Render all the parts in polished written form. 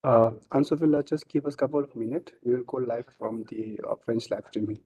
Ansel, just give us a couple of minutes. We will go live from the French live streaming.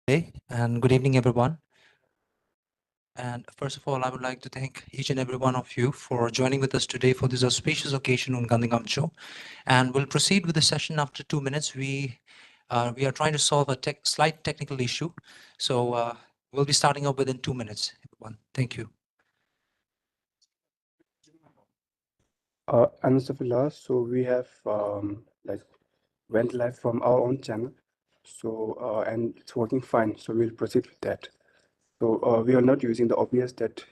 Hey, and good evening, everyone. And first of all, I would like to thank each and every one of you for joining with us today for this auspicious occasion on Ganden Ngamcho. And we'll proceed with the session after 2 minutes. We are trying to solve a slight technical issue. So We'll be starting up within 2 minutes, everyone. Thank you. Anusafillah, so we have like went live from our own channel, so and it's working fine. So we'll proceed with that. So we are not using the OBS that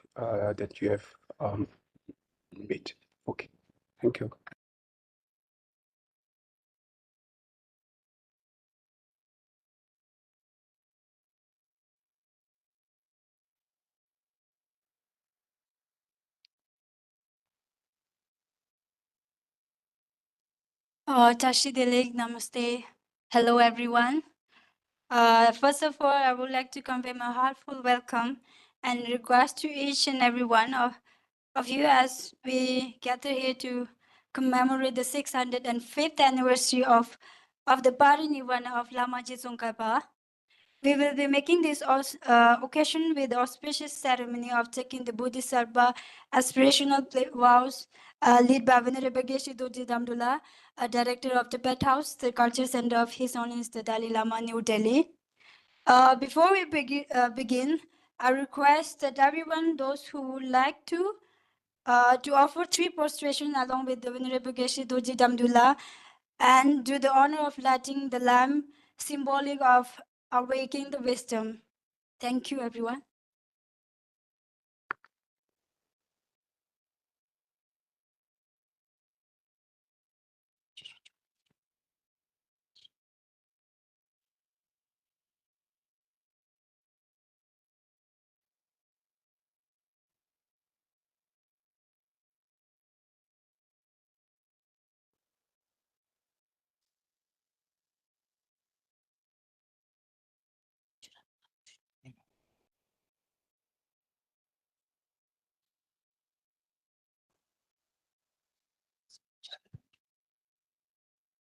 you have made. Okay, thank you. Tashi Dilig, namaste. Hello, everyone. First of all, I would like to convey my heartfelt welcome and request to each and every one of you as we gather here to commemorate the 605th anniversary of the Parinirvana of Lama Tsongkhapa. We will be making this occasion with the auspicious ceremony of taking the Bodhicitta aspirational vows, led by Venerable Geshe Dorji Damdula, director of the Pet House, the Culture Center of His Holiness the Dalai Lama, New Delhi. Before we begin, I request that everyone, those who would like to offer 3 prostration along with the Venerable Geshe Dorji Damdula and do the honor of lighting the lamp, symbolic of awakening the wisdom. Thank you, everyone.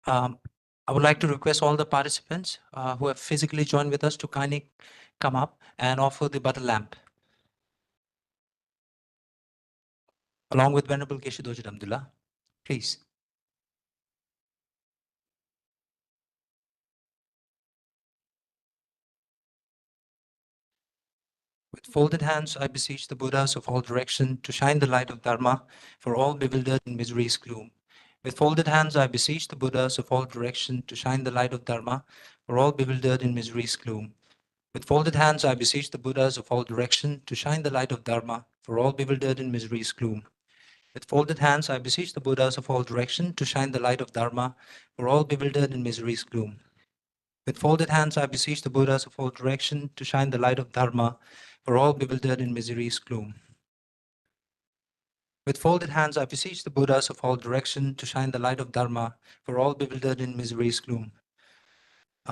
I would like to request all the participants who have physically joined with us to kindly come up and offer the butter lamp, along with Venerable Geshe Dorji Damdula. Please. With folded hands, I beseech the Buddhas of all direction to shine the light of Dharma for all bewildered in misery's gloom. With folded hands, I beseech the Buddhas of all direction to shine the light of Dharma for all bewildered in misery's gloom. With folded hands, I beseech the Buddhas of all direction to shine the light of Dharma for all bewildered in misery's gloom. With folded hands, I beseech the Buddhas of all direction to shine the light of Dharma for all bewildered in misery's gloom. With folded hands, I beseech the Buddhas of all direction to shine the light of Dharma for all bewildered in misery's gloom. With folded hands, I beseech the Buddhas of all direction to shine the light of Dharma for all bewildered in misery's gloom.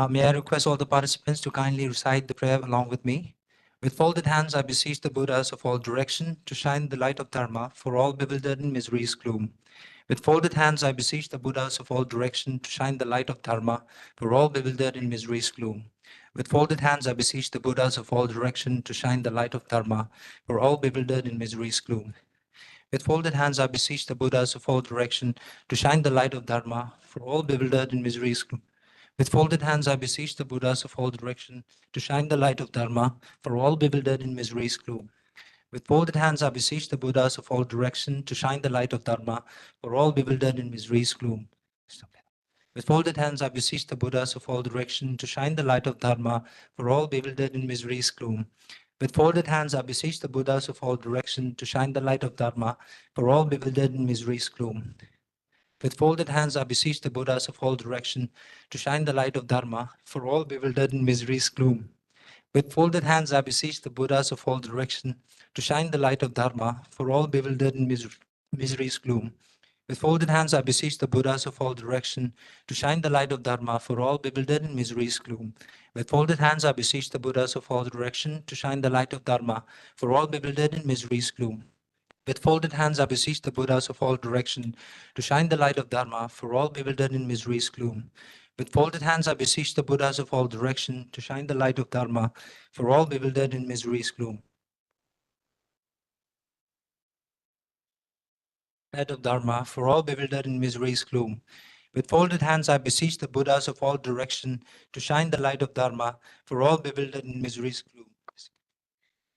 May I request all the participants to kindly recite the prayer along with me. With folded hands, I beseech the Buddhas of all direction to shine the light of Dharma for all bewildered in misery's gloom. With folded hands, I beseech the Buddhas of all direction to shine the light of Dharma for all bewildered in misery's gloom. With folded hands, I beseech the Buddhas of all direction to shine the light of Dharma for all bewildered in misery's gloom. With folded hands, I beseech the Buddhas of all direction to shine the light of Dharma for all bewildered in misery's gloom. With folded hands, I beseech the Buddhas of all direction to shine the light of Dharma for all bewildered in misery's gloom. With folded hands, I beseech the Buddhas of all direction to shine the light of Dharma for all bewildered in misery's gloom. With folded hands, I beseech the Buddhas of all direction to shine the light of Dharma for all bewildered in misery's gloom. With folded hands, I beseech the Buddhas of all direction to shine the light of Dharma for all bewildered in misery's gloom. With folded hands, I beseech the Buddhas of all direction to shine the light of Dharma for all bewildered in misery's gloom. With folded hands, I beseech the Buddhas of all direction to shine the light of Dharma for all bewildered in misery's gloom. With folded hands, I beseech the Buddhas of all direction to shine the light of Dharma for all bewildered in misery's gloom. With folded hands, I beseech the Buddhas of all direction to shine the light of Dharma for all bewildered in misery's gloom. With folded hands, I beseech the Buddhas of all direction to shine the light of Dharma for all bewildered in misery's gloom. With folded hands, I beseech the Buddhas of all direction to shine the light of Dharma for all bewildered in misery's gloom. Light of Dharma for all bewildered in misery's gloom. With folded hands, I beseech the Buddhas of all direction to shine the light of Dharma for all bewildered in misery's gloom.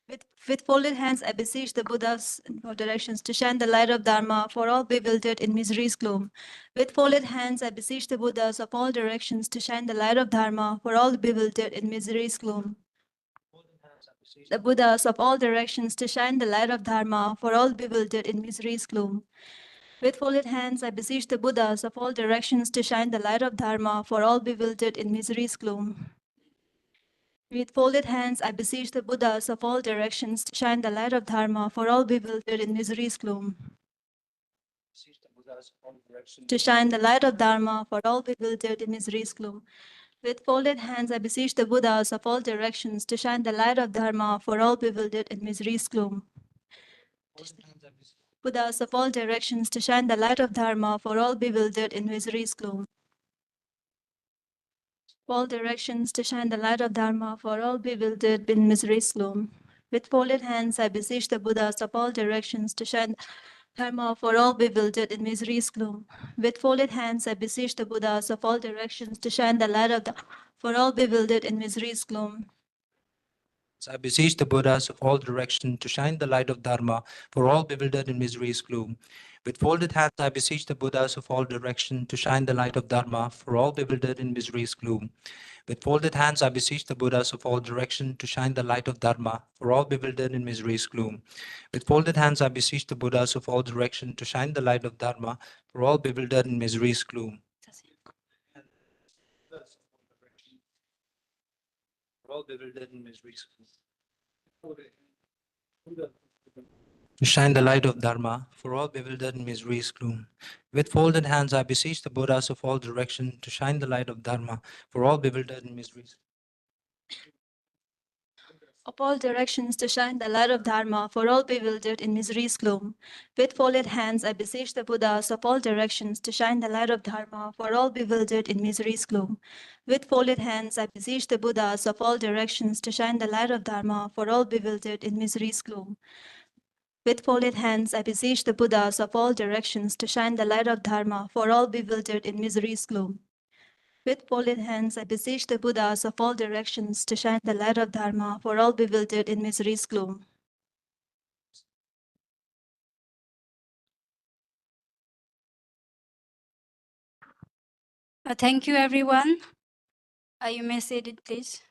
With folded hands, I beseech the Buddhas in all directions to shine the light of Dharma for all bewildered in misery's gloom. With folded hands, I beseech the Buddhas of all directions to shine the light of Dharma for all bewildered in misery's gloom. The Buddhas of all directions to shine the light of Dharma for all bewildered in misery's gloom. With folded hands, I beseech the Buddhas of all directions to shine the light of Dharma for all bewildered in misery's gloom. With folded hands, I beseech the Buddhas of all directions to shine the light of Dharma for all bewildered in misery's gloom. To shine the light of Dharma for all bewildered in misery's gloom. With folded hands, I beseech the Buddhas of all directions to shine the light of Dharma for all bewildered in misery's gloom. Buddhas of all directions to shine the light of Dharma for all bewildered in misery's gloom. All directions to shine the light of Dharma for all bewildered in misery's gloom. With folded hands, I beseech the Buddhas of all directions to shine Dharma for all bewildered in misery's gloom. With folded hands, I beseech the Buddhas of all directions to shine the light of Dharma for all bewildered in misery's gloom. I beseech the Buddhas of all directions to shine the light of Dharma for all bewildered in misery's gloom. With folded hands, I beseech the Buddhas of all directions to shine the light of Dharma for all bewildered in misery's gloom. With folded hands, I beseech the Buddhas of all directions to shine the light of Dharma for all bewildered in misery's gloom. With folded hands, I beseech the Buddhas of all directions to shine the light of Dharma for all bewildered in misery's gloom. All bewildered in misery's gloom. To shine the light of Dharma for all bewildered in misery's gloom. With folded hands, I beseech the Buddhas of all directions to shine the light of Dharma for all bewildered in misery's Of all directions to shine the light of Dharma for all bewildered in misery's gloom. With folded hands, I beseech the Buddhas of all directions to shine the light of Dharma for all bewildered in misery's gloom. With folded hands, I beseech the Buddhas of all directions to shine the light of Dharma for all bewildered in misery's gloom. With folded hands, I beseech the Buddhas of all directions to shine the light of Dharma for all bewildered in misery's gloom. With folded hands, I beseech the Buddhas of all directions to shine the light of Dharma for all bewildered in misery's gloom. Thank you, everyone. You may sit it, please.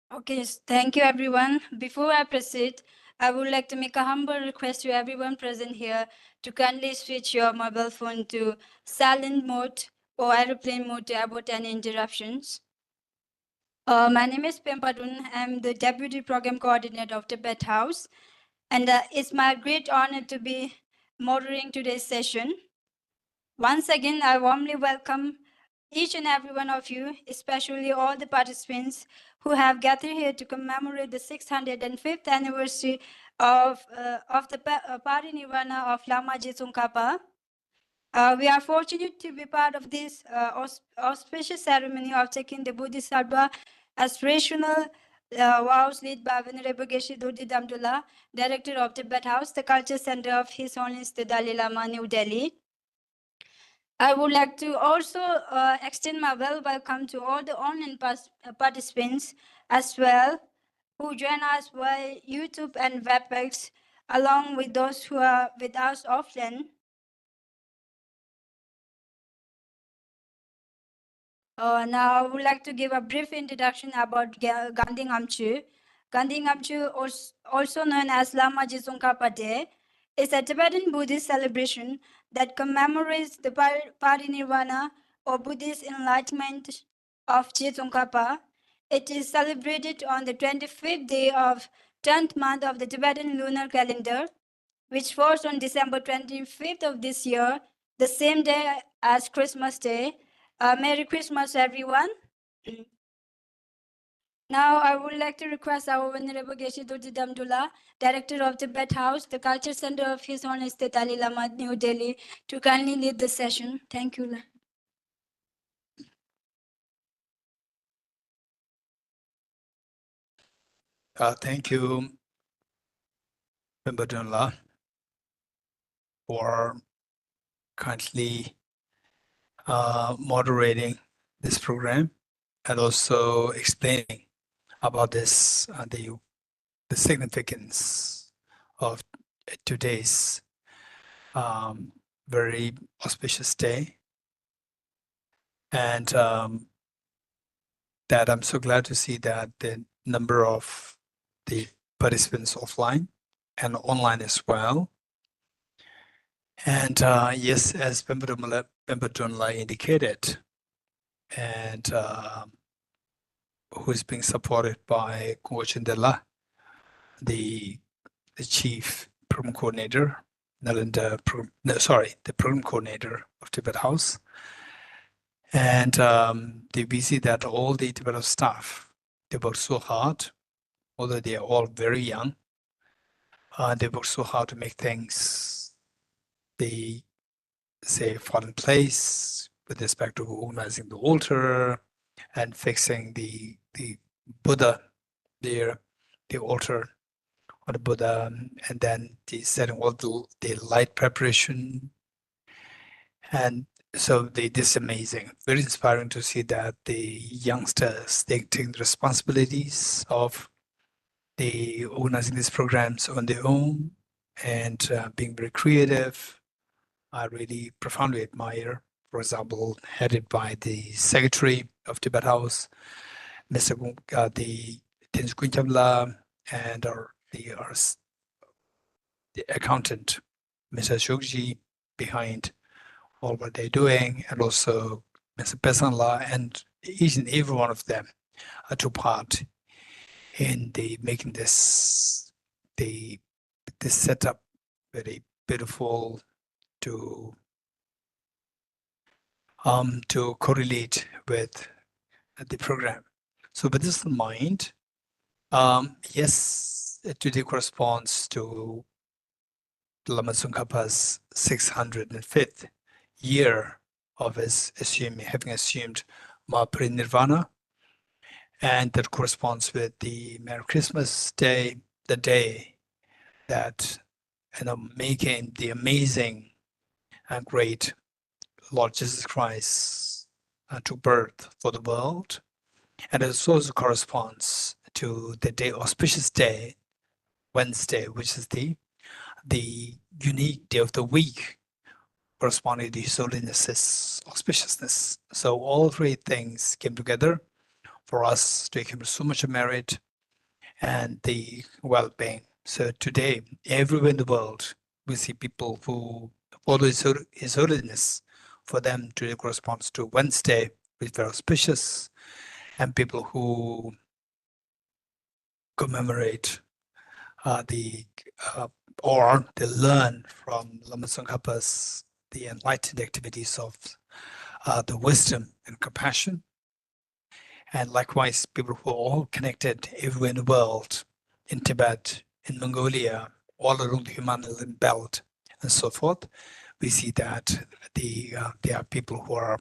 Okay, thank you, everyone. Before I proceed, I would like to make a humble request to everyone present here to kindly switch your mobile phone to silent mode or airplane mode to avoid any interruptions. My name is Pempadun. I'm the Deputy Program Coordinator of Tibet House, and it's my great honor to be moderating today's session. Once again, I warmly welcome each and every one of you, especially all the participants who have gathered here to commemorate the 605th anniversary of the Parinirvana of Lama Tsongkhapa. We are fortunate to be part of this auspicious ceremony of taking the Bodhicitta Aspirational vows led by Venerable Geshe Dodi Damdula, Director of Tibet House, the Culture Center of His Holiness the Dalai Lama, New Delhi. I would like to also extend my welcome to all the online participants as well, who join us via YouTube and WebEx, along with those who are with us offline. Now, I would like to give a brief introduction about Ganden Ngamcho. Ganden Ngamcho, also known as Lama Tsongkhapa Day, is a Tibetan Buddhist celebration that commemorates the Parinirvana or Buddhist enlightenment of Tsongkhapa. It is celebrated on the 25th day of 10th month of the Tibetan lunar calendar, which falls on December 25th of this year, the same day as Christmas Day. Merry Christmas, everyone. Now, I would like to request our Venerable Geshe Dorji Damdula, Director of Tibet House, the Culture Center of His Honesty Dalai Lama, New Delhi, to kindly lead the session. Thank you. Thank you, Bimba for kindly moderating this program and also explaining about this, the significance of today's very auspicious day. And that I'm so glad to see that the number of the participants offline and online as well. And yes, as Bemba indicated, and who is being supported by Kuwachindela, the chief program coordinator, the program coordinator of Tibet House. And we see that all the Tibet House staff, they work so hard, although they are all very young. They work so hard to make things, they say, fall in place with respect to organizing the altar and fixing the Buddha there, the altar of the Buddha, and then setting all the light preparation. And so this is amazing, very inspiring to see that the youngsters, they take the responsibilities of the organizing these programs on their own and being very creative. I really profoundly admire, for example, headed by the secretary of Tibet House, Mr. the Tenzin Kunchabla, and the accountant, Mr. Shokji, behind all what they're doing, and also Mr. Pesanla, and each and every one of them took part in making this setup very beautiful to correlate with the program. So with this in mind, yes, today corresponds to Lama Tsongkhapa's 605th year of his having assumed Parinirvana, and that corresponds with the Merry Christmas Day, the day that making the amazing and great Lord Jesus Christ took birth for the world. And it also corresponds to the day, auspicious day, Wednesday, which is the unique day of the week, corresponding to His Holiness's auspiciousness. So all three things came together for us to accumulate so much merit and the well-being. So today, everywhere in the world, we see people who follow His Holiness. For them, today corresponds to Wednesday, which is very auspicious, and people who commemorate or they learn from Lama Tsongkhapa's the enlightened activities of the wisdom and compassion. And likewise, people who are all connected everywhere in the world, in Tibet, in Mongolia, all along the Himalayan belt, and so forth, we see that there are people who are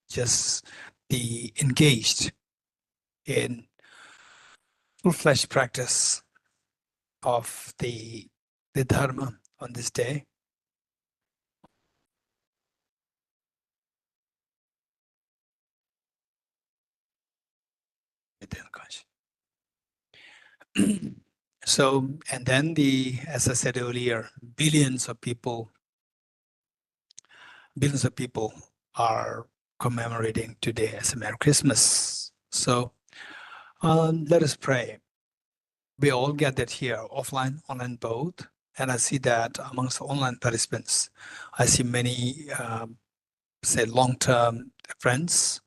just engaged in full-fledged practice of the Dharma on this day. So, and then as I said earlier, billions of people are commemorating today as a Merry Christmas. So let us pray. We all gathered here, offline, online, both. And I see that amongst online participants, I see many, say, long-term friends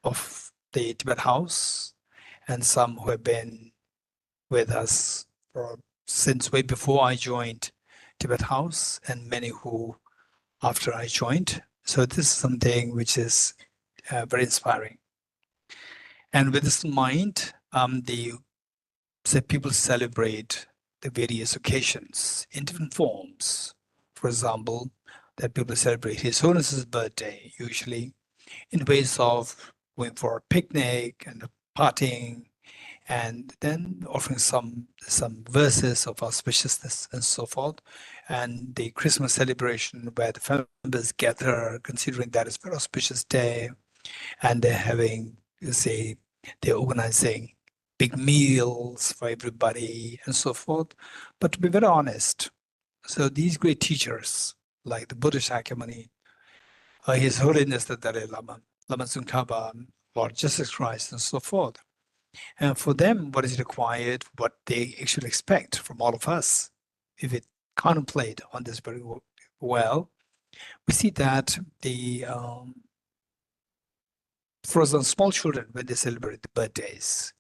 of the Tibet House, and some who have been with us since way before I joined Tibet House, and many who after I joined. So this is something which is very inspiring. And with this in mind, people celebrate the various occasions in different forms. For example, that people celebrate His Holiness's birthday, usually in ways of going for a picnic and a partying, and then offering some verses of auspiciousness and so forth, and the Christmas celebration where the family members gather, considering that it's a very auspicious day, and they're having, say, they're organizing big meals for everybody and so forth. But to be very honest, so these great teachers like the Buddha Shakyamuni, His Holiness the Dalai Lama, Lama Tsongkhapa, Lord Jesus Christ, and so forth. And for them, what is required, what they actually expect from all of us, if we contemplate on this very well, we see that for example, small children, when they celebrate the birthdays,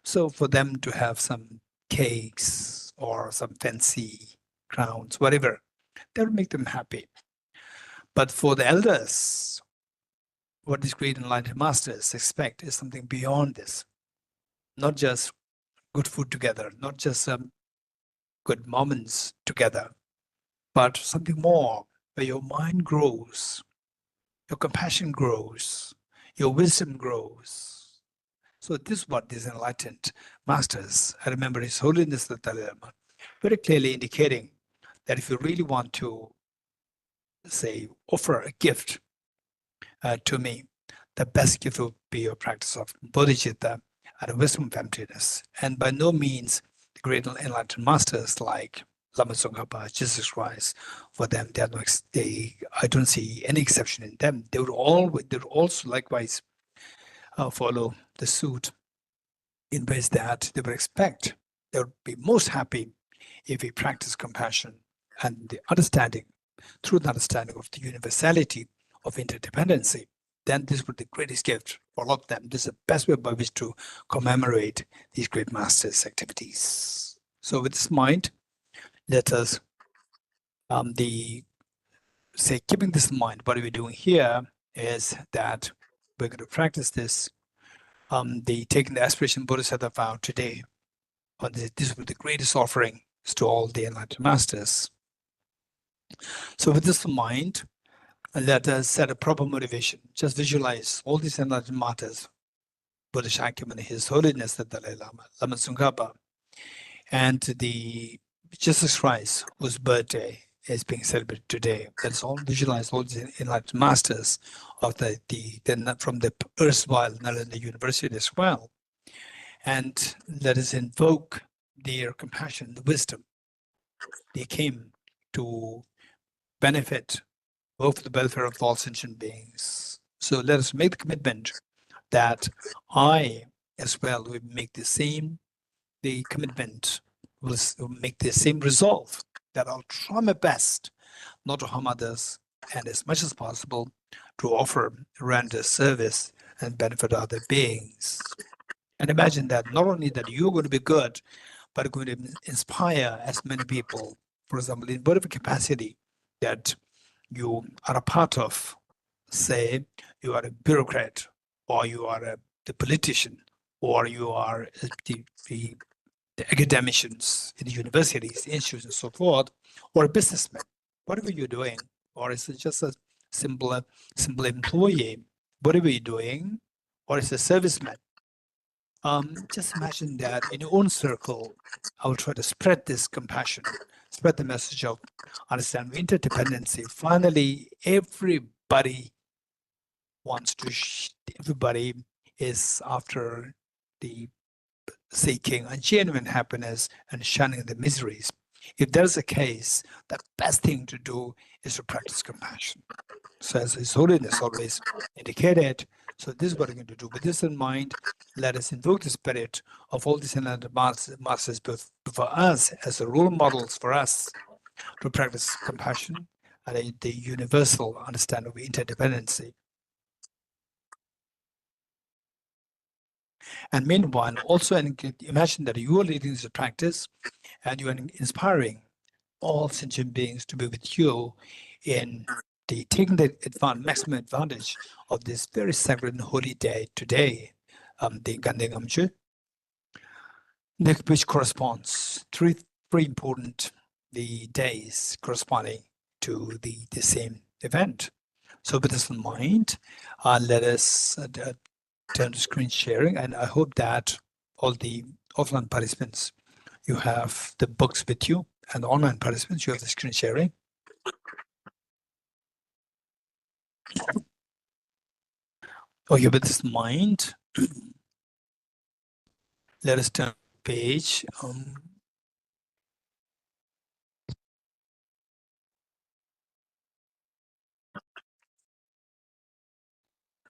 so for them to have some cakes or some fancy crowns, whatever, that will make them happy. But for the elders, what these great enlightened masters expect is something beyond this. Not just good food together, not just some good moments together, but something more, where your mind grows, your compassion grows, your wisdom grows. So this is what these enlightened masters, I remember His Holiness the Dalai Lama, very clearly indicating that if you really want to, say, offer a gift to me, the best gift would be your practice of Bodhicitta and wisdom of emptiness. And by no means the great enlightened masters like Lama Tsongkhapa, Jesus Christ, for them, I don't see any exception in them. They would also likewise follow the suit in ways that they would expect. They would be most happy if we practice compassion and the understanding, through the understanding of the universality of interdependency. Then this would be the greatest gift for all of them. This is the best way by which to commemorate these great masters' activities. So with this mind, let us, keeping this in mind, what we're doing here is that we're going to practice this, taking the Aspirational Bodhisattva vow today. This will be the greatest offering to all the enlightened masters. So with this in mind, let us set a proper motivation. Just visualize all these enlightened masters, Buddha Shakyamuni, His Holiness the Dalai Lama, Lama Tsongkhapa, and the Jesus Christ, whose birthday is being celebrated today. Let's all visualize all these enlightened masters of from the erstwhile Nalanda University as well. And let us invoke their compassion, the wisdom. They came to benefit both for the welfare of all sentient beings. So let us make the commitment that I as well will make the commitment, will make the same resolve that I'll try my best not to harm others, and as much as possible to offer, render service and benefit other beings. And imagine that not only that you're going to be good, but going to inspire as many people, for example, in whatever capacity that you are a part of. Say you are a bureaucrat, or you are the politician, or you are the academicians in the universities, institutes, and so forth, or a businessman, whatever you're doing, or is it just a simple employee, whatever you're doing, or is a serviceman. Just imagine that in your own circle, I will try to spread this compassion, spread the message of understanding interdependency. Finally, everybody is after the seeking a genuine happiness and shunning the miseries. If there's a case, the best thing to do is to practice compassion. So as His Holiness always indicated, so this is what we're going to do. With this in mind, let us invoke the spirit of all these enlightened masters for us as the role models for us to practice compassion and the universal understanding of interdependency. And meanwhile, also imagine that you are leading this practice and you are inspiring all sentient beings to be with you in taking the maximum advantage of this very sacred and holy day today, the Ganden Ngamcho. which corresponds three important the days corresponding to the same event. So with this in mind, let us turn to screen sharing, and I hope that all the offline participants, you have the books with you, and the online participants, you have the screen sharing. Okay, with this in mind, let us turn to page.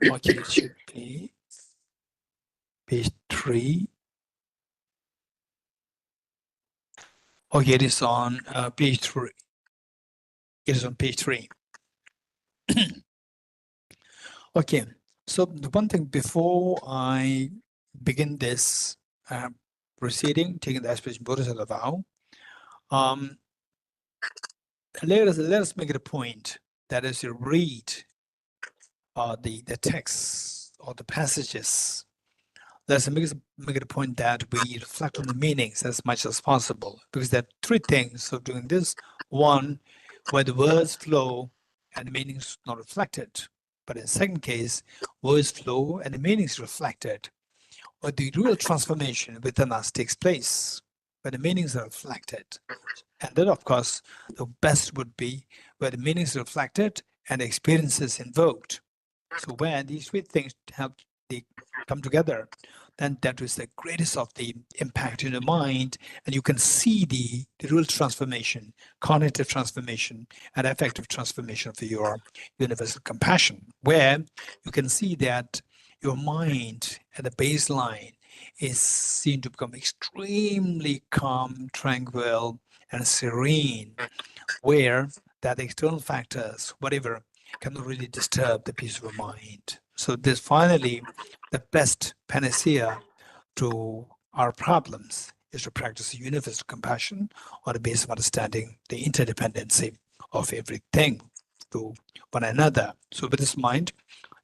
Okay, it should be page 3. Okay, it is on page 3. It is on page 3. Okay, so the one thing before I begin this proceeding, taking the aspiration Bodhicitta vow, let us make it a point that as you read the text or the passages, let's make it a point that we reflect on the meanings as much as possible, because there are 3 things of doing this. One, where the words flow and the meanings not reflected. But in the second case, words flow and the meanings reflected, or the real transformation within us takes place, where the meanings are reflected. And then, of course, the best would be where the meanings are reflected and the experiences invoked. So when these 3 things they come together, then that is the greatest of the impact in the mind, and you can see the real transformation, cognitive transformation, and affective transformation for your universal compassion, where you can see that your mind at the baseline is seen to become extremely calm, tranquil, and serene, where that external factors, whatever, cannot really disturb the peace of your mind. So this finally, the best panacea to our problems is to practice universal compassion on the basis of understanding the interdependency of everything to one another. So with this mind,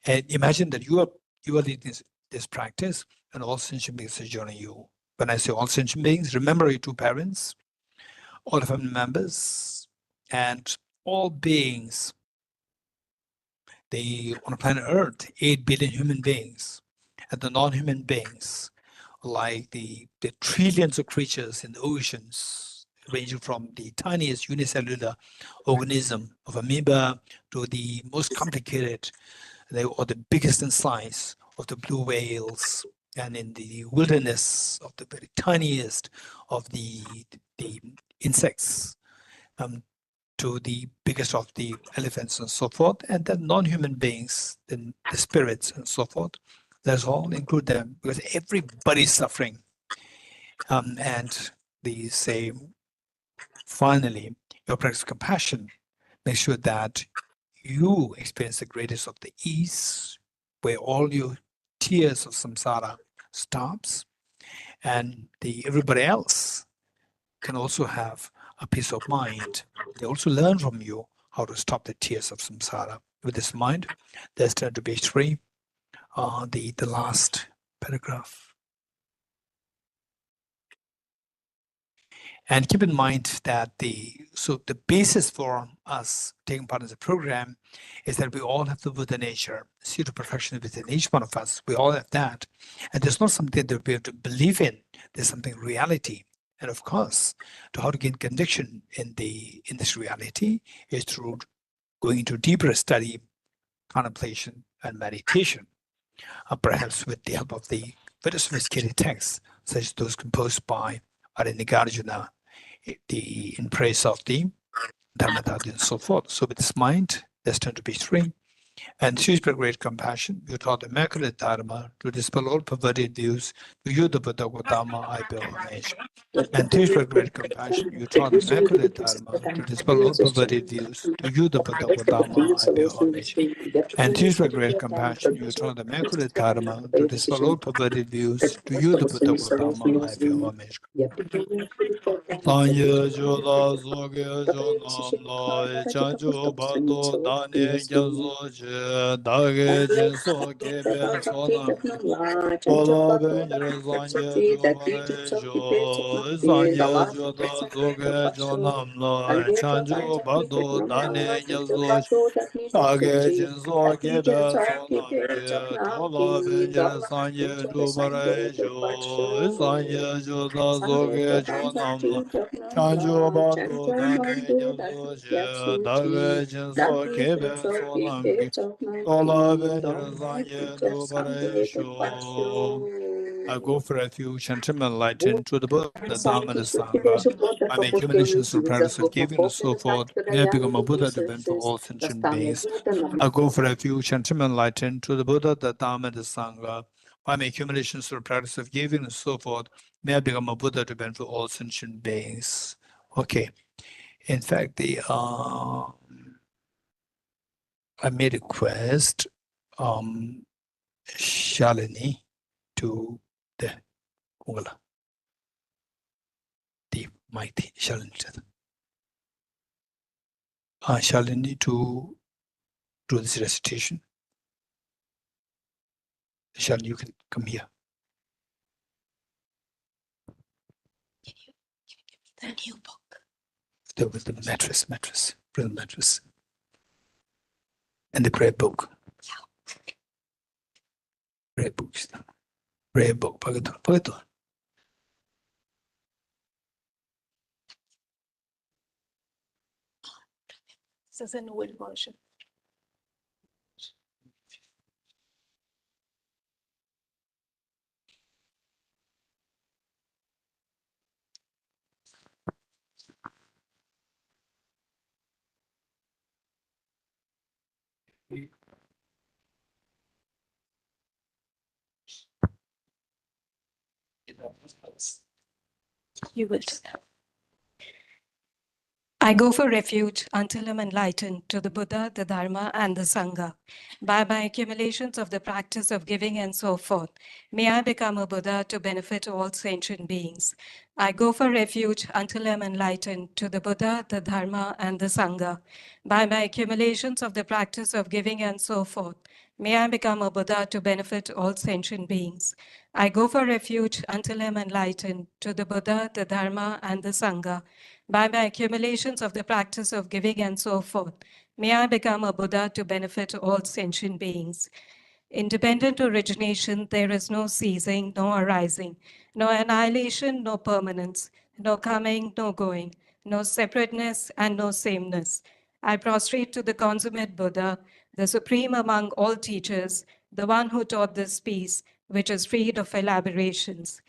and imagine that you are leading this practice, and all sentient beings are joining you. When I say all sentient beings, remember your 2 parents, all the family members, and all beings. On planet Earth, 8 billion human beings, and the non-human beings, like the trillions of creatures in the oceans, ranging from the tiniest unicellular organism of amoeba to the most complicated, or the biggest in size of the blue whales, and in the wilderness of the very tiniest of the insects, to the biggest of the elephants and so forth, and then non-human beings, then the spirits and so forth. Let's all include them, because everybody's suffering. And they say, finally, your practice of compassion makes sure that you experience the greatest of the ease, where all your tears of samsara stops, and everybody else can also have a peace of mind. They also learn from you how to stop the tears of samsara. With this mind, let's turn to page 3, the last paragraph. And keep in mind that the basis for us taking part in the program is that we all have the Buddha nature, pseudo perfection within each one of us. We all have that. And there's not something that we have to believe in. There's something reality. And of course, to how to gain conviction in this reality is through going into deeper study, contemplation, and meditation, perhaps with the help of the very sophisticated texts, such as those composed by Parinirvana, in praise of the Dharma and so forth. So with this mind, let's turn to page 3. And choose by great compassion, you taught the immaculate Dharma to dispel all perverted views, to you the Buddha Gautama, I bear homage. And choose by great compassion, you taught the immaculate Dharma to dispel all perverted views, to you the Buddha Gautama, I bear homage. And choose by great compassion, you taught the immaculate Dharma to dispel all perverted views, to you the Buddha Gautama, I bear homage. Sanye jola zoge jonam loe chanju bado dane gyazo je dage jinso kebe sonam Ola benjere zanje jobare jo zanje jodo zoge jonam lo chanjo bado dane nyazo dage jinso kebe sonam je tola benjere zanje jobare jo zanje jodo zoge jonam lo chanjo bado dane nyazo je dage jinso kebe sonam Ola benjara zanye dobare sho. I go for refuge and trim and lighten to the Buddha, the Dharma, and the Sangha. I make humiliations through practice of giving and so forth. May I become a Buddha to benefit all sentient beings. I go for refuge and trim and lighten to the Buddha, the Dharma, and the Sangha. I make humiliations through practice of giving and so forth. May I become a Buddha to benefit all sentient beings. Okay. In fact, I made a request. Shalini to the Kungala, the mighty Shalini. Shalini to do this recitation. Shalini, you can come here. The new book. With the mattress, bring the mattress. And the prayer book. Yeah. Prayer book. Prayer book. Pagato. This is an old version. You will do that. I go for refuge until I'm enlightened to the Buddha, the Dharma, and the Sangha. By my accumulations of the practice of giving and so forth, may I become a Buddha to benefit all sentient beings. I go for refuge until I'm enlightened to the Buddha, the Dharma, and the Sangha. By my accumulations of the practice of giving and so forth, may I become a Buddha to benefit all sentient beings. I go for refuge until I'm enlightened to the Buddha, the Dharma, and the Sangha. By my accumulations of the practice of giving and so forth, may I become a Buddha to benefit all sentient beings. Independent origination, there is no ceasing, no arising, no annihilation, no permanence, no coming, no going, no separateness, and no sameness. I prostrate to the consummate Buddha, the supreme among all teachers, the one who taught this peace, which is freed of elaborations.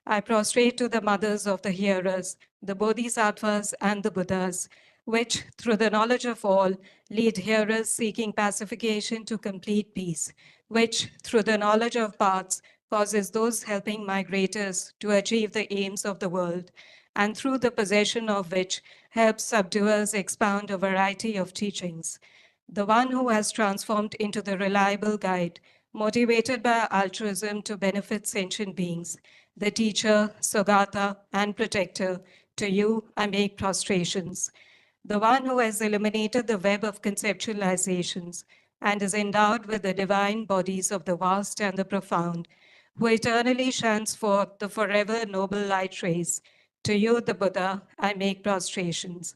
I prostrate to the mothers of the hearers, the Bodhisattvas and the Buddhas, which, through the knowledge of all, lead hearers seeking pacification to complete peace, which, through the knowledge of paths, causes those helping migrators to achieve the aims of the world, and through the possession of which helps subduers expound a variety of teachings. The one who has transformed into the reliable guide, motivated by altruism to benefit sentient beings, the teacher, Sogata, and protector, to you I make prostrations. The one who has illuminated the web of conceptualizations and is endowed with the divine bodies of the vast and the profound, who eternally shines forth the forever noble light rays. To you, the Buddha, I make prostrations.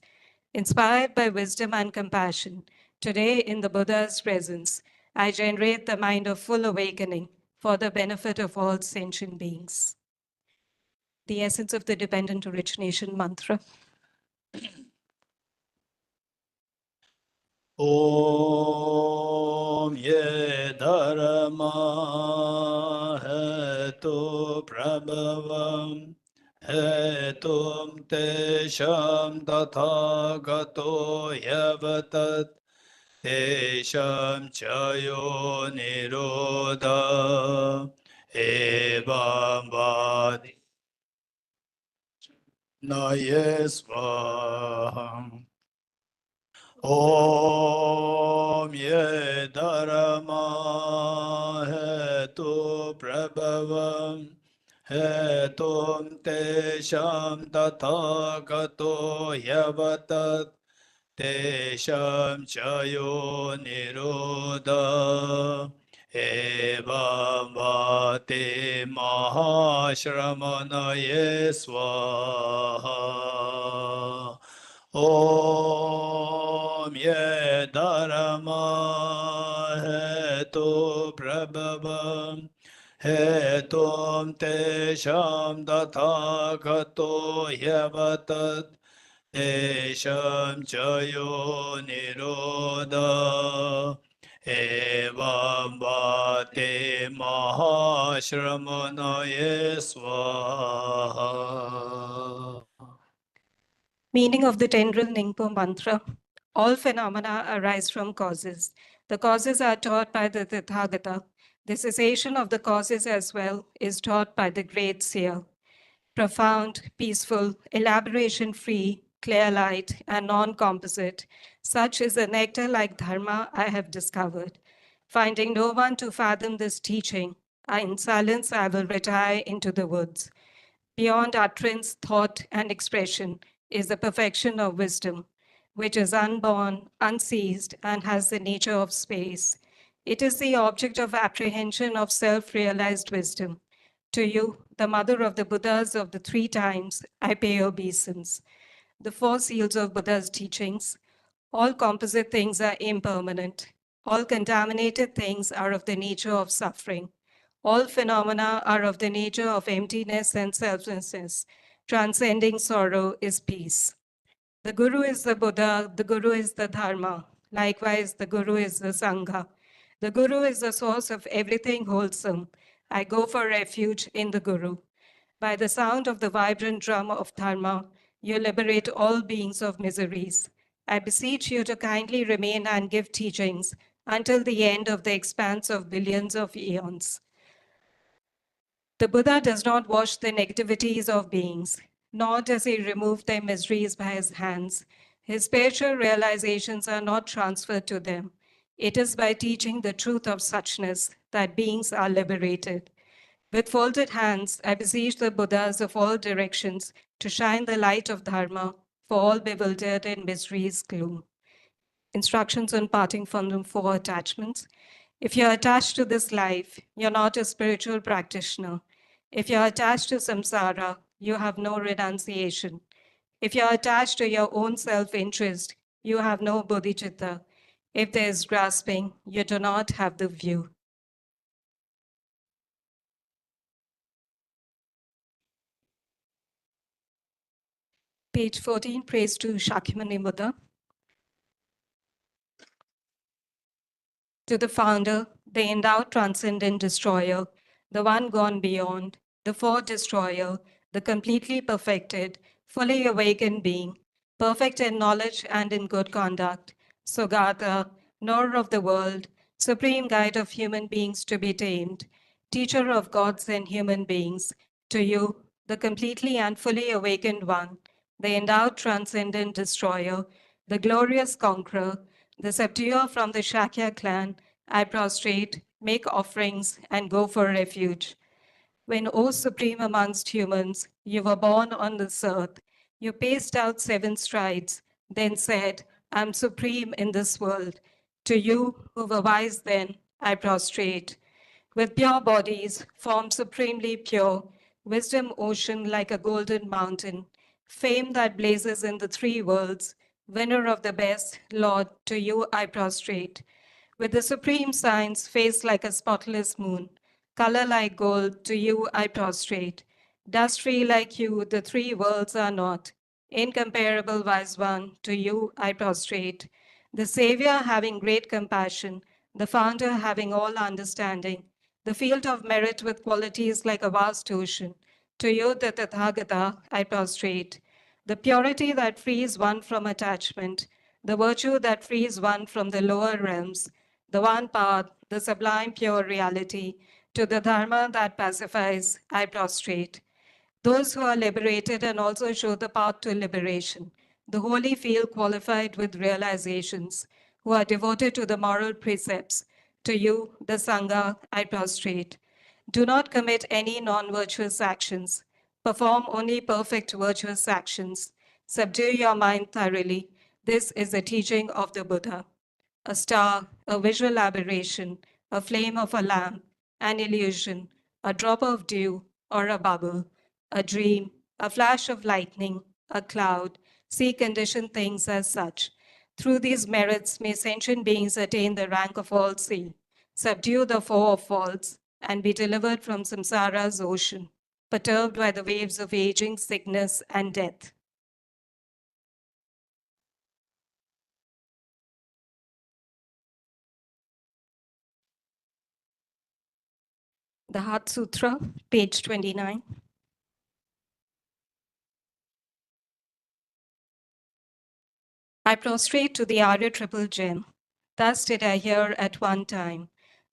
Inspired by wisdom and compassion, today in the Buddha's presence, I generate the mind of full awakening for the benefit of all sentient beings. The essence of the dependent origination mantra. Om ye dharma hetu prabhavam hetum tesham tathagato yavatat tesham chayo nirodha evam vadi na yesvaham. Om ye dharma hetu prabhavam hetum tesham tathagato yavatat Tesham chayo nirodha evam vate mahashramanaye swaha. Om ye dharma hetu prabhavam hetum tesham dathagato yavatat Tesham chayo nirodha evam vate mahashramanaye swaha. Meaning of the Tendril Ningpo mantra. All phenomena arise from causes. The causes are taught by the Tathagata. The cessation of the causes as well is taught by the great seer. Profound, peaceful, elaboration-free, clear light, and non-composite. Such is the nectar-like dharma I have discovered. Finding no one to fathom this teaching, in silence I will retire into the woods. Beyond utterance, thought, and expression is the perfection of wisdom, which is unborn, unceased, and has the nature of space. It is the object of apprehension of self-realized wisdom. To you, the mother of the Buddhas of the three times, I pay obeisance. The four seals of Buddha's teachings. All composite things are impermanent. All contaminated things are of the nature of suffering. All phenomena are of the nature of emptiness and selflessness. Transcending sorrow is peace. The Guru is the Buddha, the Guru is the Dharma. Likewise, the Guru is the Sangha. The Guru is the source of everything wholesome. I go for refuge in the Guru. By the sound of the vibrant drum of Dharma, you liberate all beings of miseries. I beseech you to kindly remain and give teachings until the end of the expanse of billions of eons. The Buddha does not wash the negativities of beings, nor does he remove their miseries by his hands. His spiritual realizations are not transferred to them. It is by teaching the truth of suchness that beings are liberated. With folded hands, I beseech the Buddhas of all directions to shine the light of Dharma for all bewildered in misery's gloom. Instructions on parting from the four attachments. If you're attached to this life, you're not a spiritual practitioner. If you're attached to samsara, you have no renunciation. If you're attached to your own self-interest, you have no bodhicitta. If there is grasping, you do not have the view. Page 14, praise to Shakyamuni Buddha. To the founder, the endowed transcendent destroyer, the one gone beyond, the four-destroyer, the completely perfected, fully awakened being, perfect in knowledge and in good conduct, Sogata, knower of the world, supreme guide of human beings to be tamed, teacher of gods and human beings, to you, the completely and fully awakened one, the endowed transcendent destroyer, the glorious conqueror, the subduer from the Shakya clan, I prostrate, make offerings, and go for refuge. When, O supreme amongst humans, you were born on this earth, you paced out 7 strides, then said, I'm supreme in this world. To you, who were wise then, I prostrate. With pure bodies, formed supremely pure, wisdom ocean like a golden mountain, fame that blazes in the 3 worlds, winner of the best, Lord, to you I prostrate. With the supreme science, face like a spotless moon, color like gold, to you I prostrate. Dust-free like you, the 3 worlds are not. Incomparable wise one, to you I prostrate. The Savior having great compassion, the Founder having all understanding, the field of merit with qualities like a vast ocean. To you, the Tathagata, I prostrate. The purity that frees one from attachment, the virtue that frees one from the lower realms, the one path, the sublime pure reality, to the Dharma that pacifies, I prostrate. Those who are liberated and also show the path to liberation, the holy feel qualified with realizations, who are devoted to the moral precepts. To you, the Sangha, I prostrate. Do not commit any non-virtuous actions. Perform only perfect virtuous actions. Subdue your mind thoroughly. This is the teaching of the Buddha. A star, a visual aberration, a flame of a lamp, an illusion, a drop of dew or a bubble, a dream, a flash of lightning, a cloud, see conditioned things as such. Through these merits may sentient beings attain the rank of all see, subdue the foe of faults, and be delivered from samsara's ocean, perturbed by the waves of aging, sickness, and death. The Heart Sutra, page 29. I prostrate to the Arya Triple Gem. Thus did I hear at one time.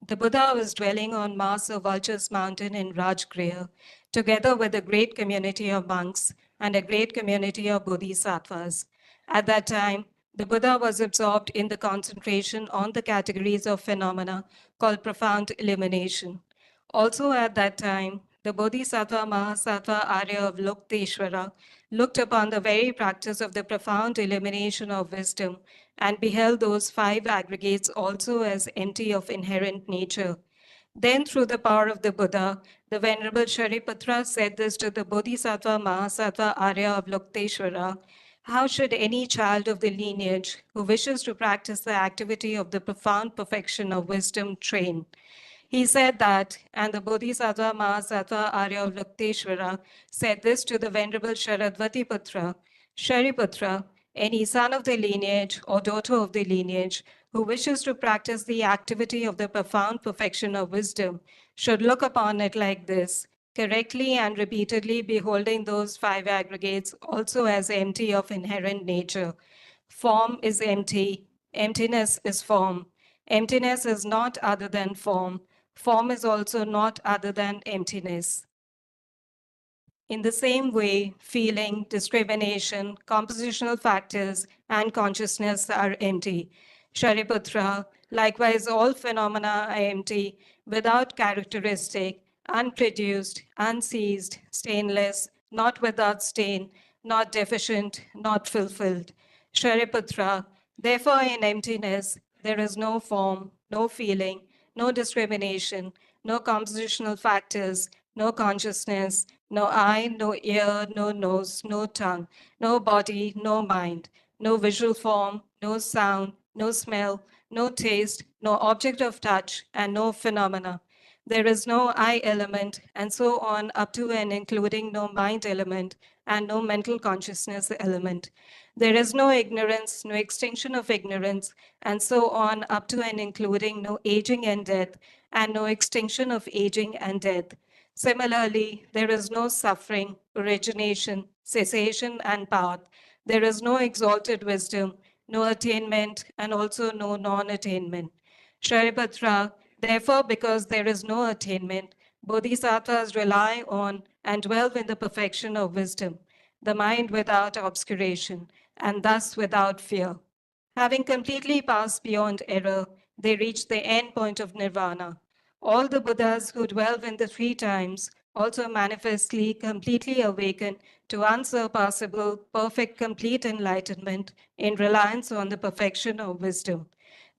The Buddha was dwelling on Masa Vulture's mountain in Rajgriha, together with a great community of monks and a great community of bodhisattvas. At that time, the Buddha was absorbed in the concentration on the categories of phenomena called profound illumination. Also at that time, the Bodhisattva Mahasattva Arya of Lokteshvara looked upon the very practice of the profound illumination of wisdom and beheld those five aggregates also as empty of inherent nature. Then, through the power of the Buddha, the Venerable Shariputra said this to the Bodhisattva Mahasattva Arya of Lokteshvara: how should any child of the lineage who wishes to practice the activity of the profound perfection of wisdom train? He said that, and the Bodhisattva Mahasattva Arya of Lokteshvara said this to the Venerable Sharadvati Putra: Shariputra, any son of the lineage or daughter of the lineage who wishes to practice the activity of the profound perfection of wisdom should look upon it like this, correctly and repeatedly beholding those five aggregates also as empty of inherent nature. Form is empty, emptiness is form. Emptiness is not other than form. Form is also not other than emptiness. In the same way, feeling, discrimination, compositional factors, and consciousness are empty. Shariputra, likewise, all phenomena are empty, without characteristic, unproduced, unseized, stainless, not without stain, not deficient, not fulfilled. Shariputra, therefore, in emptiness, there is no form, no feeling, no discrimination, no compositional factors, no consciousness, no eye, no ear, no nose, no tongue, no body, no mind, no visual form, no sound, no smell, no taste, no object of touch, and no phenomena. There is no I element, and so on up to and including no mind element and no mental consciousness element. There is no ignorance, no extinction of ignorance, and so on up to and including no aging and death, and no extinction of aging and death. Similarly, there is no suffering, origination, cessation, and path. There is no exalted wisdom, no attainment, and also no non-attainment. Shariputra, therefore, because there is no attainment, bodhisattvas rely on and dwell in the perfection of wisdom, the mind without obscuration, and thus without fear. Having completely passed beyond error, they reach the end point of nirvana. All the Buddhas who dwell in the three times also manifestly completely awaken to unsurpassable, perfect, complete enlightenment in reliance on the perfection of wisdom.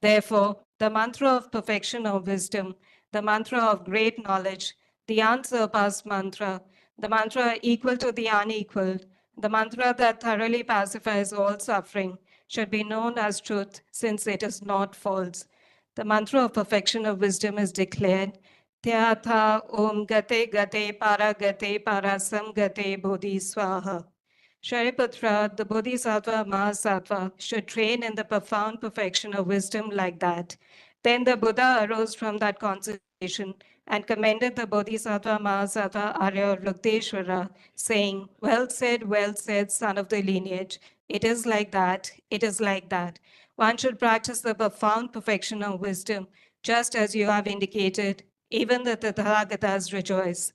Therefore, the mantra of perfection of wisdom, the mantra of great knowledge, the unsurpassed mantra, the mantra equal to the unequaled, the mantra that thoroughly pacifies all suffering, should be known as truth, since it is not false. The mantra of perfection of wisdom is declared, Tyatha Om Gate Gate Para Gate Parasam Gate Bodhi Swaha. Shariputra, the Bodhisattva Mahasattva, should train in the profound perfection of wisdom like that. Then the Buddha arose from that concentration and commended the Bodhisattva Mahasattva Arya Lokteshvara, saying, well said, son of the lineage. It is like that, it is like that. One should practice the profound perfection of wisdom, just as you have indicated. Even the Tathagatas rejoice.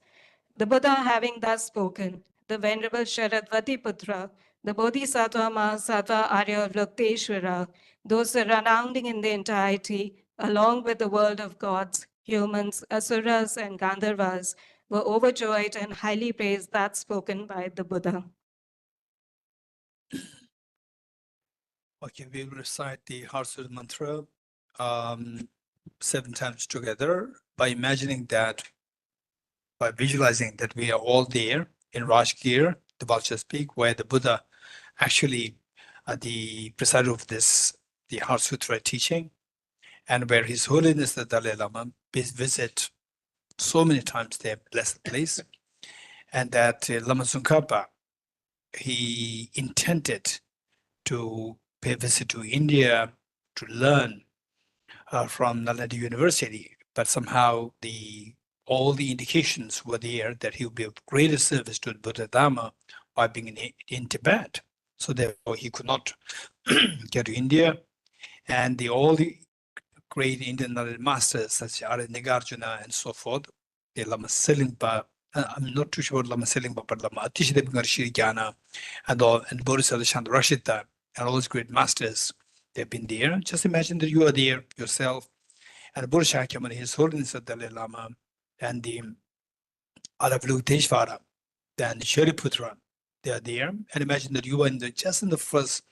The Buddha having thus spoken, the Venerable Sharadvati Putra, the Bodhisattva Mahasattva Arya Lokteshvara, those surrounding in the entirety, along with the world of gods, humans, asuras, and Gandharvas, were overjoyed and highly praised that spoken by the Buddha. Okay, we will recite the Heart Sutra mantra 7 times together by imagining that, by visualizing that we are all there in Rajgir, the Vulture Peak, where the Buddha actually the presider of this, the Heart Sutra teaching, and where His Holiness the Dalai Lama visit so many times their blessed place, and that Lama Tsongkhapa, he intended to pay a visit to India to learn from Nalanda University, but somehow all the indications were there that he would be of greater service to the Buddha Dharma by being in Tibet. So therefore he could not get to India, and all the great Indian masters such as Nagarjuna and so forth, the Lama Selingpa, I'm not too sure about Lama Selingpa, but Lama Atishdev Garshirigyana and Bodhicitta Recitations and all those great masters, they've been there. Just imagine that you are there yourself, and Buddha Shakyamuni, His Holiness the Dalai Lama, and the Avalokiteshvara, and Shariputra, they are there. And imagine that you are just in the first,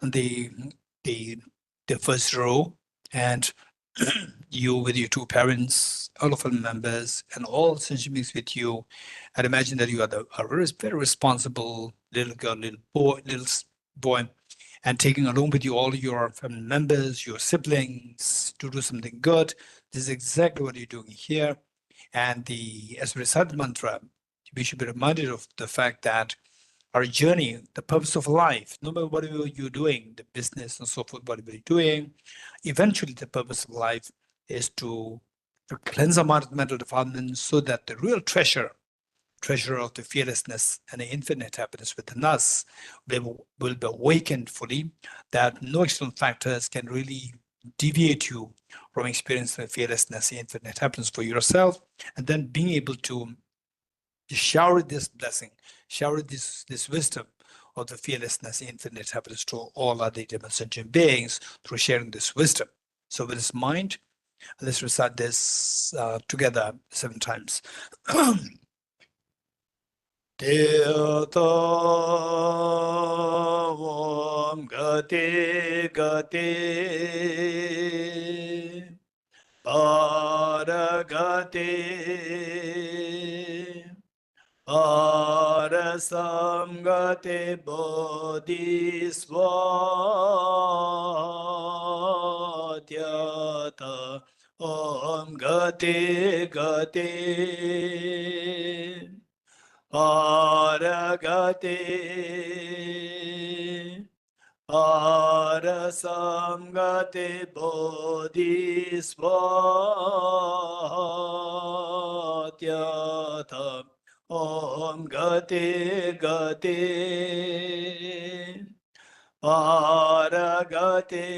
the first row, and you with your 2 parents, all of them members, and all sentient beings with you. And imagine that you are a very responsible little girl, little boy, and taking along with you all your family members, your siblings, to do something good. This is exactly what you're doing here. And as we recite the mantra, we should be reminded of the fact that our journey, the purpose of life, no matter what you're doing, the business and so forth, whatever you're doing, eventually the purpose of life is to cleanse our mental defilements so that the real treasure of the fearlessness and the infinite happiness within us will be awakened fully, that no external factors can really deviate you from experiencing the fearlessness, the infinite happiness for yourself, and then being able to shower this blessing, shower this wisdom of the fearlessness, the infinite happiness to all other sentient beings through sharing this wisdom. So with this mind, let's recite this together 7 times. Teoto Om Gati Gati Paragati Parasamgate Bodhisvatyata Om Gati Gati Paragati Parasamgate Bodhisvatyata Om Gati Gati Paragati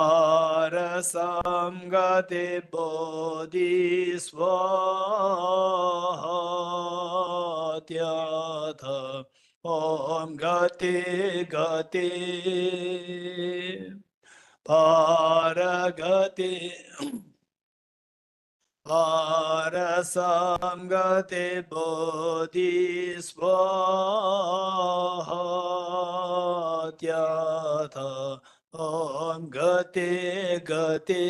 Parasamgate Bodhisvatyata Om Gati Gati Paragati Parasamgate Bodhisvatyata Om Gati Gati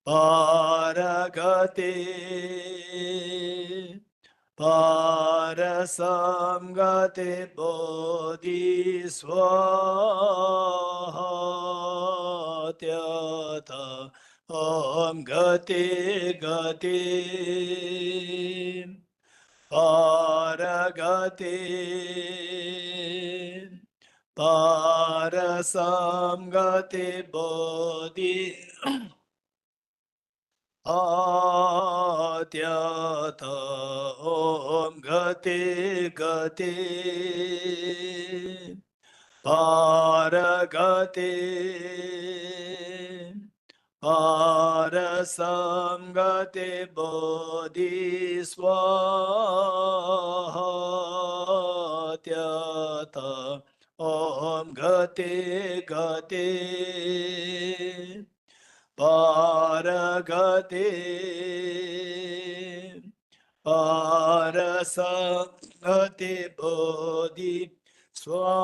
Paragati Parasamgate Bodhisvatyata Om Gati Gati Paragati Parasamgate Bodhisvatyata Om Gati Gati Paragati Parasamgate Bodhisvatyata Om Gati Gati Paragati Parasam Ate Bodhi Swaha.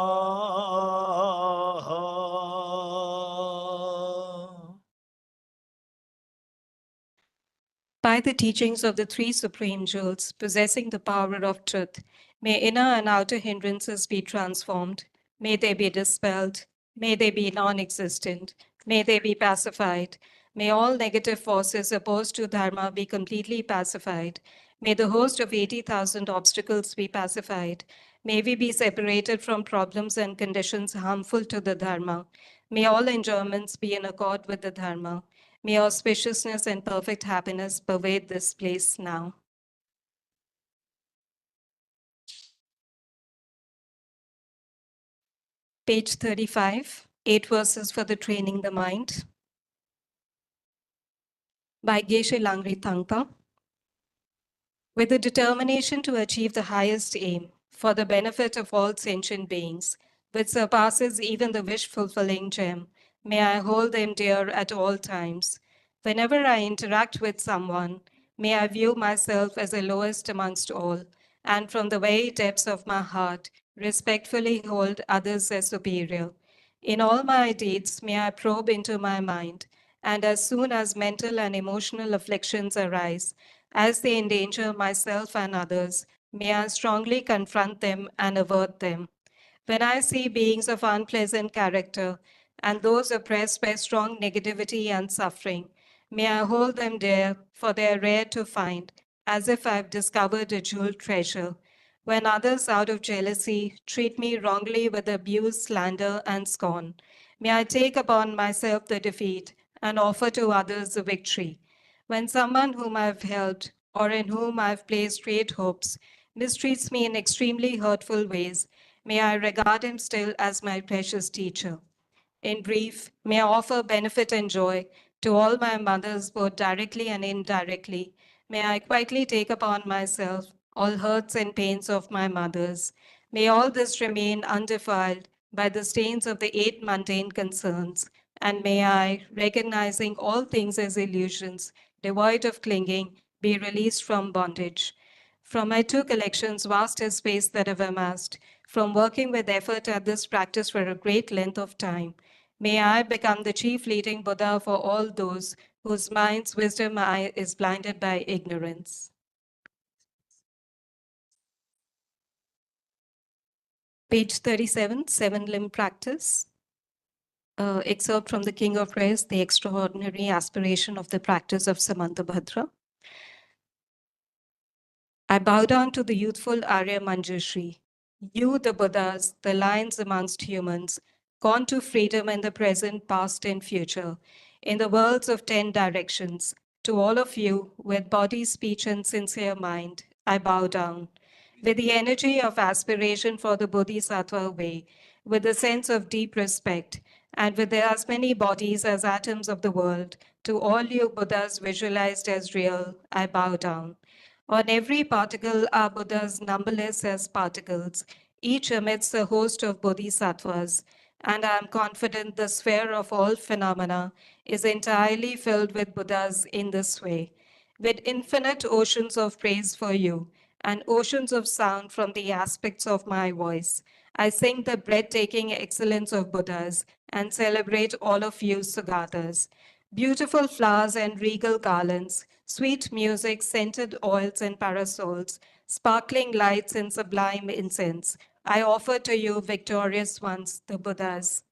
By the teachings of the three supreme jewels, possessing the power of truth, may inner and outer hindrances be transformed. May they be dispelled. May they be non-existent. May they be pacified. May all negative forces opposed to Dharma be completely pacified. May the host of 80,000 obstacles be pacified. May we be separated from problems and conditions harmful to the Dharma. May all enjoyments be in accord with the Dharma. May auspiciousness and perfect happiness pervade this place now. Page 35, 8 verses for the training the mind. By Geshe Langri Thangpa. With the determination to achieve the highest aim for the benefit of all sentient beings, which surpasses even the wish-fulfilling gem, may I hold them dear at all times. Whenever I interact with someone, may I view myself as the lowest amongst all, and from the very depths of my heart, respectfully hold others as superior. In all my deeds, may I probe into my mind, and as soon as mental and emotional afflictions arise, as they endanger myself and others, may I strongly confront them and avert them. When I see beings of unpleasant character and those oppressed by strong negativity and suffering, may I hold them dear, for they are rare to find, as if I've discovered a jeweled treasure. When others, out of jealousy, treat me wrongly with abuse, slander, and scorn, may I take upon myself the defeat and offer to others the victory. When someone whom I've helped or in whom I've placed great hopes mistreats me in extremely hurtful ways, may I regard him still as my precious teacher. In brief, may I offer benefit and joy to all my mothers, both directly and indirectly. May I quietly take upon myself all hurts and pains of my mothers. May all this remain undefiled by the stains of the 8 mundane concerns. And may I, recognizing all things as illusions, devoid of clinging, be released from bondage. From my 2 collections, vast is space that I've amassed, from working with effort at this practice for a great length of time, may I become the chief leading Buddha for all those whose mind's wisdom eye is blinded by ignorance. Page 37, 7-limb practice. Excerpt from the King of Rays, the extraordinary aspiration of the practice of Samantabhadra. I bow down to the youthful Arya Manjushri. You, the Buddhas, the lions amongst humans, gone to freedom in the present, past, and future, in the worlds of 10 directions. To all of you, with body, speech, and sincere mind, I bow down. With the energy of aspiration for the Bodhisattva way, with a sense of deep respect, and with as many bodies as atoms of the world, to all you Buddhas visualized as real, I bow down. On every particle are Buddhas numberless as particles, each amidst a host of bodhisattvas, and I am confident the sphere of all phenomena is entirely filled with Buddhas in this way. With infinite oceans of praise for you, and oceans of sound from the aspects of my voice, I sing the breathtaking excellence of Buddhas and celebrate all of you Sugātas. Beautiful flowers and regal garlands, sweet music, scented oils and parasols, sparkling lights and sublime incense, I offer to you, victorious ones, the Buddhas.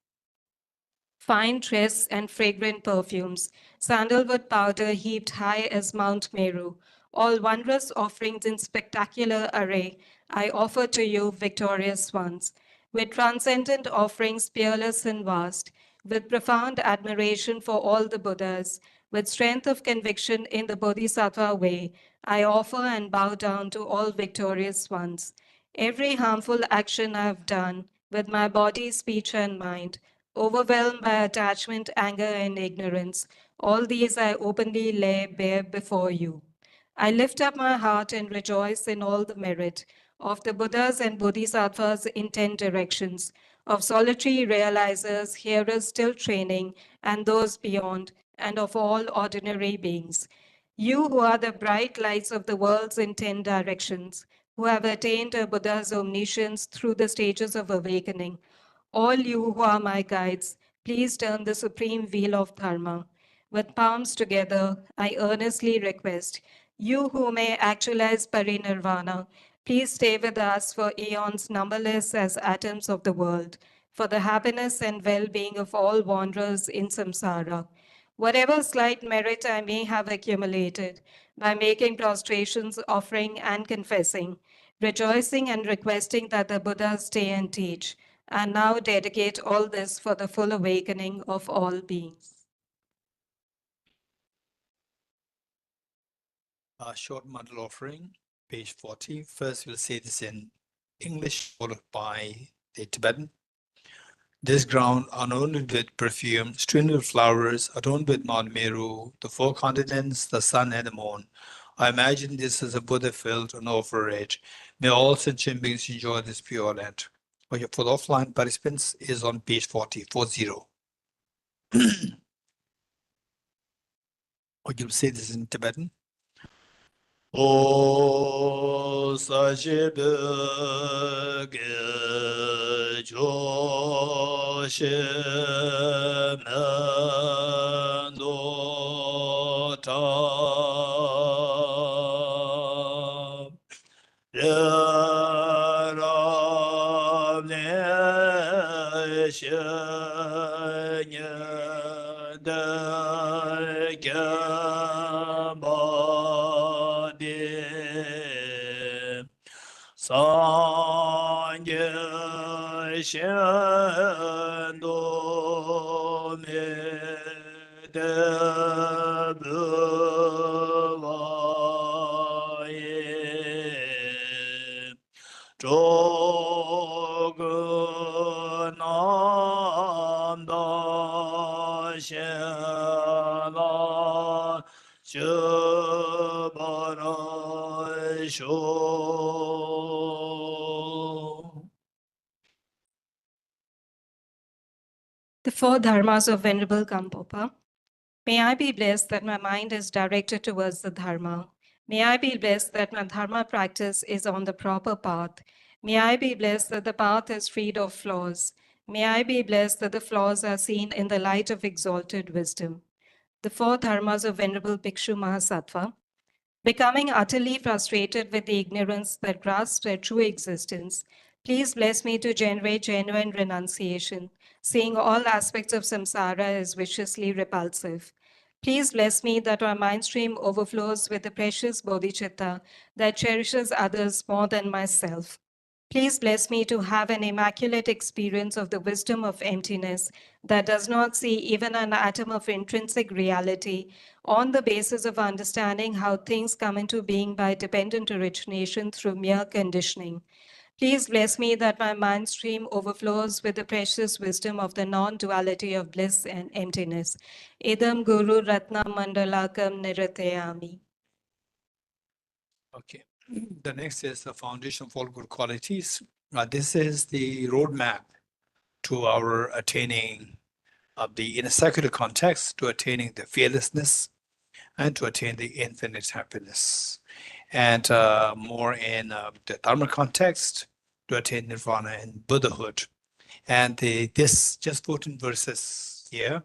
Fine dress and fragrant perfumes, sandalwood powder heaped high as Mount Meru, all wondrous offerings in spectacular array, I offer to you, victorious ones. With transcendent offerings, peerless and vast, with profound admiration for all the Buddhas, with strength of conviction in the Bodhisattva way, I offer and bow down to all victorious ones. Every harmful action I have done, with my body, speech, and mind, overwhelmed by attachment, anger, and ignorance, all these I openly lay bare before you. I lift up my heart and rejoice in all the merit of the Buddhas and Bodhisattvas in 10 directions, of solitary realizers, hearers still training, and those beyond, and of all ordinary beings. You who are the bright lights of the worlds in 10 directions, who have attained a Buddha's omniscience through the stages of awakening. All you who are my guides, please turn the supreme wheel of Dharma. With palms together, I earnestly request, you who may actualize Parinirvana, please stay with us for eons numberless as atoms of the world, for the happiness and well-being of all wanderers in samsara. Whatever slight merit I may have accumulated by making prostrations, offering, and confessing, rejoicing and requesting that the Buddha stay and teach, and now dedicate all this for the full awakening of all beings. A short mandal offering, page 40. First, we'll say this in English, followed by the Tibetan. This ground, adorned with perfume, strewn with flowers, adorned with Mount Meru, the four continents, the sun, and the moon. I imagine this as a Buddha filled and over it. May all sentient beings enjoy this pure land. For the offline participants is on page 40. Or you'll say this in Tibetan. O Sajibge Joshemendota Sangye Shendo Me Debuvaye Jogunanda Shela Shubara Sho. The four Dharmas of Venerable Gampopa. May I be blessed that my mind is directed towards the Dharma. May I be blessed that my Dharma practice is on the proper path. May I be blessed that the path is freed of flaws. May I be blessed that the flaws are seen in the light of exalted wisdom. The four Dharmas of Venerable Bhikshu Mahasattva. Becoming utterly frustrated with the ignorance that grasps their true existence, please bless me to generate genuine renunciation, seeing all aspects of samsara as viciously repulsive. Please bless me that my mind stream overflows with the precious bodhicitta that cherishes others more than myself. Please bless me to have an immaculate experience of the wisdom of emptiness that does not see even an atom of intrinsic reality on the basis of understanding how things come into being by dependent origination through mere conditioning. Please bless me that my mind stream overflows with the precious wisdom of the non-duality of bliss and emptiness. Idam Guru Ratna Mandalakam Niratayami. Okay. The next is the foundation of all good qualities. This is the roadmap to our attaining of the, in a secular context, to attaining the fearlessness and to attain the infinite happiness. And more in the Dharma context, to attain nirvana and Buddhahood. And this just 14 verses here.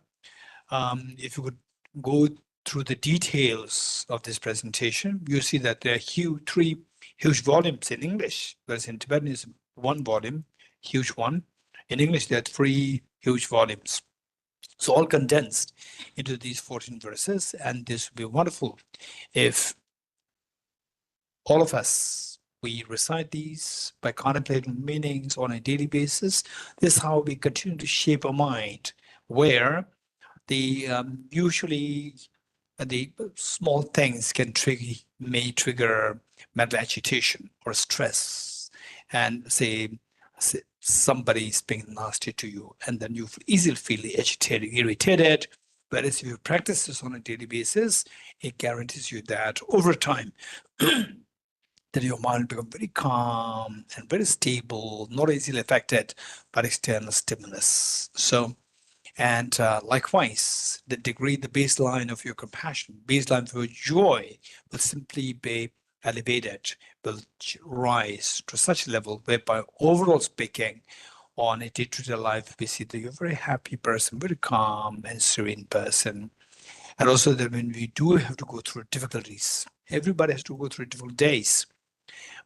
If you could go through the details of this presentation, you see that there are three huge volumes in English, whereas in Tibetan is one volume, huge one. In English, there are three huge volumes. So all condensed into these 14 verses, and this would be wonderful if all of us, we recite these by contemplating meanings on a daily basis. This is how we continue to shape our mind, where the usually the small things may trigger mental agitation or stress, and say somebody's being nasty to you, and then you easily feel agitated, irritated. Whereas if you practice this on a daily basis, it guarantees you that over time, that your mind will become very calm and very stable, not easily affected by external stimulus. So, and likewise, the degree, the baseline of your compassion, baseline of your joy will simply be elevated, will rise to such a level whereby overall speaking, on a day-to-day life, we see that you're a very happy person, very calm and serene person. And also that when we do have to go through difficulties, everybody has to go through difficult days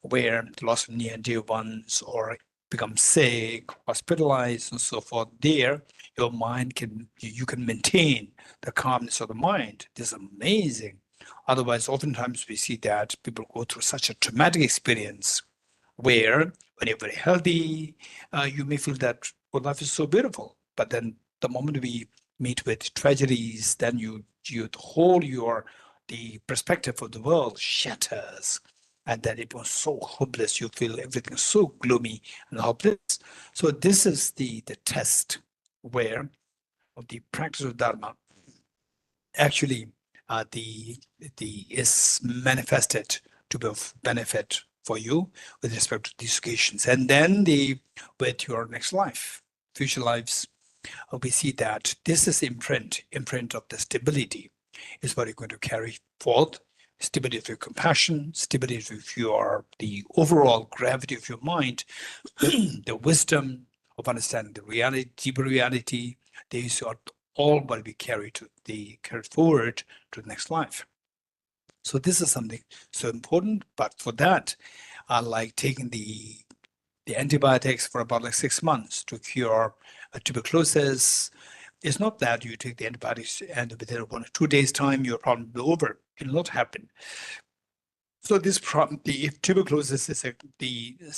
where loss of near and dear ones or become sick, hospitalized, and so forth. There, your mind you can maintain the calmness of the mind. This is amazing. Otherwise, oftentimes we see that people go through such a traumatic experience where when you're very healthy, you may feel that, well, life is so beautiful. But then the moment we meet with tragedies, then the perspective of the world shatters. And then it was so hopeless. You feel everything so gloomy and hopeless. So this is the test where of the practice of Dharma actually is manifested to be of benefit for you with respect to these occasions. And then with your next life, future lives, we see that this is imprint of the stability is what you're going to carry forth. Stability of your compassion, stability of the overall gravity of your mind, the wisdom of understanding the reality, deeper reality. These are all what we carry forward to the next life. So this is something so important. But for that, like taking the antibiotics for about like 6 months to cure tuberculosis, it's not that you take the antibiotics and within 1 or 2 days' time your problem will be over. It will not happen. So this problem, if tuberculosis is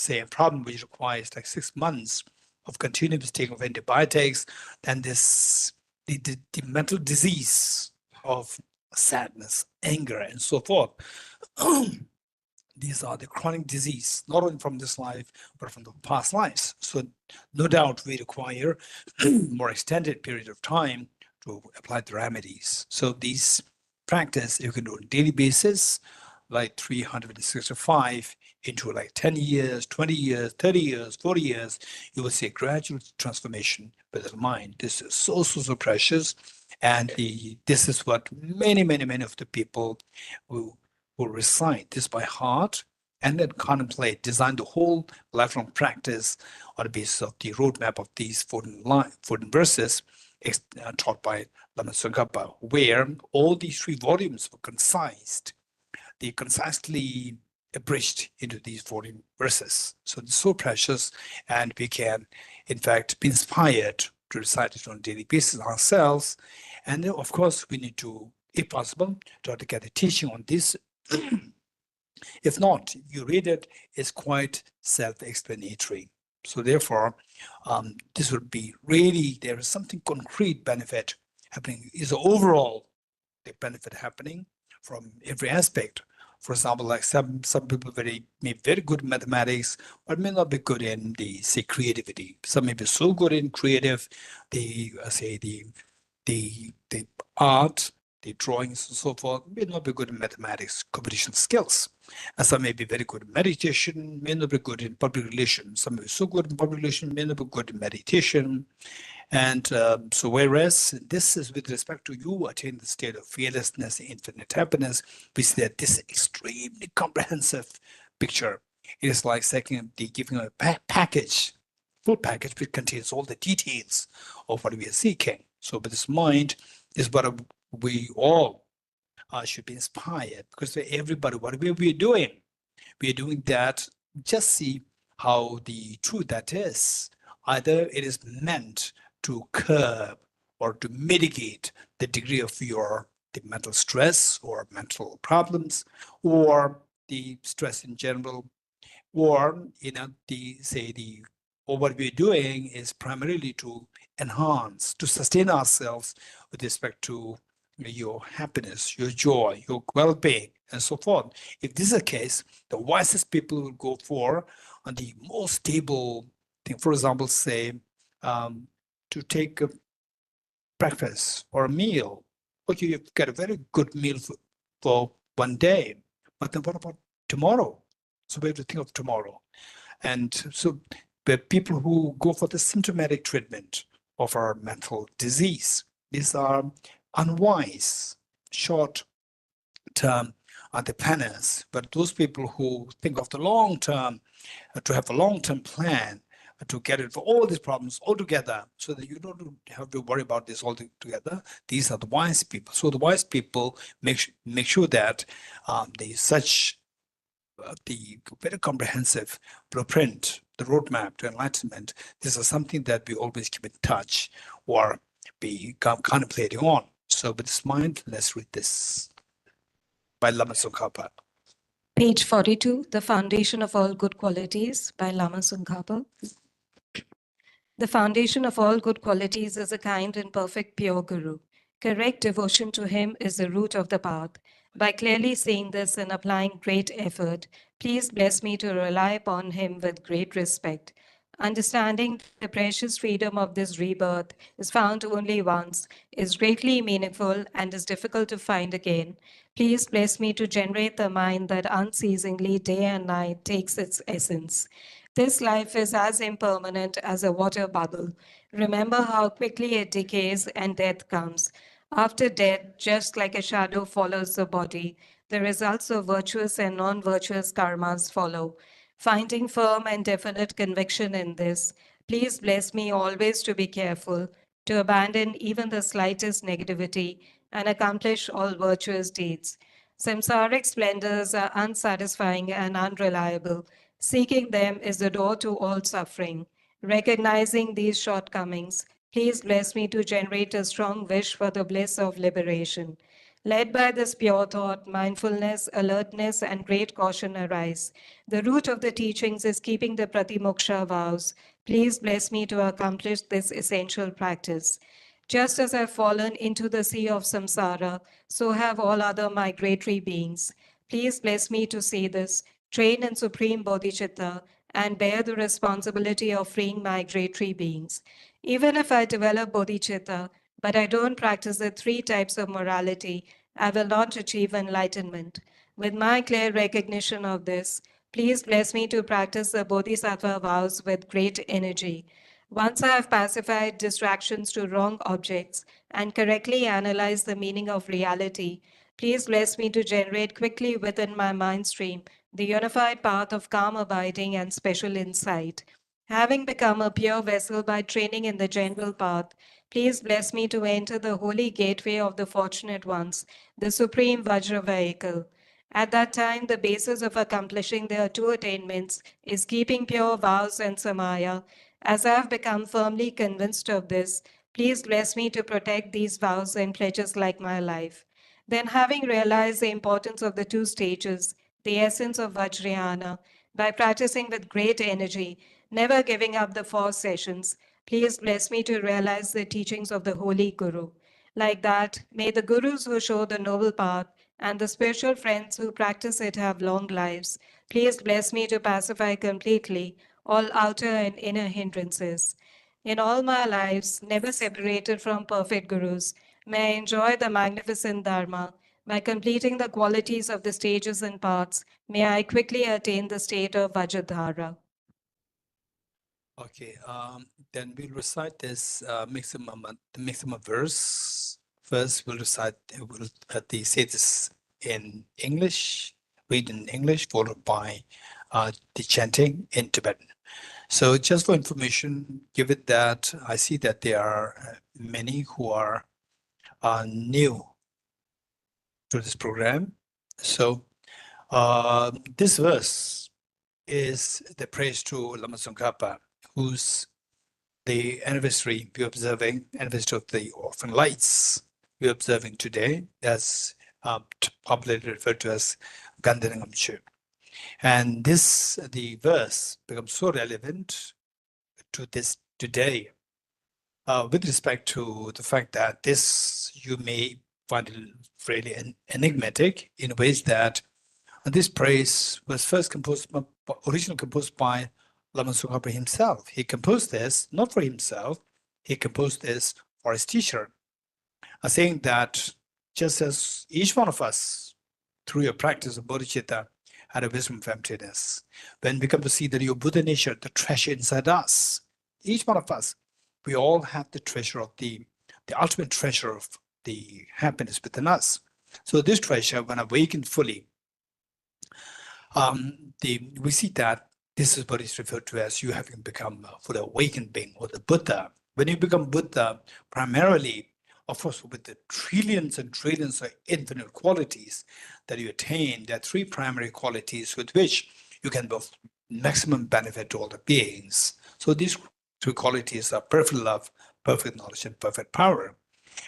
a problem which requires like 6 months of continuous taking of antibiotics, then the mental disease of sadness, anger, and so forth. These are the chronic disease, not only from this life, but from the past lives. So no doubt we require more extended period of time to apply the remedies. So these practice you can do on a daily basis, like 365 into like 10 years, 20 years, 30 years, 40 years, you will see a gradual transformation with the mind. This is so precious. And this is what many of the people who recite this by heart and then contemplate, design the whole lifelong practice on the basis of the roadmap of these 14 verses taught by Lama Tsongkhapa, where all these 3 volumes were concised. They concisely abridged into these 14 verses. So it's so precious, and we can, in fact, be inspired to recite it on a daily basis ourselves. And then, of course, we need to, if possible, try to get a teaching on this. If not, you read it, it's quite self-explanatory. So therefore, this would be really, there is something concrete benefit happening. Is overall the benefit happening from every aspect. For example, like some people may be very good in mathematics, but may not be good in say creativity. Some may be so good in creative, the art, the drawings and so forth, may not be good in mathematics, competition skills. And some may be very good in meditation, may not be good in public relations. Some may be so good in public relations, may not be good in meditation. And so whereas this is with respect to you attain the state of fearlessness, infinite happiness, we see that this extremely comprehensive picture. It is like giving a package, full package, which contains all the details of what we are seeking. So with this mind is what we all should be inspired, because everybody, whatever we are doing that, just see how the truth that is. Either it is meant to curb or to mitigate the degree of the mental stress or mental problems, or the stress in general, or or what we're doing is primarily to enhance, to sustain ourselves with respect to your happiness, your joy, your well-being, and so forth. If this is the case, the wisest people will go for the most stable thing. For example, say to take a breakfast or a meal. Okay, you get a very good meal for one day, but then what about tomorrow? So we have to think of tomorrow. And so the people who go for the symptomatic treatment of our mental disease, these are unwise, short-term are the planners, but those people who think of the long term, to have a long-term plan, to get it for all these problems all together, so that you don't have to worry about this all together. These are the wise people. So the wise people make sure that the very comprehensive blueprint, the roadmap to enlightenment, this is something that we always keep in touch or be contemplating on. So with this mind, let's read this by Lama Tsongkhapa. Page 42, The Foundation of All Good Qualities by Lama Tsongkhapa. The foundation of all good qualities is a kind and perfect pure Guru. Correct devotion to him is the root of the path. By clearly seeing this and applying great effort, please bless me to rely upon him with great respect. Understanding the precious freedom of this rebirth is found only once, is greatly meaningful, and is difficult to find again. Please bless me to generate the mind that unceasingly, day and night, takes its essence. This life is as impermanent as a water bubble. Remember how quickly it decays and death comes. After death, just like a shadow follows the body, the results of virtuous and non-virtuous karmas follow. Finding firm and definite conviction in this, please bless me always to be careful, to abandon even the slightest negativity, and accomplish all virtuous deeds. Samsaric splendors are unsatisfying and unreliable. Seeking them is the door to all suffering. Recognizing these shortcomings, please bless me to generate a strong wish for the bliss of liberation. Led by this pure thought, mindfulness, alertness, and great caution arise. The root of the teachings is keeping the pratimoksha vows. Please bless me to accomplish this essential practice. Just as I've fallen into the sea of samsara, so have all other migratory beings. Please bless me to see this, train in supreme bodhicitta, and bear the responsibility of freeing migratory beings. Even if I develop bodhicitta, but I don't practice the three types of morality, I will not achieve enlightenment. With my clear recognition of this, please bless me to practice the bodhisattva vows with great energy. Once I have pacified distractions to wrong objects and correctly analyzed the meaning of reality, please bless me to generate quickly within my mind stream the unified path of calm abiding and special insight. Having become a pure vessel by training in the general path, please bless me to enter the holy gateway of the fortunate ones, the supreme Vajra vehicle. At that time, the basis of accomplishing their two attainments is keeping pure vows and samaya. As I have become firmly convinced of this, please bless me to protect these vows and pledges like my life. Then, having realized the importance of the two stages, the essence of Vajrayana, by practicing with great energy, never giving up the 4 sessions, please bless me to realize the teachings of the Holy Guru. Like that, may the Gurus who show the noble path and the spiritual friends who practice it have long lives. Please bless me to pacify completely all outer and inner hindrances. In all my lives, never separated from perfect Gurus, may I enjoy the magnificent Dharma. By completing the qualities of the stages and paths, may I quickly attain the state of Vajradhara. Okay, then we'll recite this maximum verse. First, we'll recite, say this in English, read in English, followed by the chanting in Tibetan. So just for information, given that I see that there are many who are new to this program. So this verse is the praise to Lama Tsongkhapa, whose the anniversary we're observing, anniversary of the Orphan Lights we're observing today, as popularly referred to as Ganden Ngamcho. And this, the verse becomes so relevant to this today with respect to the fact that this you may find it really enigmatic in ways that this praise was first originally composed by Lama Tsongkhapa himself. He composed this not for himself, he composed this for his teacher, saying that just as each one of us, through your practice of bodhicitta, had a wisdom of emptiness, when we come to see that your Buddha nature, the treasure inside us, each one of us, we all have the treasure of the ultimate treasure of the happiness within us. So this treasure, when awakened fully, we see that this is what is referred to as you having become a fully awakened being or the Buddha. When you become Buddha, primarily, of course, with the trillions and trillions of infinite qualities that you attain, there are three primary qualities with which you can both maximum benefit to all the beings. So these three qualities are perfect love, perfect knowledge, and perfect power.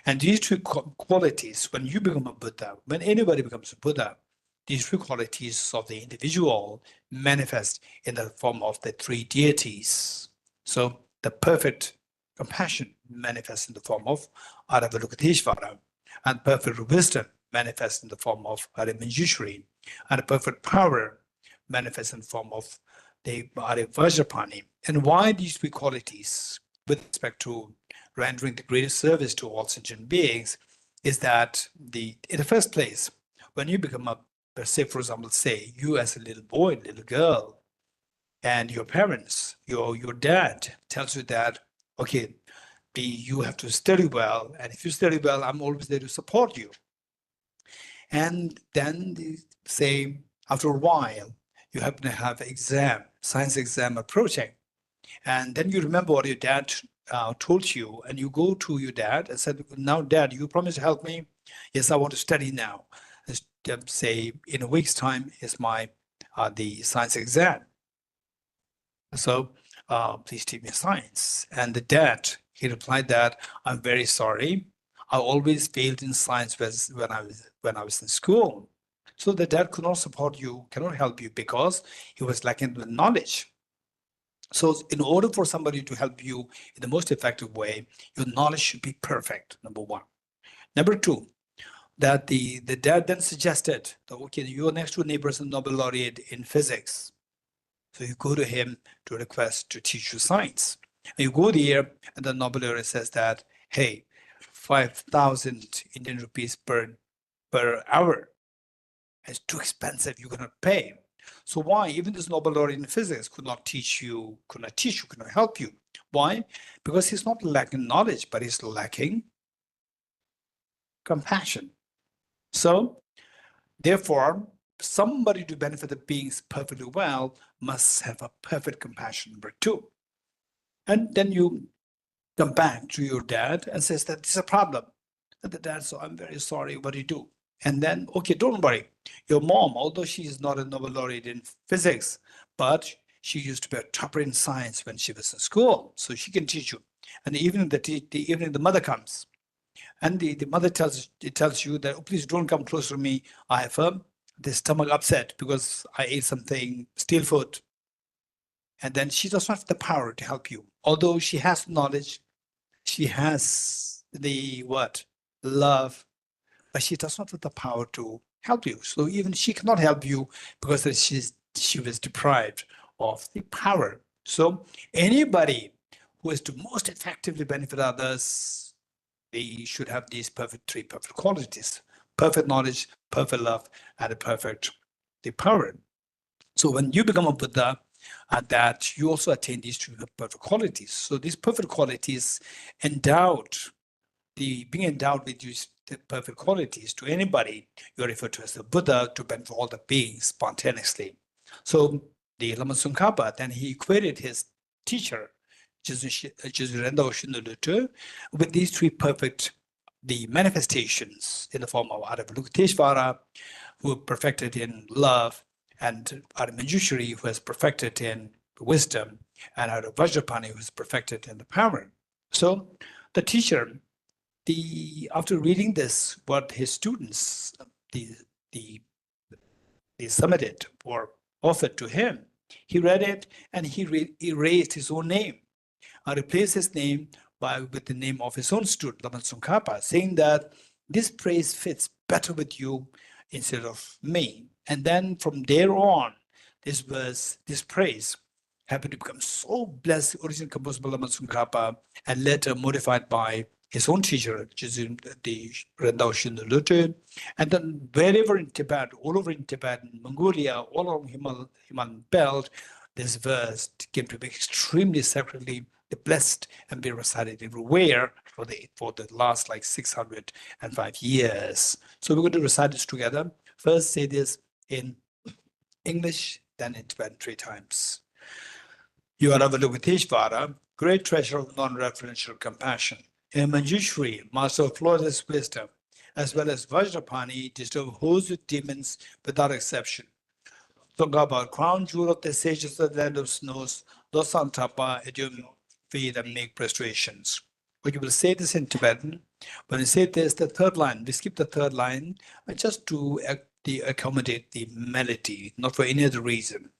And these three qualities, when you become a Buddha, when anybody becomes a Buddha, these three qualities of the individual manifest in the form of the three deities. So the perfect compassion manifests in the form of Avalokiteshvara, and perfect wisdom manifests in the form of Manjushri, and perfect power manifests in the form of the Vajrapani. And why these three qualities with respect to rendering the greatest service to all sentient beings is that in the first place, when you become a, say, for example, say you as a little boy, little girl, and your parents, your dad tells you that, okay, you have to study well, and if you study well, I'm always there to support you. And then they say, after a while, you happen to have exam, science exam approaching, and then you remember what your dad told you, and you go to your dad and said, now, Dad, you promised to help me. Yes, I want to study now. Say, in a week's time is my the science exam. So please teach me science. And the dad, he replied that, I'm very sorry. I always failed in science when I was in school. So the dad could not support you, cannot help you because he was lacking the knowledge. So in order for somebody to help you in the most effective way, your knowledge should be perfect, number one. Number two, that the dad then suggested that, okay, your next door neighbor is a Nobel laureate in physics. So you go to him to request to teach you science. And you go there, and the Nobel laureate says that, hey, 5,000 Indian rupees per hour. It's too expensive, you cannot pay. So why? Even this Nobel laureate in physics could not help you. Why? Because he's not lacking knowledge, but he's lacking compassion. So therefore, somebody to benefit the beings perfectly well must have a perfect compassion, number two. And then you come back to your dad and says that this is a problem. And the dad says, I'm very sorry, what do you do? And then, okay, don't worry. Your mom, although she is not a Nobel laureate in physics, but she used to be a topper in science when she was in school, so she can teach you. And even the mother comes, and the mother tells you that, oh, please don't come close to me. I have the stomach upset because I ate something stale food. And then she does not have the power to help you, although she has knowledge, she has the love, but she does not have the power to help you. So even she cannot help you because she was deprived of the power. So anybody who is to most effectively benefit others, they should have these three perfect qualities: perfect knowledge, perfect love, and the power. So when you become a Buddha, that you also attain these three perfect qualities. So these perfect qualities being endowed with these perfect qualities to anybody, you're referred to as the Buddha to benefit all the beings spontaneously. So the Lama Tsongkhapa, then he equated his teacher, with these three perfect, the manifestations in the form of Avalokiteshvara, who are perfected in love, and Manjushri, who has perfected in wisdom, and Vajrapani, who is perfected in the power. So the teacher, after reading this, what his students, they submitted or offered to him, he read it and he erased his own name and replaced his name with the name of his own student, Lama Tsongkhapa, saying that this praise fits better with you instead of me. And then from there on, this praise happened to become so blessed, originally composed by Lama Tsongkhapa, and later modified by his own teacher, which is the Renunciation. And then wherever in Tibet, all over in Tibet, in Mongolia, all along Himalayan belt, this verse came to be extremely sacredly blessed and be recited everywhere for the last like 605 years. So we're going to recite this together. First say this in English, then in Tibetan 3 times. You are Avalokiteshvara, great treasure of non-referential compassion, and Manjushri, master of flawless wisdom, as well as Vajrapani, disturb hosts with demons without exception. Tsongkhapa, crown jewel of the sages of the land of snows, Tsongkhapa, at your feet and make prostrations. But you will say this in Tibetan. When you say this, the third line, we skip the third line just to accommodate the melody, not for any other reason.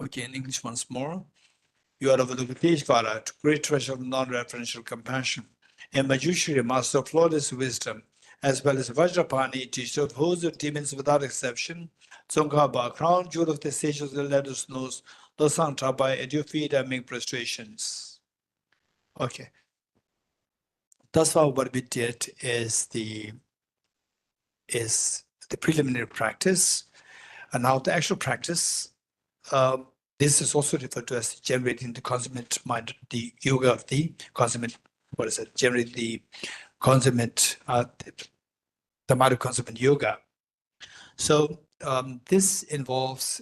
Okay, in English once more. You are Avalokiteshvara, great treasure of non-referential compassion, and Manjushri, master of flawless wisdom, as well as Vajrapani, teacher of hosts of demons without exception, Tsongkhapa, crown jewel of the sages of the land of snows, Tsongkhapa, at your feet I make prostrations. Okay. Thus far, what we did is the preliminary practice, and now the actual practice. This is also referred to as generating the consummate mind, the yoga of the consummate, generating the consummate, the mind of consummate yoga. So this involves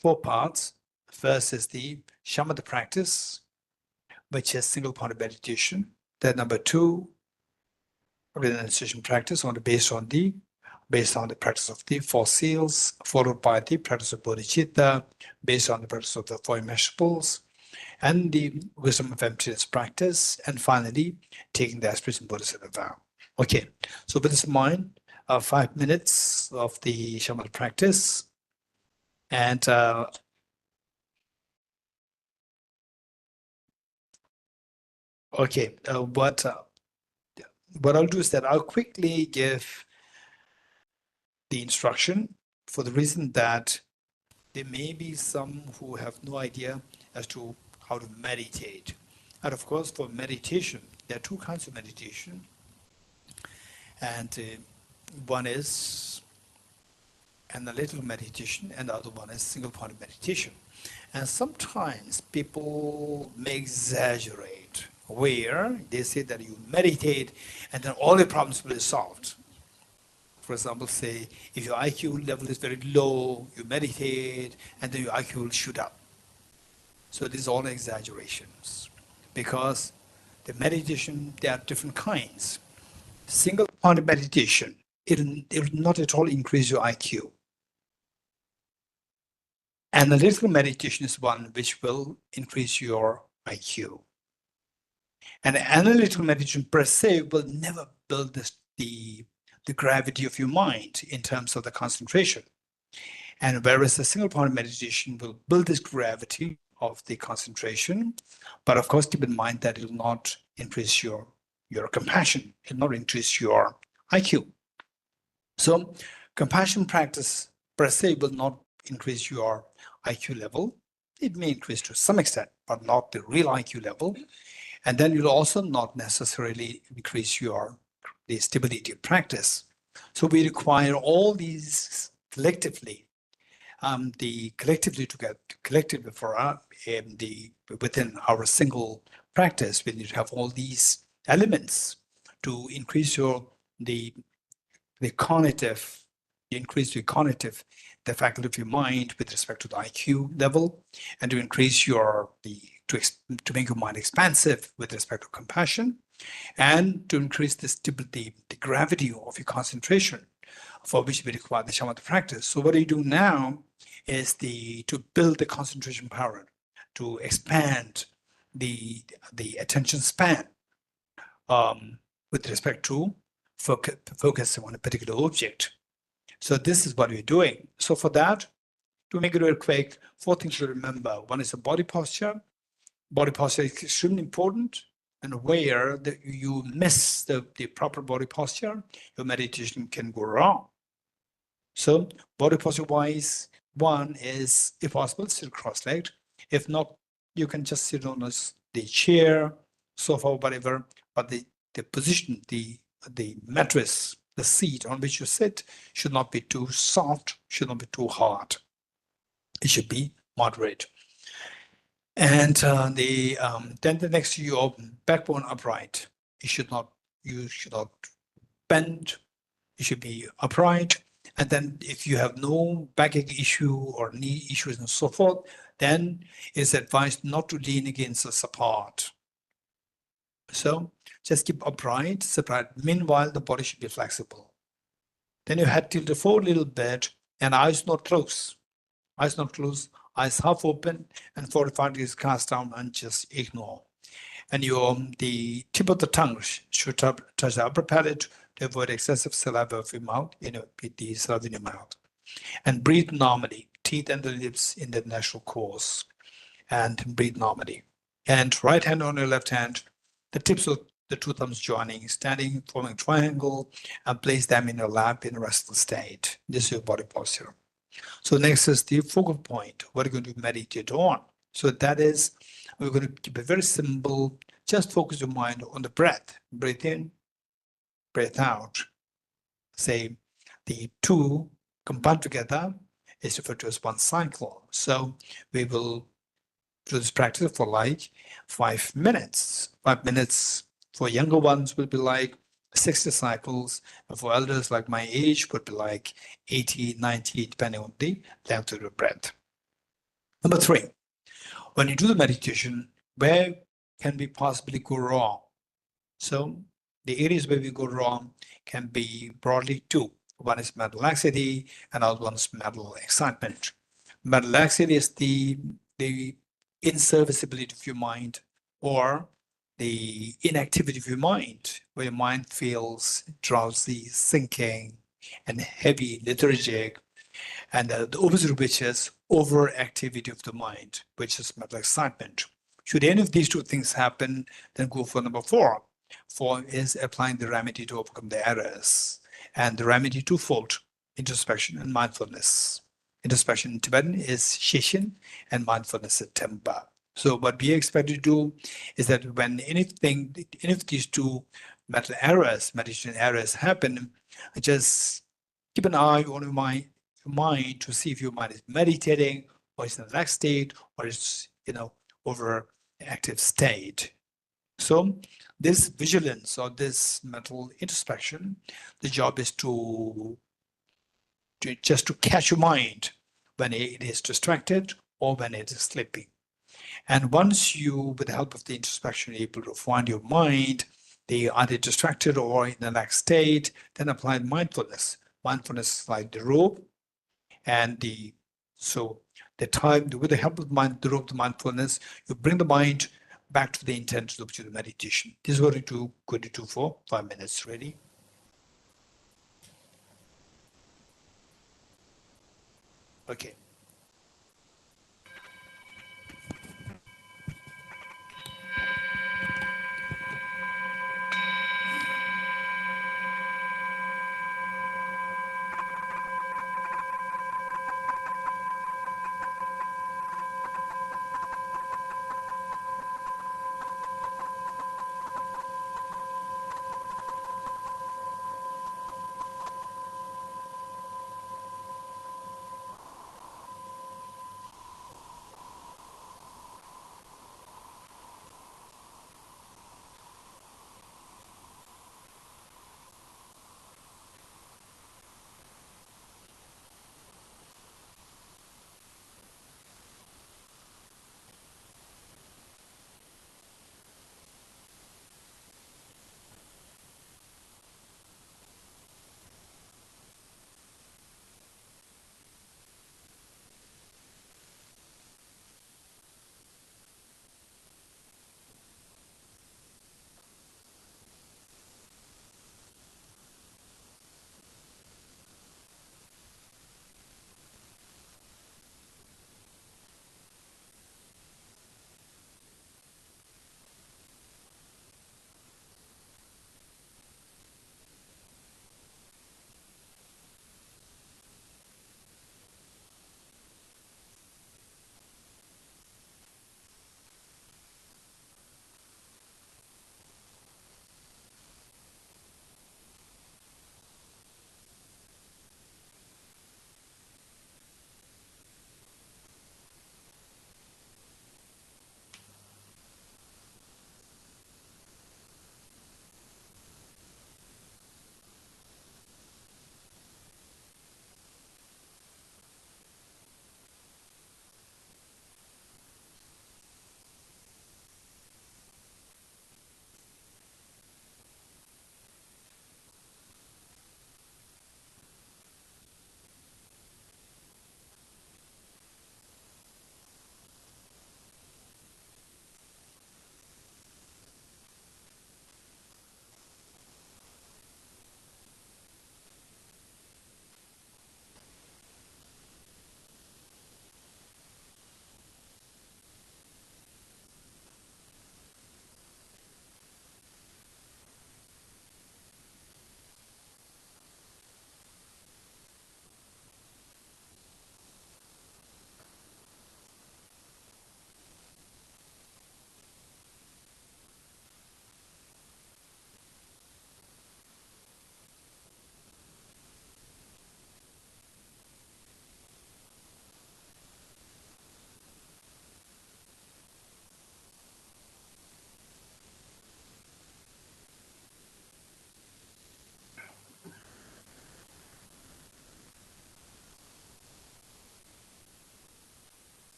4 parts. First is the shamatha practice, which is single point of meditation. Then number 2, renunciation practice based on the practice of the 4 seals, followed by the practice of bodhicitta, based on the practice of the 4 immeasurables, and the wisdom of emptiness practice, and finally, taking the aspiration bodhisattva vow. Okay, so with this in mind, 5 minutes of the shamatha practice, and okay, what I'll do is that I'll quickly give the instruction, for the reason that there may be some who have no idea as to how to meditate. And of course, for meditation, there are 2 kinds of meditation. And one is analytical meditation, and the other one is single-point meditation. And sometimes people may exaggerate, where they say that you meditate and then all the problems will be solved. For example, say if your IQ level is very low, you meditate, and then your IQ will shoot up. So these are all exaggerations, because the meditation, there are different kinds. Single point meditation, it will not at all increase your IQ. Analytical meditation is one which will increase your IQ. And analytical meditation per se will never build the gravity of your mind in terms of the concentration. And whereas the single point meditation will build this gravity of the concentration, but of course keep in mind that it will not increase your compassion, it will not increase your IQ. So compassion practice per se will not increase your IQ level. It may increase to some extent, but not the real IQ level. And then you'll also not necessarily increase the stability of practice. So we require all these collectively, collectively for within our single practice. We need to have all these elements to increase the faculty of your mind with respect to the IQ level, and to increase to make your mind expansive with respect to compassion, and to increase the gravity of your concentration, for which we require the shamatha practice. So what you do now is to build the concentration power, to expand the attention span with respect to focus on a particular object. So this is what we're doing. So for that, to make it real quick, 4 things to remember. One is the body posture. Body posture is extremely important, and where you miss the proper body posture, your meditation can go wrong. So body posture wise, one is, if possible, sit cross-legged. If not, you can just sit on the chair, sofa, whatever, but the position, the mattress, the seat on which you sit should not be too soft, should not be too hard. It should be moderate. And then the next, your backbone upright. You should not bend. It should be upright. And then if you have no backache issue or knee issues and so forth, then it's advised not to lean against a support. So just keep upright, separate. Meanwhile, the body should be flexible. Then your head tilted forward a little bit, and eyes not closed. Eyes not closed, eyes half open, and 45 degrees cast down, and just ignore. And the tip of the tongue should touch the upper palate to avoid excessive saliva of your mouth, the saliva in your mouth. And breathe normally, teeth and the lips in the natural course, and breathe normally. And right hand on your left hand, the tips of the 2 thumbs joining, standing, forming a triangle, and place them in your lap in a restful state. This is your body posture. So next is the focal point. What are you going to meditate on? So that is, we're going to keep it very simple. Just focus your mind on the breath. Breathe in, breathe out. Say the 2 combined together is referred to as one cycle. So we will do this practice for like 5 minutes. 5 minutes for younger ones will be like 60 cycles, and for elders like my age would be like 80, 90, depending on the length of your breath. Number 3, when you do the meditation, where can we possibly go wrong? So the areas where we go wrong can be broadly 2. One is mental laxity, and other one is mental excitement. Mental laxity is the inserviceability of your mind, or the inactivity of your mind, where your mind feels drowsy, sinking, and heavy, lethargic, and the opposite of which is overactivity of the mind, which is mental excitement. Should any of these 2 things happen, then go for number 4. 4 is applying the remedy to overcome the errors, and the remedy twofold: introspection and mindfulness. Introspection in Tibetan is Shishin, and mindfulness is Tempa. So what we expect to do is that when any of these 2 mental errors, meditation errors happen, just keep an eye on your mind to see if your mind is meditating or it's in a relaxed state or it's, over active state. So this vigilance or this mental introspection, the job is to just to catch your mind when it is distracted or when it is sleeping. And once you, with the help of the introspection, are able to find your mind, they are either distracted or in the relaxed state, then apply mindfulness. Mindfulness is like the rope, and the time with the help of the rope, the mindfulness, you bring the mind back to the intent of the meditation. This is what we're going to do for 5 minutes. Ready? Okay.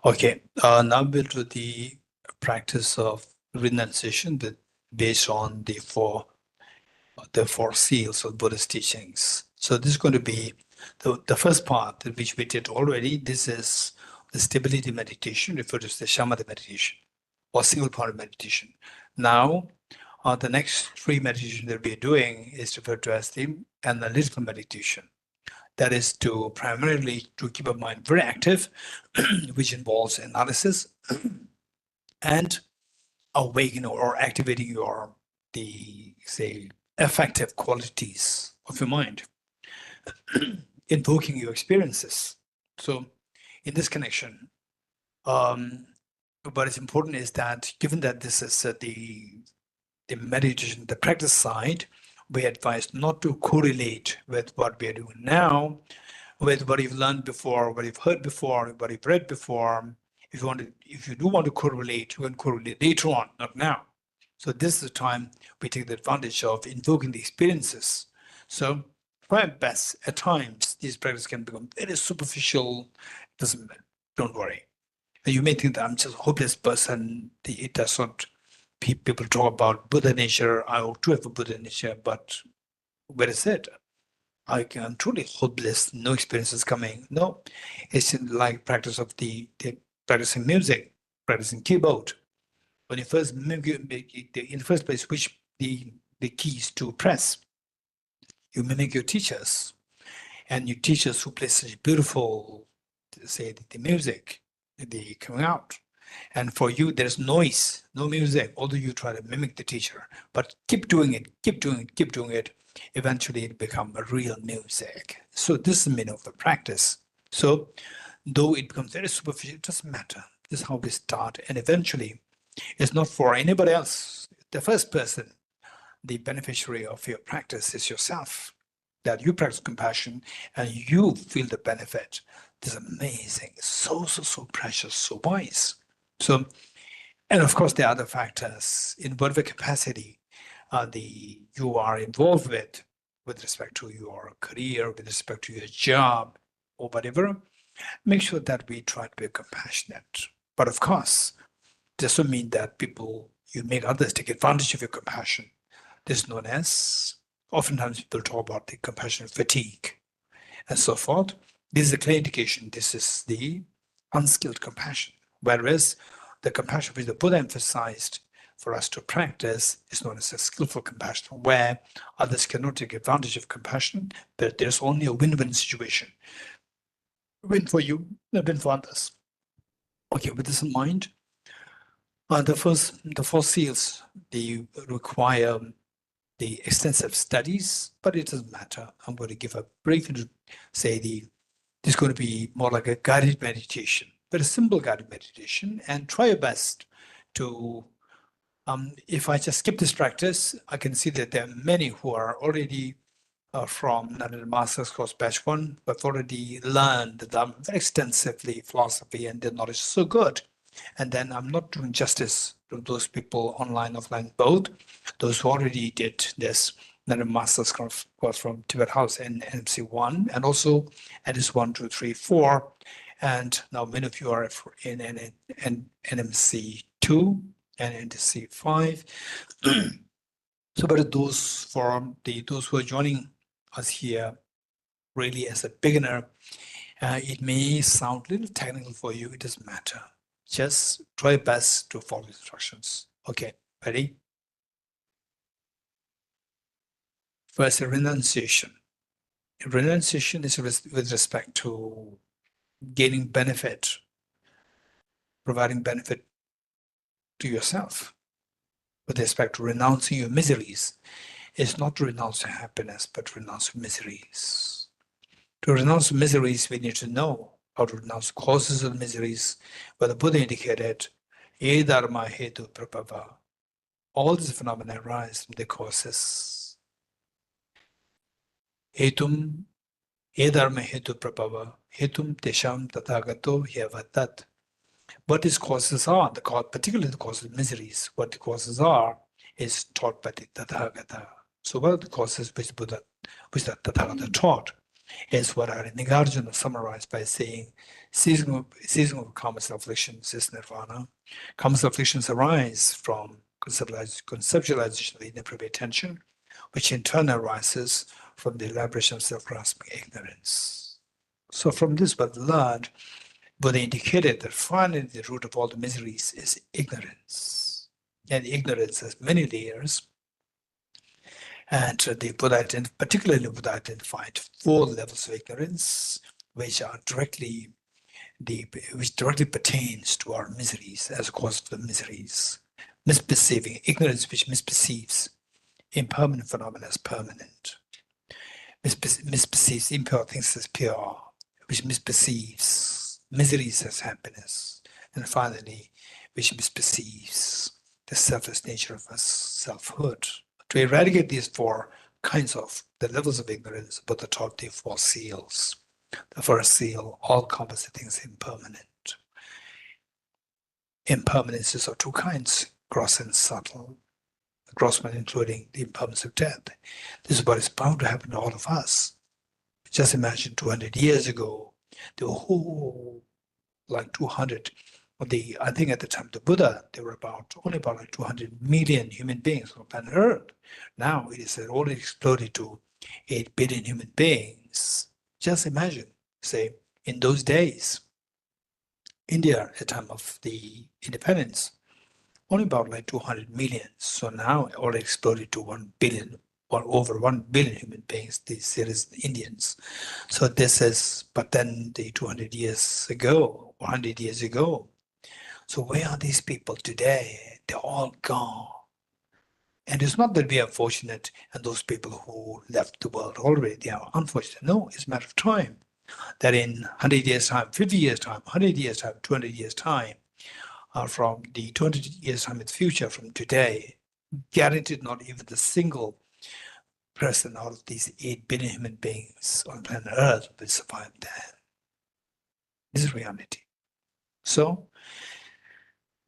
Okay, now we'll do the practice of renunciation based on the four seals of Buddhist teachings. So this is going to be the first part, which we did already. This is the stability meditation, referred to as the shamatha meditation or single point meditation. Now, the next three meditations that we're doing is referred to as the analytical meditation. That is to primarily to keep our mind very active, which involves analysis and awakening or activating the affective qualities of your mind, invoking your experiences. So in this connection, what is important is that given that this is the meditation, the practice side, we advise not to correlate with what we are doing now, with what you've learned before, what you've heard before, what you've read before. If you do want to correlate, you can correlate later on, not now. So this is the time we take the advantage of invoking the experiences. So try our best. At times, these practices can become very superficial. Don't worry. And you may think that I'm just a hopeless person. It does not. People talk about Buddha nature. I ought to have a Buddha nature, but where is it? I'm truly hopeless. No experiences coming. No, it's like practice of the practicing music, practicing keyboard. When you first in the first place, which the keys to press, you mimic your teachers, and your teachers who play such beautiful, say the music, the coming out. And for you, there's noise, no music, although you try to mimic the teacher. But keep doing it, keep doing it, keep doing it. Eventually, it becomes a real music. So this is the meaning of the practice. So though it becomes very superficial, it doesn't matter. This is how we start. And eventually, it's not for anybody else. The first person, the beneficiary of your practice is yourself. That you practice compassion and you feel the benefit. This is amazing. So precious, so wise. So, and of course, there are other factors in whatever capacity you are involved with respect to your career, with respect to your job, or whatever. Make sure that we try to be compassionate. But of course, this doesn't mean that you make others take advantage of your compassion. This is known as, oftentimes people talk about the compassion fatigue and so forth. This is a clear indication this is the unskilled compassion. Whereas the compassion which the Buddha emphasized for us to practice is known as a skillful compassion, where others cannot take advantage of compassion, but there's only a win-win situation. Win for you, a win for others. Okay, with this in mind, the four seals, they require the extensive studies, but it doesn't matter. I'm going to give a brief, this is going to be more like a guided meditation, but a simple guided meditation, and try your best to, if I just skip this practice, I can see that there are many who are already from Narendra Master's course batch 1, who have already learned the Dharma very extensively, philosophy, and their knowledge is so good. And then I'm not doing justice to those people online, offline, both. Those who already did this Narendra Master's course from Tibet House and NMC1, and also NS 1, 2, 3, 4. And now many of you are in NMC2 and NMC 5. So, but those who are joining us here really as a beginner, it may sound a little technical for you. It doesn't matter. Just try your best to follow instructions. Okay, ready? First, renunciation. Renunciation is with respect to gaining benefit, providing benefit to yourself. With respect to renouncing your miseries, it's not to renounce happiness, but to renounce miseries. To renounce miseries, we need to know how to renounce causes of miseries, where the Buddha indicated, "E dharma hetu prabhava." All these phenomena arise from the causes. Hetum, e dharma hetu prabhava, hetum tesham tathagato hyavatat. What these causes are, particularly the causes of miseries, what the causes are, is taught by the Tathagata. So what are the causes which the Tathagata taught? is what Nagarjuna summarized by saying, ceasing of karma afflictions is nirvana. Karma afflictions arise from conceptualization of inappropriate attention, which in turn arises from the elaboration of self-grasping ignorance. So from this what we learned, Buddha indicated that finally the root of all the miseries is ignorance. And ignorance has many layers. And the Buddha, particularly Buddha, identified 4 levels of ignorance, which are directly pertains to our miseries as a cause of the miseries. Misperceiving, ignorance which misperceives impermanent phenomena as permanent. Misperceives impure things as pure, which misperceives miseries as happiness. And finally, which misperceives the selfless nature of us selfhood. To eradicate these 4 kinds of the levels of ignorance, Buddha taught the 4 seals. The first seal, all composite things impermanent. Impermanences of 2 kinds, gross and subtle. The gross one including the impermanence of death. This is what is bound to happen to all of us. Just imagine 200 years ago, the whole, like 200, I think at the time of the Buddha, there were only about like 200 million human beings on planet Earth. Now it is already exploded to 8 billion human beings. Just imagine, say, in those days, India at the time of the independence, only about like 200 million. So now it already exploded to 1 billion or over 1 billion human beings, these serious Indians. So this is, but then the 200 years ago, 100 years ago. So where are these people today? They're all gone. And it's not that we are fortunate and those people who left the world already, they are unfortunate. No, it's a matter of time. That in 100 years' time, 50 years' time, 100 years' time, 200 years' time, from the 200 years' time in the future from today, guaranteed not even the single person out of these 8 billion human beings on planet Earth will survive that. This is reality. So,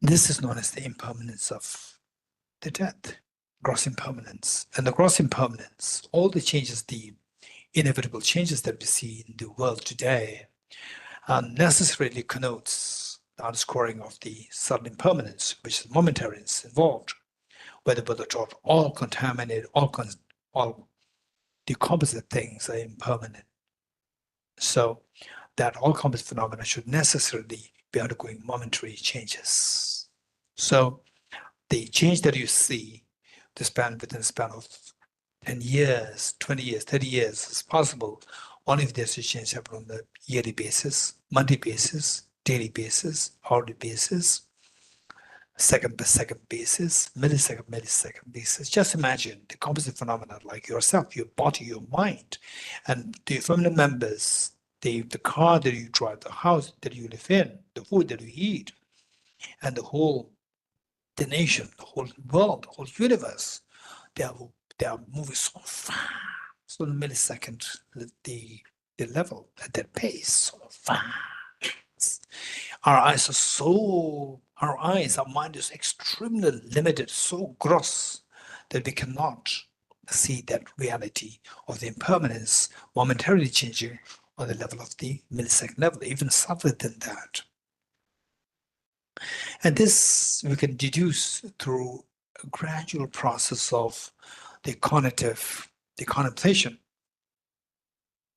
this is known as the impermanence of the death, gross impermanence. And the gross impermanence, all the changes, the inevitable changes that we see in the world today, necessarily connotes the underscoring of the subtle impermanence, which is momentary and involved, where the Buddha taught all contaminated, all decomposite things are impermanent. So that all composite phenomena should necessarily be undergoing momentary changes. So the change that you see within the span of 10 years, 20 years, 30 years is possible only if there's a change happen on the yearly basis, monthly basis, daily basis, hourly basis, second by second basis, millisecond basis. Just imagine the composite phenomena like yourself, your body, your mind, and the family members, the car that you drive, the house that you live in, the food that you eat, and the nation, the whole world, the whole universe, they are moving so fast, so in a millisecond, the level at that pace, so fast. Our mind is extremely limited, so gross that we cannot see that reality of the impermanence momentarily changing on the level of the millisecond level, even subtler than that. And this we can deduce through a gradual process of the contemplation.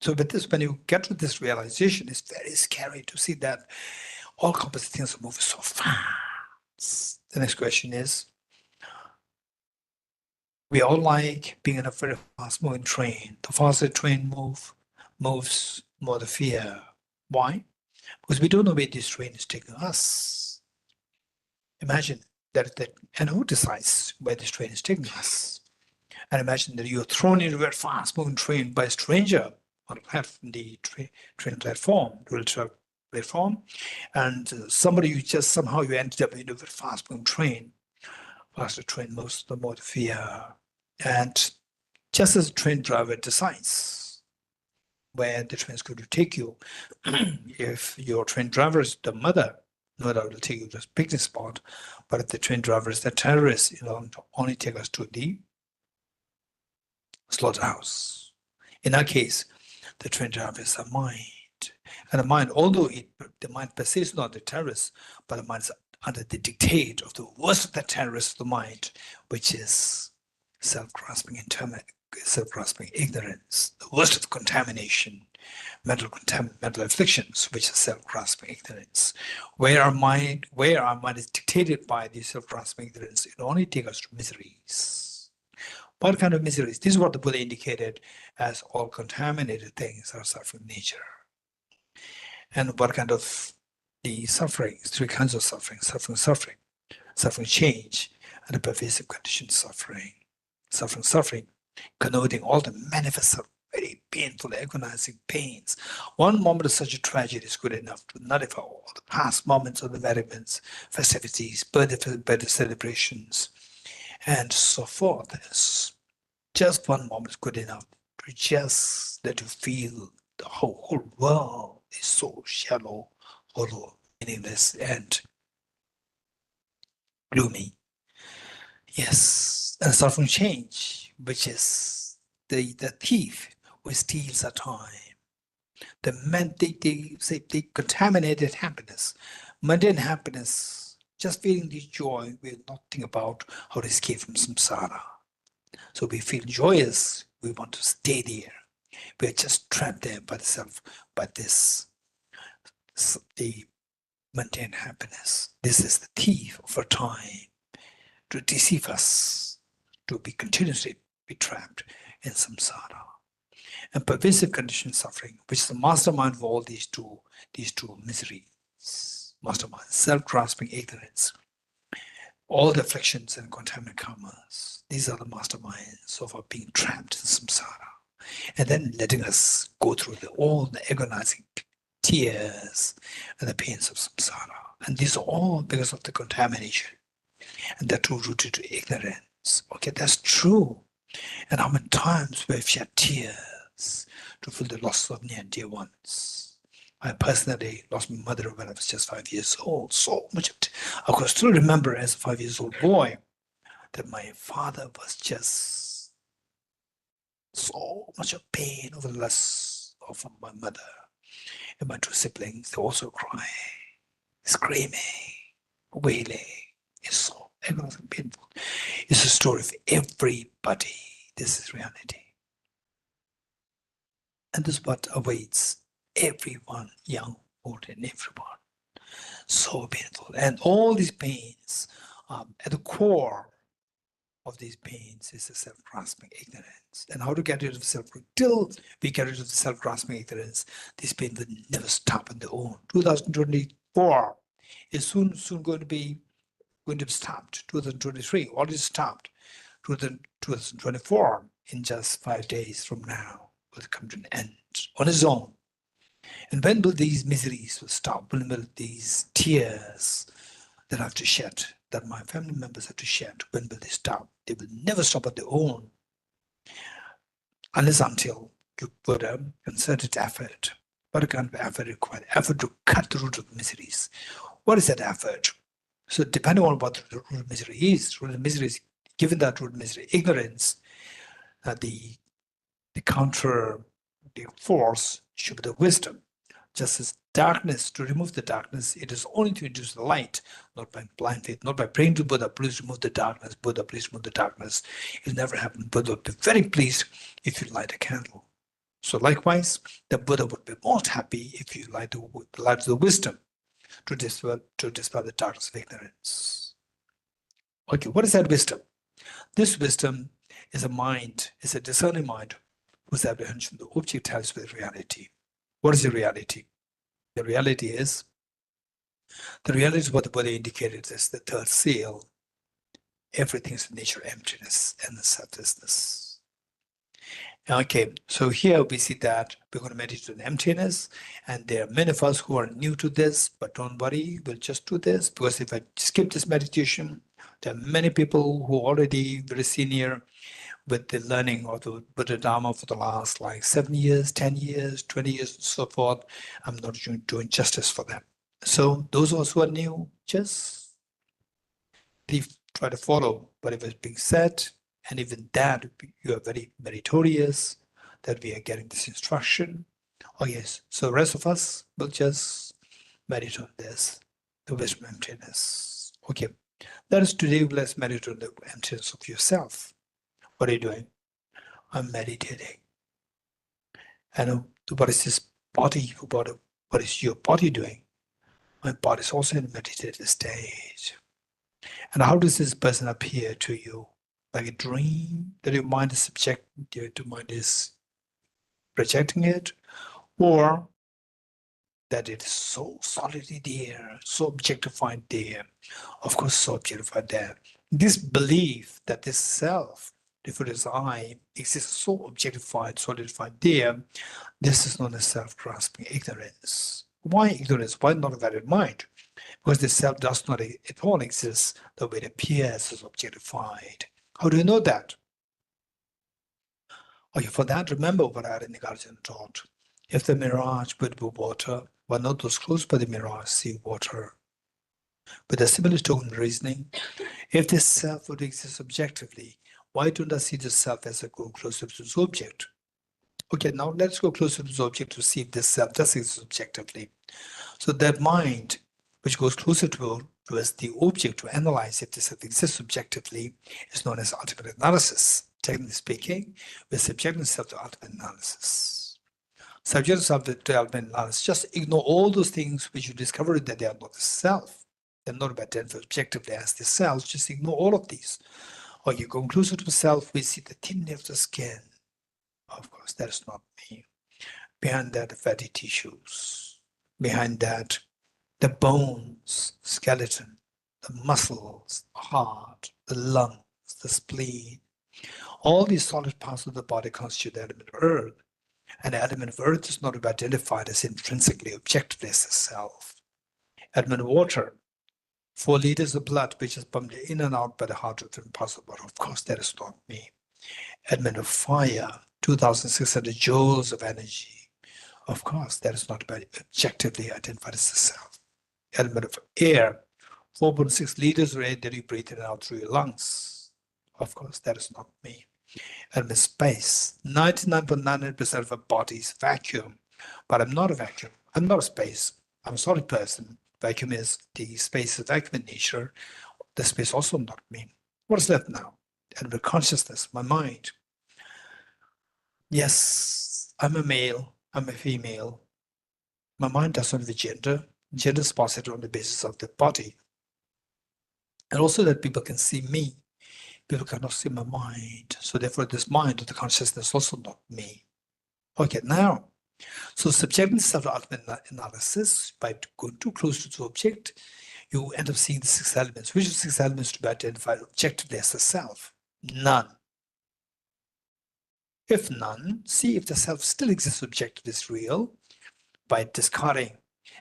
So with this, when you get to this realization, it's very scary to see that all composite things are moving so fast. The next question is, we all like being in a very fast moving train. The faster the train moves, more the fear. Why? Because we don't know where this train is taking us. Imagine and who decides where this train is taking us? And imagine that you're thrown into a very fast moving train by a stranger on the train platform, rail platform, and somebody somehow you ended up in a very fast moving train. Faster train moves, the more the fear. And just as a train driver decides where the train is going to take you, if your train driver is the mother, no doubt will take you to a picnic spot. But if the train driver is the terrorist, only take us to the slaughterhouse. In our case, The train driver is the mind. And the mind, although the mind perceives not the terrorists, but the mind is under the dictate of the worst of the terrorists of the mind, which is self-grasping self-grasping ignorance, the worst of the contamination, mental afflictions, which is self-grasping ignorance. Where our mind is dictated by the self-grasping ignorance, it only takes us to miseries. What kind of miseries? This is what the Buddha indicated as all contaminated things are suffering nature. And what kind of the suffering? 3 kinds of suffering: suffering change, and the pervasive condition suffering. Suffering, connoting all the manifest very painful, agonizing pains. One moment of such a tragedy is good enough to nullify all the past moments of the merriments, festivities, birthday celebrations, and so forth. Just one moment is good enough to just let you feel the whole world is so shallow, hollow, meaningless, and gloomy. Yes, and suffering change, which is the thief who steals our time. The contaminated happiness, mundane happiness, just feeling this joy, we not think about how to escape from samsara. So we feel joyous, we want to stay there. We are just trapped there by the mundane happiness. This is the thief of our time, to deceive us, to be continuously be trapped in samsara. And pervasive condition suffering, which is the mastermind of all these two miseries. Mastermind, self-grasping ignorance, all the afflictions and contaminant karmas. These are the masterminds of our being trapped in samsara. And then letting us go through all the agonizing tears and the pains of samsara. And these are all because of the contamination. And they're too rooted to ignorance. Okay, that's true. And how many times we've shed tears to feel the loss of near and dear ones. I personally lost my mother when I was just 5 years old. So much of I could still remember as a 5-year-old boy that my father was just so much of pain over the loss of my mother. And my 2 siblings, they also crying, screaming, wailing. It's so painful. It's a story of everybody. This is reality. And this is what awaits everyone, young, old, and everyone. So painful. And all these pains, at the core of these pains is the self-grasping ignorance. And how to get rid of till we get rid of the self-grasping ignorance, this pain will never stop on their own. 2024 is soon going to be stopped. 2023 already stopped. 2024 in just 5 days from now will come to an end on its own. And when will these miseries will stop? When will these tears that I have to shed, that my family members have to shed, when will they stop? They will never stop on their own unless until you put a concerted effort. What kind of effort required? Effort to cut the root of miseries. What is that effort? So depending on what the root of misery is, given that root of misery, ignorance, the counter, the force should be the wisdom. Just as darkness, to remove the darkness, it is only to introduce the light, not by blind faith, not by praying to Buddha, please remove the darkness, Buddha, please remove the darkness. It will never happen. Buddha would be very pleased if you light a candle. So likewise, the Buddha would be most happy if you light the wisdom to dispel the darkness of ignorance. Okay, what is that wisdom? This wisdom is a mind, is a discerning mind whose apprehension of the object tallies with reality. What is the reality? The reality is what the Buddha indicated as the 3rd seal. Everything is the nature of emptiness and the selflessness. Okay, so here we see that we're going to meditate on emptiness, and there are many of us who are new to this, but don't worry, we'll just do this, because if I skip this meditation, there are many people who are already very senior with the learning of the Buddha Dharma for the last 7 years, 10 years, 20 years, and so forth. I'm not doing justice for them. So those of us who are new, just try to follow whatever is being said. And even that, you are very meritorious. that we are getting this instruction. Oh yes, so the rest of us will just meditate on this, the wisdom emptiness. Okay, that is today. Let's meditate on the emptiness of yourself. What are you doing? I'm meditating. And what is this body? What is your body doing? My body is also in a meditative stage. And how does this person appear to you? Like a dream that your mind is your mind is projecting it, or that it is so solidly there, so objectified there. Of course, so objectified there. This belief that this self, referred as I, exists so objectified, solidified there, this is known as self-grasping ignorance. Why ignorance? Why not a valid mind? Because the self does not at all exist the way it appears as objectified. How do you know that? Okay, for that, remember what Parinirvana taught. If the mirage would be water, why not those close by the mirage see water? With a similar token reasoning, if this self would exist objectively, why don't I see the self as I go closer to the object? Okay, now let's go closer to the object to see if this self does exist objectively. So that mind, which goes closer towards the object to analyze if this self exists objectively, is known as ultimate analysis. Technically speaking, we're subjecting self to ultimate analysis. Subject self to ultimate analysis, just ignore all those things which you discovered that they are not the self. They're not identified objectively as the self, just ignore all of these. Or you go closer to the self, we see the thin layer of the skin. Of course, that is not me. Behind that, the fatty tissues. Behind that, the bones, skeleton, the muscles, the heart, the lungs, the spleen. All these solid parts of the body constitute the element of earth. And the element of earth is not identified as intrinsically, objectively as the self. Element of water, 4 liters of blood which is pumped in and out by the heart of different parts of the body. Of course, that is not me. Element of fire, 2,600 joules of energy. Of course, that is not objectively identified as the self. Element of air, 4.6 liters of air that you breathe in and out through your lungs. Of course, that is not me. Element of space, 99.99% of a body is vacuum, but I'm not a vacuum. I'm not a space. I'm a solid person. Vacuum is the space is vacuum in nature. The space also not me. What is left now? Element of consciousness, my mind. Yes, I'm a male. I'm a female. My mind does not have a gender. Gender is posited on the basis of the body. And also that people can see me. People cannot see my mind. So therefore this mind or the consciousness is also not me. Okay, now, so subjecting self to ultimate analysis, by going too close to the object, you end up seeing the 6 elements. Which of the 6 elements to be identified objectively as the self? None. If none, see if the self still exists objectively as real by discarding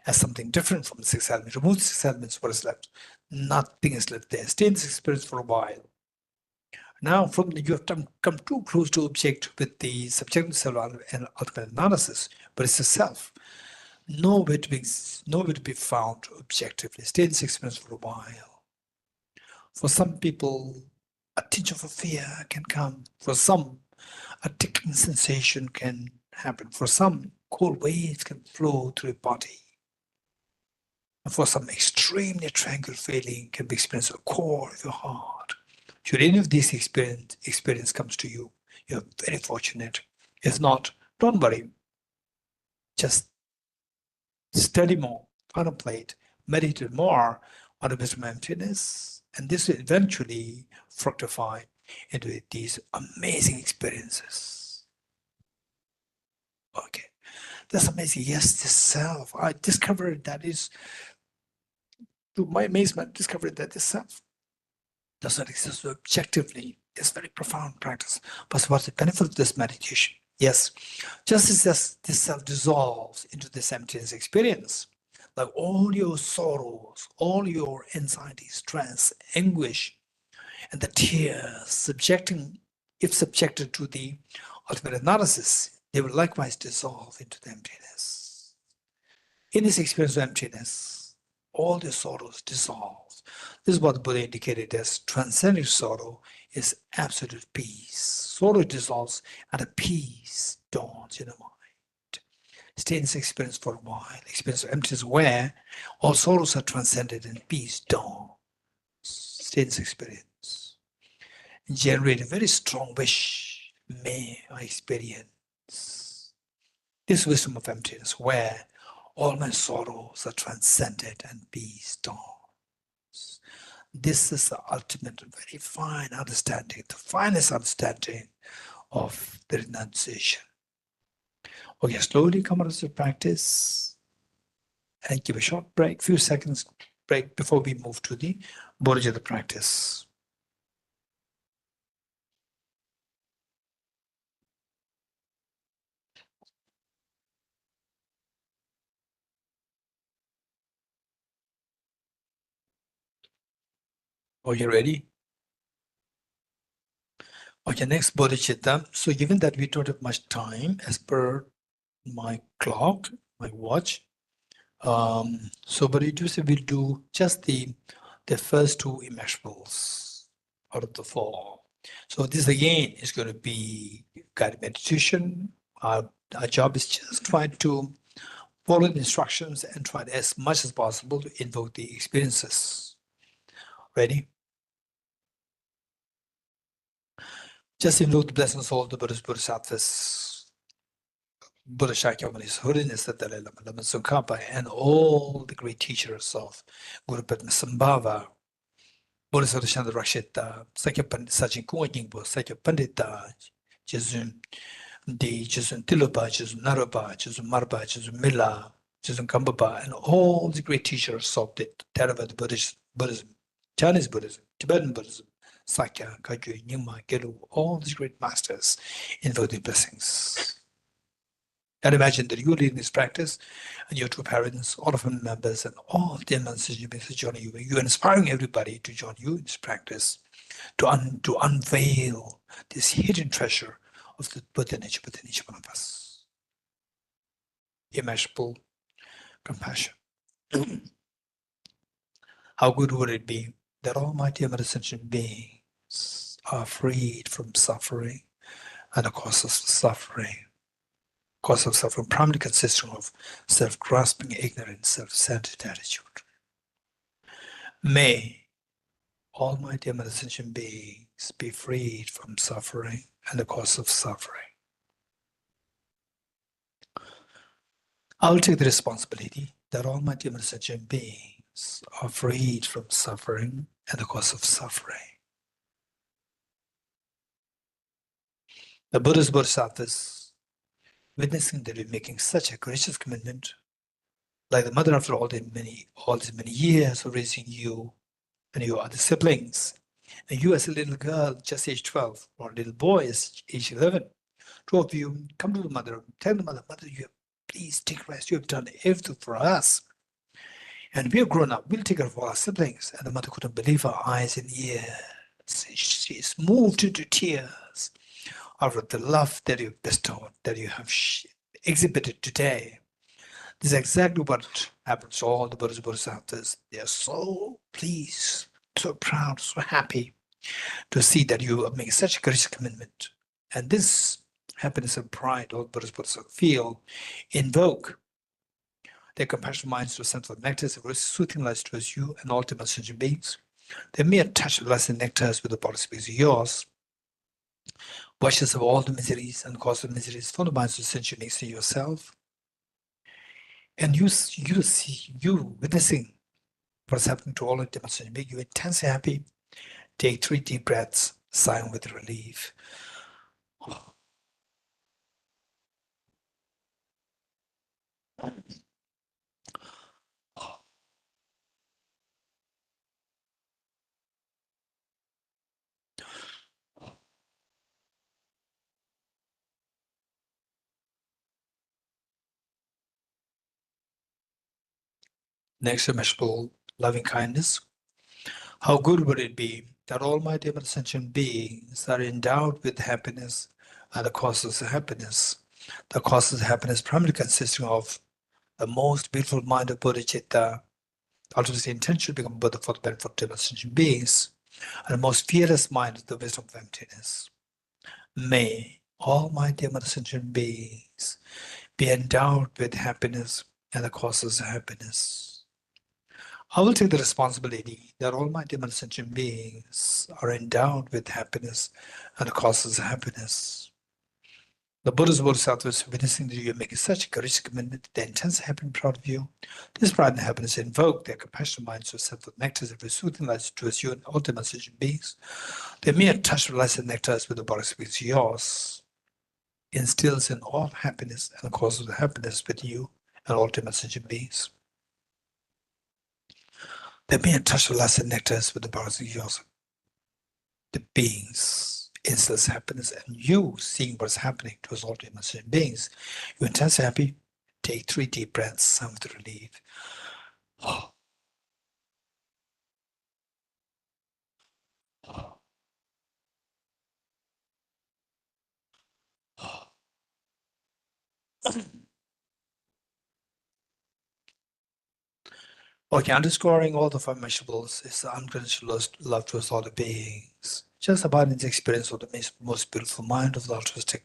as something different from the 6 elements. Remove the 6 elements, what is left? Nothing is left there. Stay in this experience for a while. Now, you have come too close to object with the subjective self and ultimate analysis, but it's the self. Nowhere to be found objectively. Stay in this experience for a while. For some people, a tinge of a fear can come. For some, a tickling sensation can happen. For some, cold waves can flow through your body. And for some, extremely tranquil feeling can be experienced at the core of your heart. Should any of these experience comes to you, you're very fortunate. If not, don't worry. Just study more, contemplate, meditate more on the wisdom of emptiness, and this will eventually fructify into these amazing experiences. Okay, that's amazing. Yes, this self, I discovered that is, to my amazement, discovered that this self does not exist objectively. It's very profound practice. But what's the benefit of this meditation? Yes, just as this self dissolves into this emptiness experience, like all your sorrows, all your anxiety, stress, anguish, and the tears, if subjected to the ultimate analysis, they will likewise dissolve into the emptiness. In this experience of emptiness, all the sorrows dissolve. This is what the Buddha indicated as transcending sorrow is absolute peace. Sorrow dissolves and a peace dawns in the mind. Stay in this experience for a while. Experience of emptiness where all sorrows are transcended and peace dawns. Stay in this experience. And generate a very strong wish. May I experience this wisdom of emptiness where all my sorrows are transcended and peace dawns. This is the ultimate, very fine understanding, the finest understanding of the renunciation. Okay, slowly come out of the practice and give a short break, few seconds break before we move to the Bodhicitta practice. Are you ready? Okay, next Bodhicitta. So given that we don't have much time as per my clock, my watch, so Bodhicitta will do just the first two immeasurables out of the four. So this again is going to be guided meditation. Our job is just try to follow the instructions and try as much as possible to invoke the experiences. Ready? Just invoke the blessings of all the Buddhas, Bodhisattvas, Buddha Shakyamuni, His Holiness the Dalai Lama, Lama Tsongkhapa, and all the great teachers of Guru Padmasambhava, Bodhisattva Chandra Rakshita, Sajin Kuwa Sakya Pandita, Jizun Tilupa, Jizun Narupa, Jizun Marpa, Jizun Mila, Jizun Gampopa, and all the great teachers of the Theravada Buddhism, Chinese Buddhism, Tibetan Buddhism, Sakya, Kagyu, Nyingma, Gelu, all these great masters invoke their blessings. And imagine that you're leading this practice, and your two parents, all of them members, and all of the enlightenment beings are joining you. You're inspiring everybody to join you in this practice, to unveil this hidden treasure of the Buddha nature within each one of us. Immeasurable compassion. How good would it be that all mighty sentient beings are freed from suffering and the cause of suffering? Cause of suffering primarily consisting of self-grasping, ignorance, self-centered attitude. May all mighty sentient beings be freed from suffering and the cause of suffering. I will take the responsibility that all mighty sentient beings are freed from suffering and the cause of suffering. The Buddhas, Bodhisattvas, witnessing that we're making such a gracious commitment, like the mother after all these many years of raising you and your other siblings, and you as a little girl, just age 12, or a little boy, age 11, two of you come to the mother, tell the mother, you please take rest, you have done everything for us. And we are grown up, we'll take care of all our siblings. And the mother couldn't believe her eyes and ears. She's moved into tears out of the love that you've bestowed, that you have exhibited today. This is exactly what happens to all the Buddhas, Bodhisattvas. They are so pleased, so proud, so happy to see that you are making such a gracious commitment. And this happiness and pride all Buddhas, Bodhisattvas feel, invoke their compassionate minds to a sense of nectar, soothing lights towards you and all ultimate sentient beings. They mere touch of blessed nectars with the body space of yours. Washes of all the miseries and cause of miseries from the minds of sentient beings to yourself. And you witnessing what's happening to all of them sentient beings, you're intensely happy. Take 3 deep breaths, sighing with relief. Next, immeasurable loving kindness. How good would it be that all mighty sentient beings are endowed with happiness and the causes of happiness? The causes of happiness primarily consisting of the most beautiful mind of Bodhicitta, ultimately intention to become Buddha for the benefit of sentient beings. and the most fearless mind of the wisdom of emptiness. May all my dear Mother sentient beings be endowed with happiness and the causes of happiness. I will take the responsibility that all my dear Mother sentient beings are endowed with happiness and the causes of happiness. The Buddha's Bodhisattvas witnessing that you are making such a courageous commitment, their intense happiness proud of you. This pride and happiness invoke their compassionate minds to accept the nectars of soothing lights towards you and ultimate sentient beings. The mere touch of lights and nectars with the body speaks yours instills in all happiness and the cause of the happiness with you and ultimate sentient beings. The mere touch of lights and nectars with the body speaks yours. The beings instills happiness, and you seeing what's happening to us ultimate sentient beings. You're intensely happy. Take 3 deep breaths, some with relief. Okay, underscoring all the five measurables is the unconditional love towards all the beings. Just about the experience of the most beautiful mind of the altruistic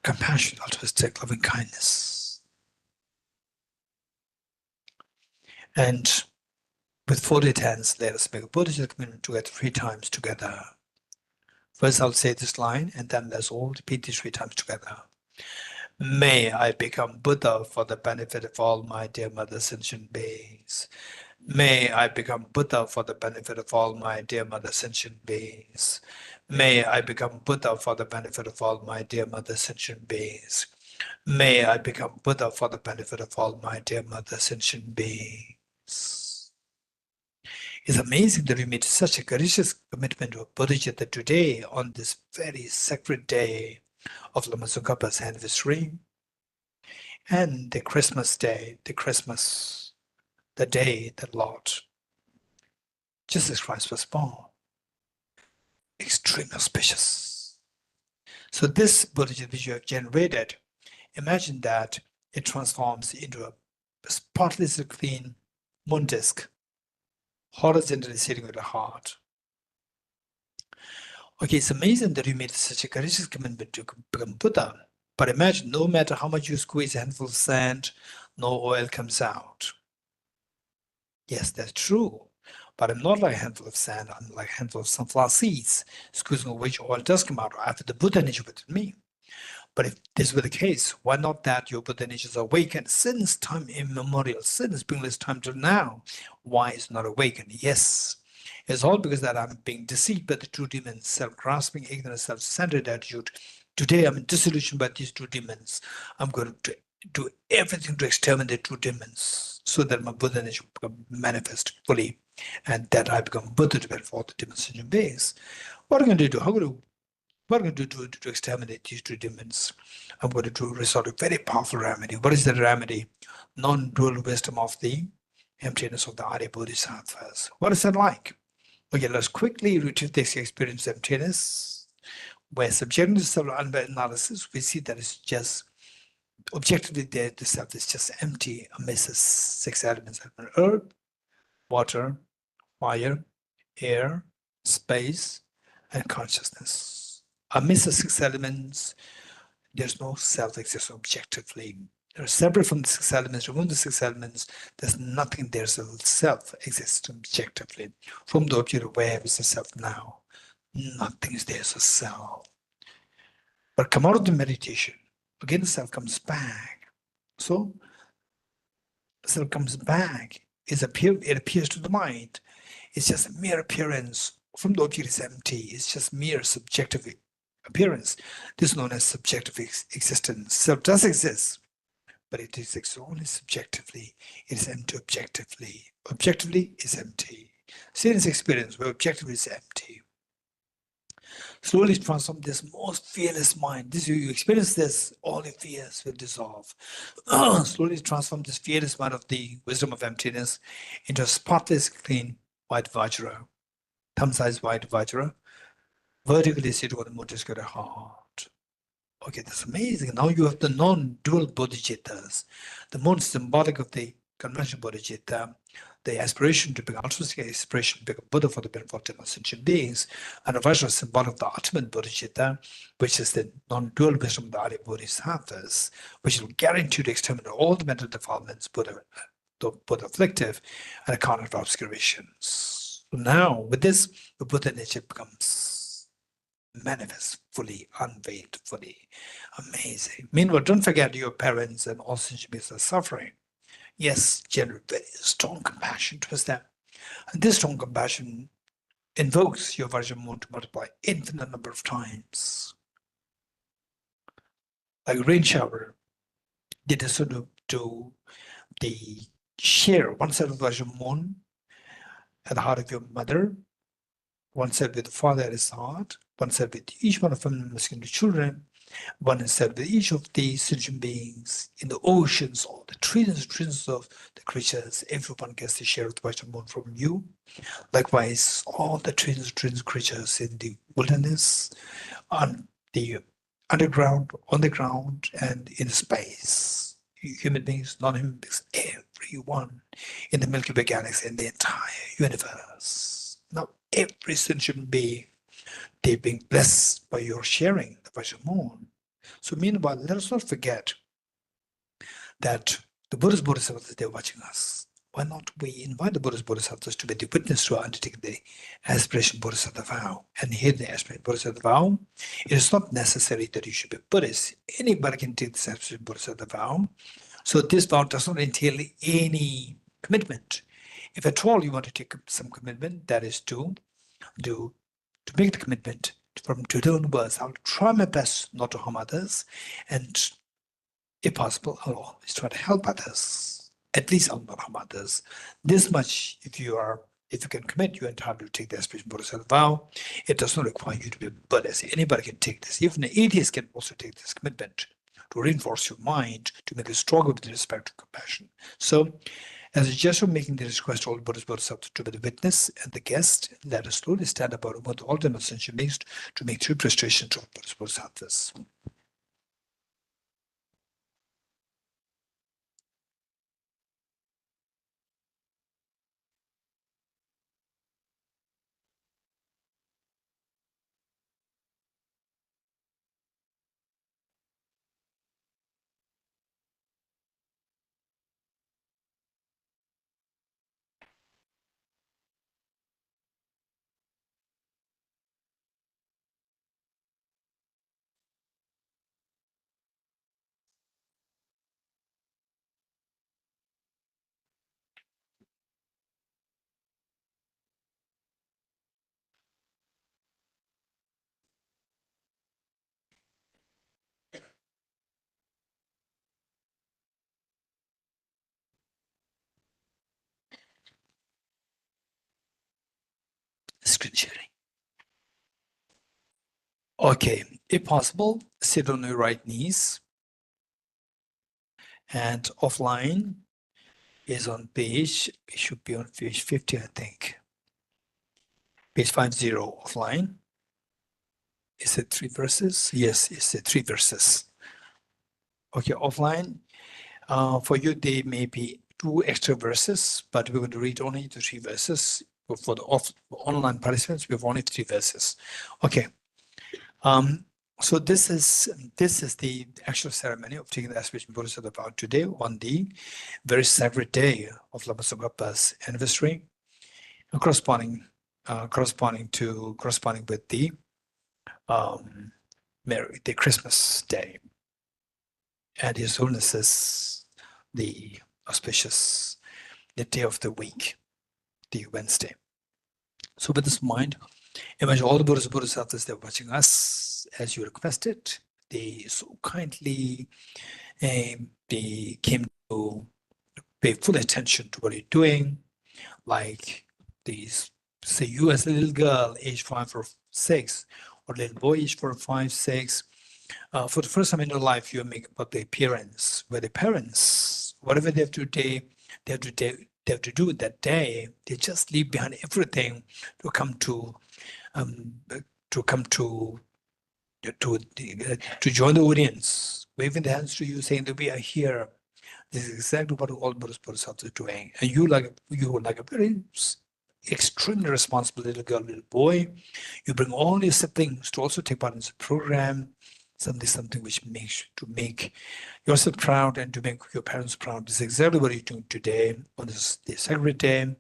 compassion, altruistic loving kindness. And with folded hands, let us make a Bodhicitta commitment together 3 times together. First, I'll say this line, and then let's all repeat this 3 times together. May I become Buddha for the benefit of all my dear Mother sentient beings. May I become Buddha for the benefit of all my dear Mother sentient beings. May I become Buddha for the benefit of all my dear Mother sentient beings. May I become Buddha for the benefit of all my dear Mother sentient beings. It's amazing that we made such a courageous commitment to Bodhicitta today on this very sacred day of Lama Tsongkhapa's anniversary and the Christmas day, the day that Lord Jesus Christ was born. Extremely auspicious. So this Bodhicitta which you have generated, imagine that it transforms into a spotlessly clean moon disk, horizontally sitting with the heart. Okay, it's amazing that you made such a courageous commitment to become Buddha. But imagine, no matter how much you squeeze a handful of sand, no oil comes out. Yes, that's true. But I'm not like a handful of sand, I'm like a handful of sunflower seeds, squeezing which oil does come out after the Buddha nature within me. But if this were the case, why not that your Buddha nature is awakened since time immemorial, since beginningless time till now? Why is it not awakened? Yes, it's all because that I'm being deceived by the two demons, self-grasping, ignorant, self-centered attitude. Today I'm disillusioned by these 2 demons. I'm going to do everything to exterminate the 2 demons so that my Buddha nature will become manifest fully and that I become Buddha to benefit all the demons in beings. What am I going to do? What am I going to do to exterminate these 2 demons? I'm going to resort to a very powerful remedy. What is that remedy? Non-dual wisdom of the emptiness of the Arya Bodhisattvas. What is that like? Okay, let's quickly retrieve this experience of emptiness, where subjecting to self analysis, we see that it's just objectively there, the self is just empty amidst the 6 elements: earth, water, fire, air, space, and consciousness. Amidst the 6 elements, there's no self exists objectively. They're separate from the 6 elements. Remove the 6 elements, there's nothing there, so self exists objectively. From the object, where is the self now? Nothing is there, so self. But come out of the meditation, again the self comes back. So the self comes back, it appears to the mind. It's just a mere appearance. From the object is empty, it's just mere subjective appearance. This is known as subjective existence. Self does exist, but it exists only subjectively. It is empty objectively. Objectively is empty. See this experience where objectively is empty. Slowly transform this most fearless mind. This you experience this, all your fears will dissolve. Slowly transform this fearless mind of the wisdom of emptiness into a spotless, clean, white Vajra. Thumb-sized white Vajra. Vertically seated on the Bodhicitta heart. Okay, that's amazing. Now you have the non-dual bodhicittas. The moon is symbolic of the conventional bodhicitta. the aspiration to become altruistic, aspiration to become Buddha for the benefit of sentient beings, and a Vajra symbol of the ultimate Bodhicitta, which is the non-dual wisdom of the Arya Bodhisattvas, which will guarantee to exterminate all the mental defilements, Buddha afflictive, and account of obscurations. So now, with this, the Buddha nature becomes manifest, fully unveiled, fully amazing. Meanwhile, don't forget your parents and all sentient beings are suffering. Yes, generate very strong compassion towards them. And this strong compassion invokes your Vajramon to multiply infinite number of times. Like rain shower, they sort of do the share one set of Vajramon at the heart of your mother, one set with the father at his heart, one set with each one of them masculine children, one is said with each of these sentient beings in the oceans, all the trillions of the creatures, everyone gets the share of the Vajramon from you. Likewise, all the trillions of creatures in the wilderness, on the underground, on the ground, and in space. Human beings, non-human beings, everyone in the Milky Way galaxy, in the entire universe. Now, every sentient being, they're being blessed by your sharing the Vajramon. So meanwhile, let us not forget that the Buddhist Bodhisattvas, they're watching us. Why not we invite the Buddhist Bodhisattvas to be the witness to our undertaking the Aspirational Bodhisattva vow? And here the Aspirational Bodhisattva vow, it is not necessary that you should be Buddhist. Anybody can take this Aspirational Bodhisattva vow. So this vow does not entail any commitment. If at all you want to take some commitment, that is to make the commitment from today onwards, I'll try my best not to harm others, and if possible, I'll always try to help others. At least I'll not harm others. This much, if you can commit, you're entitled to take the Aspirational Bodhisattva vow. It does not require you to be a Buddhist. Anybody can take this. Even an atheist can also take this commitment to reinforce your mind, to make it stronger with respect to compassion. So, as a gesture of making the request to all Buddhist Bodhisattvas to be the witness and the guest, let us slowly stand up out of all the sentient beings to make three prostrations to all Buddhist Bodhisattvas. Screen sharing. Okay, if possible, sit on your right knees. And offline is on page, it should be on page 50, I think. Page 50 offline. Is it 3 verses? Yes, it's 3 verses. Okay, offline. For you, there may be 2 extra verses, but we're going to read only the 3 verses. For the online participants, we have only 3 verses. Okay. So this is the actual ceremony of taking the Aspirational Bodhisattva vow today on the very sacred day of Lama Tsongkhapa's anniversary, corresponding with the Christmas day, and His Holiness's the auspicious the day of the week, the Wednesday. So with this in mind, imagine all the Buddhist Bodhisattvas, they're watching us as you requested. They so kindly they came to pay full attention to what you're doing. Like these, say you as a little girl, age 5 or 6, or little boy, age 4 or 5, 6, for the first time in your life, you make about the appearance, where the parents, whatever they have to do, they have to do that day, they just leave behind everything to come to join the audience, waving the hands to you, saying that we are here This is exactly what all Buddhist Bodhisattvas are doing. And you like a very extremely responsible little girl, little boy. You bring all your siblings to also take part in this program. Something which makes to make yourself proud and to make your parents proud. This is exactly what you're doing today on this sacred day.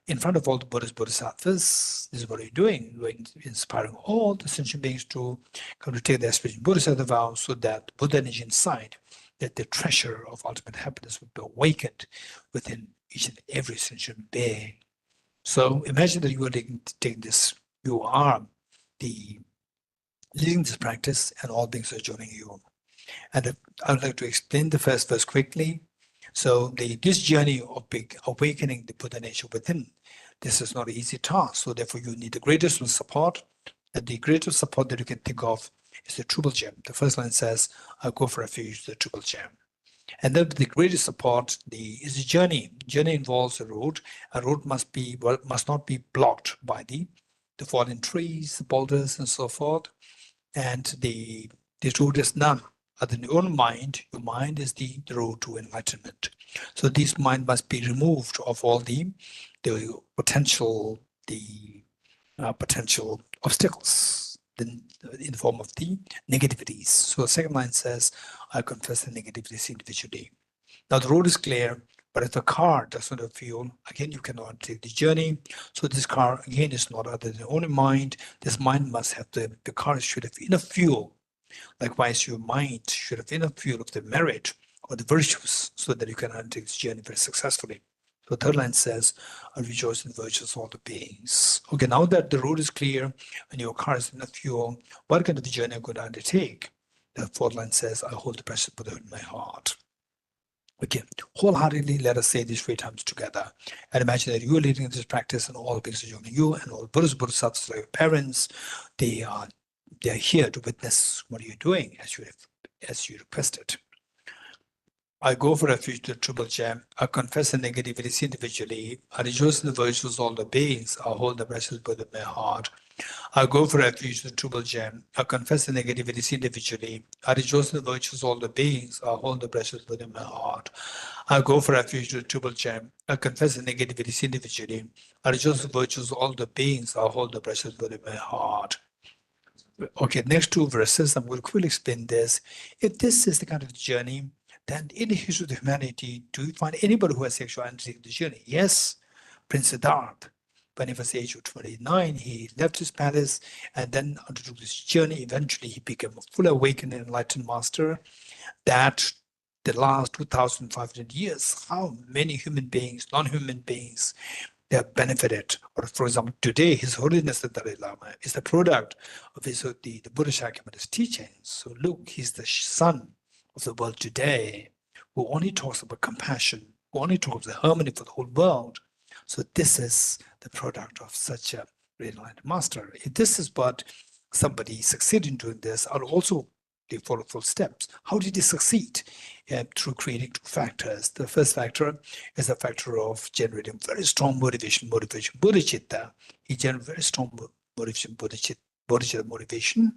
In front of all the Buddhist Bodhisattvas, this is what you're doing. You're inspiring all the sentient beings to come to take the aspiration Bodhisattva vow so that Buddha energy inside, that the treasure of ultimate happiness would be awakened within each and every sentient being. So imagine that you are taking this, you are leading this practice and all beings are joining you. And I would like to explain the first verse quickly. So this journey of awakening the Buddha nature within, this is not an easy task. So therefore you need the greatest support. And the greatest support that you can think of is the Triple Gem. The first line says, I'll go for refuge, the Triple Gem. And then the greatest support is the journey. Journey involves a road. A road must not be blocked by the fallen trees, the boulders, and so forth. And the road is none other than your own mind. Your mind is the road to enlightenment. So this mind must be removed of all the potential obstacles in the form of the negativities. So the second line says, I confess the negativities individually. Now the road is clear, but if the car does not have fuel, again, you cannot take the journey. So this car, again, is not other than only mind. This mind must have the car should have enough fuel. Likewise, your mind should have enough fuel of the merit or the virtues so that you can undertake this journey very successfully. So the third line says, I rejoice in the virtues of all the beings. Okay, now that the road is clear and your car has enough fuel, what kind of journey are you going to undertake? The fourth line says, I hold the precious Buddha in my heart. Okay, wholeheartedly let us say these 3 times together. And imagine that you are leading this practice and all beings are joining you and all Buddhist Bodhisattvas like your parents, they are here to witness what you're doing as you requested. I go for refuge to the Triple Gem. I confess the negativities individually. I rejoice in the virtues of all the beings. I hold the precious Buddha in my heart. I go for refuge to the Triple Gem. I confess the negativities individually. I rejoice in the virtues of all the beings. I hold the precious Buddha in my heart. I go for refuge to the Triple Gem. I confess the negativities individually. I rejoice in the virtues of all the beings. I hold the precious Buddha in my heart. Okay, next 2 verses, I'm going to quickly explain this. If this is the kind of journey, then in the history of humanity, do you find anybody who has actually undertaken the journey? Yes, Prince Siddhartha. When he was the age of 29, he left his palace and then undertook this journey. Eventually, he became a fully awakened and enlightened master. That the last 2,500 years, how many human beings, non-human beings, they have benefited. Or for example, today, His Holiness the Dalai Lama is the product of the Buddha Shakyamuni's teachings. So look, he's the son of the world today, who only talks about compassion, who only talks about harmony for the whole world. So this is the product of such a great enlightened master. If this is what somebody succeeded in doing this, I'll also follow 4 steps. How did he succeed? Through creating 2 factors. The first factor is the factor of generating very strong motivation, bodhicitta. He generated very strong motivation, bodhicitta motivation.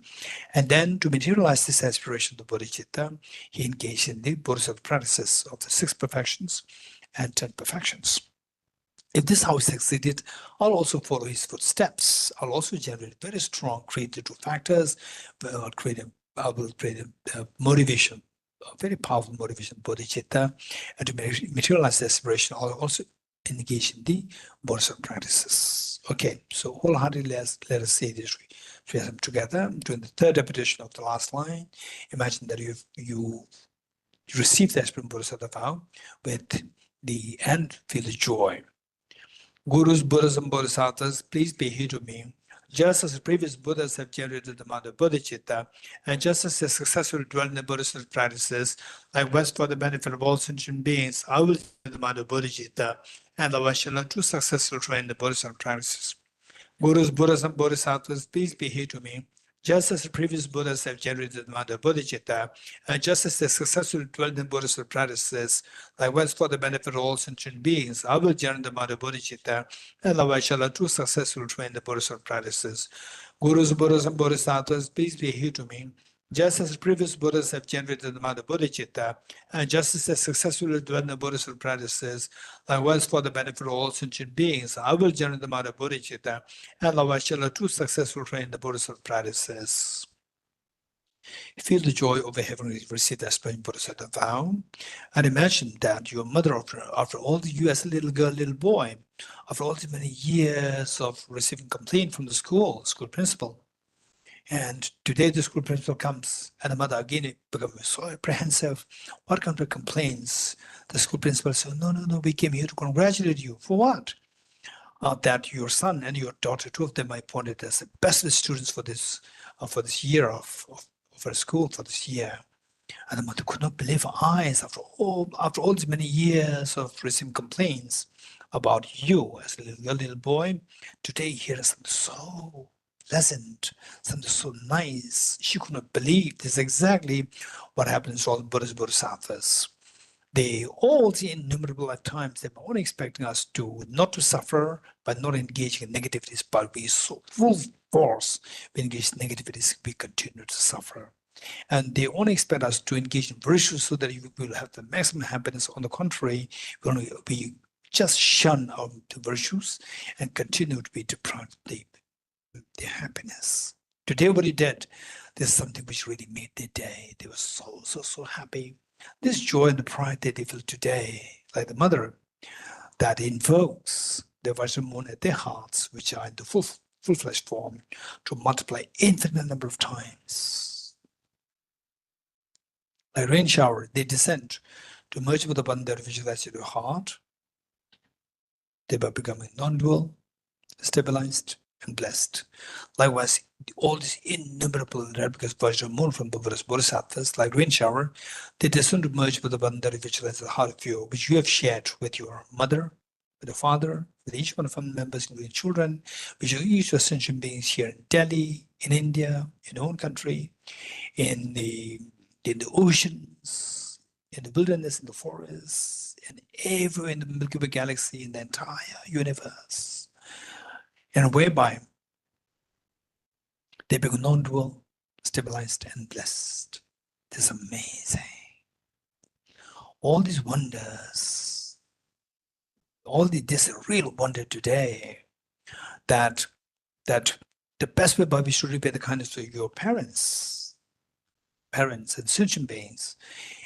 And then to materialize this aspiration of the bodhicitta, he engaged in the bodhisattva practices of the 6 perfections and 10 perfections. If this is how he succeeded, I'll also follow his footsteps. I'll also generate very strong creative 2 factors. I will create a motivation, a very powerful motivation, bodhicitta, and to materialize the aspiration, I'll also engage in the bodhisattva practices. Okay, so wholeheartedly let us say this together. During the 3rd repetition of the last line, imagine that you receive the aspiration bodhisattva vow with the end, feel the joy. Gurus, Buddhas, and Bodhisattvas, please be here to me. Just as the previous Buddhas have generated the mind of Bodhicitta, and just as they successfully dwell in the Bodhisattva practices, likewise for the benefit of all sentient beings, I will generate the mind of Bodhicitta, and I shall learn to successfully train the Bodhisattva practices. Gurus, Buddhas, and Bodhisattvas, please be here to me. Just as the previous Buddhas have generated the mind of Bodhicitta, and just as they successfully dwelled in Bodhisattva practices, likewise for the benefit of all sentient beings, I will generate the mind of Bodhicitta, and I shall learn to successfully train the Bodhisattva practices. Gurus, Buddhas, and Bodhisattvas, please be here to me. Just as previous Buddhas have generated the mind of Bodhicitta, and just as they successfully done the Buddhist practices, likewise for the benefit of all sentient beings, I will generate the mind of Bodhicitta, and likewise shall too successful train the Buddhist practices. Feel the joy of having received the aspiration Bodhisattva vow, and imagine that your mother, after all the you as a little girl, little boy, after all the many years of receiving complaint from the school principal, and today the school principal comes, and the mother again becomes so apprehensive. What kind of complaints? The school principal says, no, we came here to congratulate you. For what? That your son and your daughter, two of them are appointed as the best students for this year of our school for this year. And the mother could not believe her eyes after all these many years of receiving complaints about you as a little boy. Today hears something so pleasant, something so nice. She could not believe this is exactly what happens to all the Buddhist Bodhisattvas. They all the innumerable at times they were only expecting us to not to suffer by not engaging in negativities, but we so full force we engage in negativities, we continue to suffer. And they only expect us to engage in virtues so that we will have the maximum happiness. On the contrary, we just shun our virtues and continue to be deprived of their happiness. Today what he did, there's something which really made their day. They were so happy. This joy and the pride that they feel today, like the mother, that invokes the Vajramon at their hearts, which are in the full-fledged form, to multiply infinite number of times. Like rain shower, they descend to merge with the Bandha, visualize your heart, thereby becoming non-dual, stabilized, and blessed. Likewise, all these innumerable replicas Vajramon from the Bodhisattvas, like rain shower, they descend to merge with the Bandha, visualize the heart of you, which you have shared with your mother, with the father, with each one of family members, including children, which are each sentient beings here in Delhi, in India, in your own country, in the oceans, in the wilderness, in the forests, and everywhere in the Milky Way galaxy, in the entire universe. And whereby they become non-dual, stabilized, and blessed. This is amazing. All these wonders, this is a real wonder today, that the best way by which to repay the kindness to your parents and sentient beings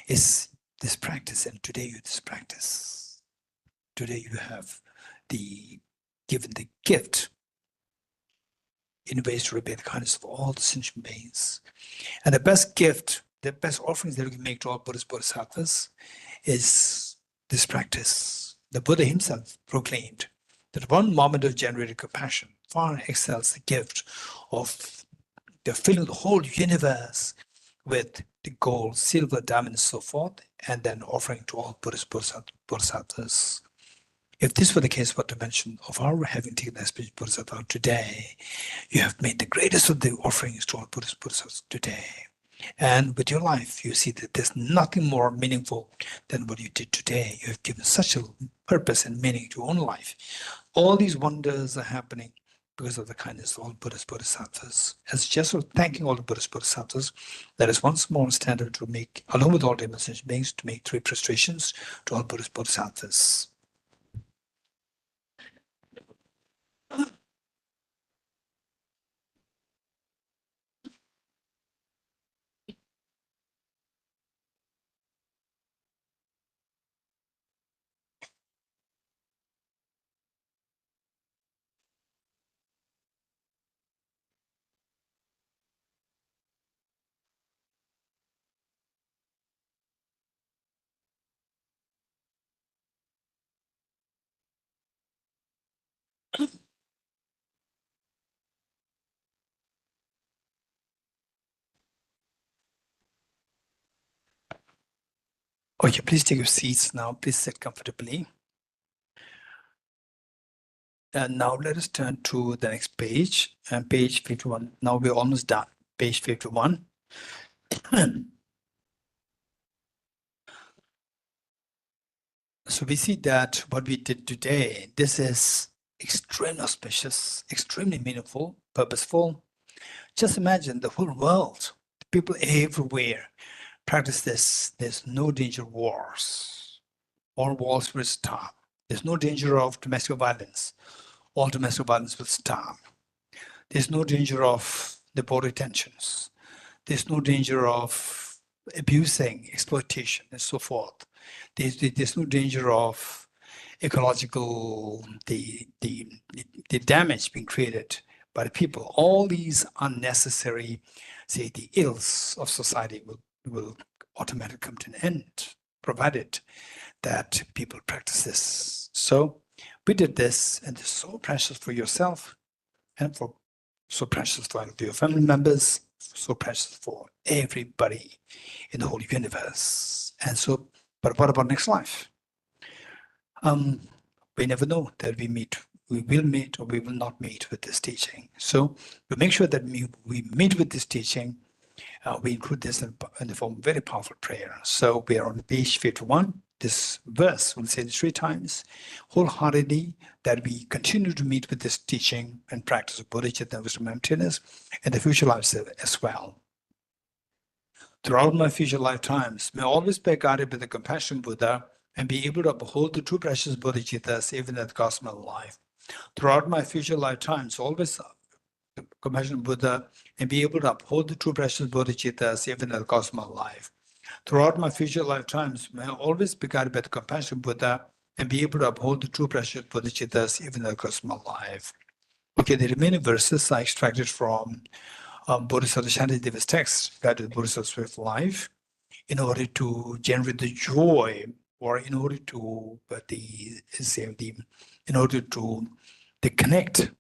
is this practice. And today you this practice. Today you have given the gift in ways to repay the kindness of all the sentient beings. And the best gift, the best offerings that we can make to all Buddhist Bodhisattvas is this practice. The Buddha himself proclaimed that one moment of generated compassion far excels the gift of the filling the whole universe with the gold, silver, diamond, and so forth, and then offering to all Buddhist Bodhisattvas. If this were the case, what to mention of our having taken the aspiration Bodhisattva today, you have made the greatest of the offerings to all Buddhist Bodhisattvas today. And with your life, you see that there's nothing more meaningful than what you did today. You have given such a purpose and meaning to your own life. All these wonders are happening because of the kindness of all Buddhist Bodhisattvas. As a gesture of thanking all the Buddhist Bodhisattvas, let us once more stand up to make, along with all the sentient beings, to make 3 prostrations to all Buddhist Bodhisattvas. Okay, please take your seats now. Please sit comfortably. And now let us turn to the next page, page 51. Now we're almost done. Page 51. So we see that what we did today, this is extremely auspicious, extremely meaningful, purposeful. Just imagine the whole world People everywhere practice this. There's no danger of wars. All wars will stop. There's no danger of domestic violence. All domestic violence will stop. There's no danger of the border tensions. There's no danger of abusing, exploitation, and so forth. There's no danger of ecological, the damage being created by the people. All these unnecessary, say, the ills of society will automatically come to an end, provided that people practice this. So we did this, and it's so precious for yourself and for so precious for your family members, so precious for everybody in the whole universe. And so, but what about next life? We never know that we will meet or we will not meet with this teaching. So we make sure that we meet with this teaching. We include this in the form of very powerful prayer. So we are on page 51. This verse, we'll say it 3 times, wholeheartedly, that we continue to meet with this teaching and practice of bodhicitta and wisdom emptiness in the future lives as well. Throughout my future lifetimes, may I always be guided by the compassion Buddha and be able to uphold the true precious bodhicittas even at the cost of my life. Throughout my future lifetimes, always compassion Buddha and be able to uphold the true precious bodhicittas even at the cost of my life. Throughout my future lifetimes, may I always be guided by the compassion Buddha and be able to uphold the true precious bodhicittas even at the cost of my life. Okay, the remaining verses are extracted from Bodhisattva Shantideva's text, Guided Bodhisattva's Spiritual Life, in order to generate the joy, or in order to connect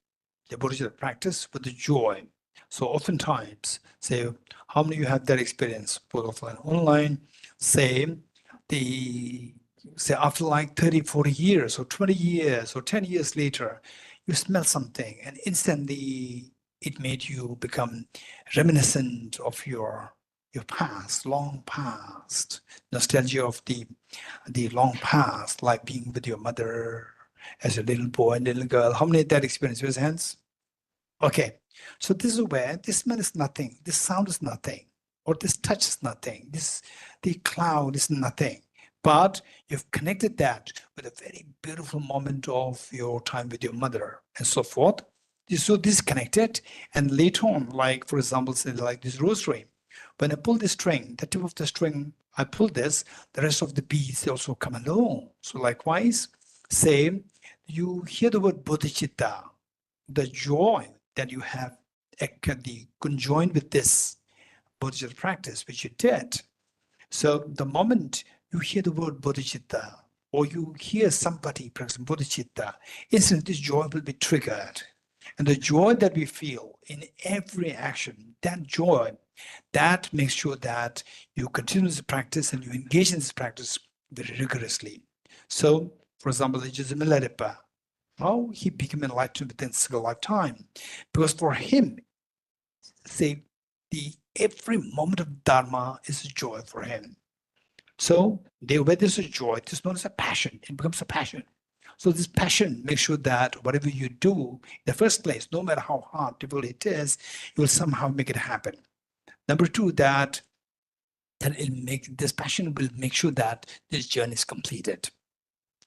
the Bodhisattva practice with the joy. So oftentimes, say, how many of you have that experience, both offline and online? Say after like 30, 40 years, or 20 years, or 10 years later, you smell something, and instantly it made you become reminiscent of your past, long past, nostalgia of the long past, like being with your mother as a little boy and little girl. How many had that experience? Raise hands. Okay, so this is where this smell is nothing, this sound is nothing, or this touch is nothing, the cloud is nothing. But you've connected that with a very beautiful moment of your time with your mother and so forth. So this is connected, and later on, like for example, say like this rosary, when I pull the string, the tip of the string, I pull this, the rest of the beads, they also come along. So likewise, say you hear the word bodhicitta, the joy that you have conjoined with this bodhicitta practice, which you did. So the moment you hear the word bodhicitta, or you hear somebody practicing bodhicitta, instantly this joy will be triggered. And the joy that we feel in every action, that joy, that makes sure that you continue this practice and you engage in this practice very rigorously. So, for example, Milarepa, how he became enlightened within a single lifetime, because for him, say, every moment of Dharma is a joy for him. So where there's a joy, it's known as a passion. It becomes a passion. So this passion makes sure that whatever you do in the first place, no matter how hard, difficult it is, you will somehow make it happen. Number 2, that this passion will make sure that this journey is completed.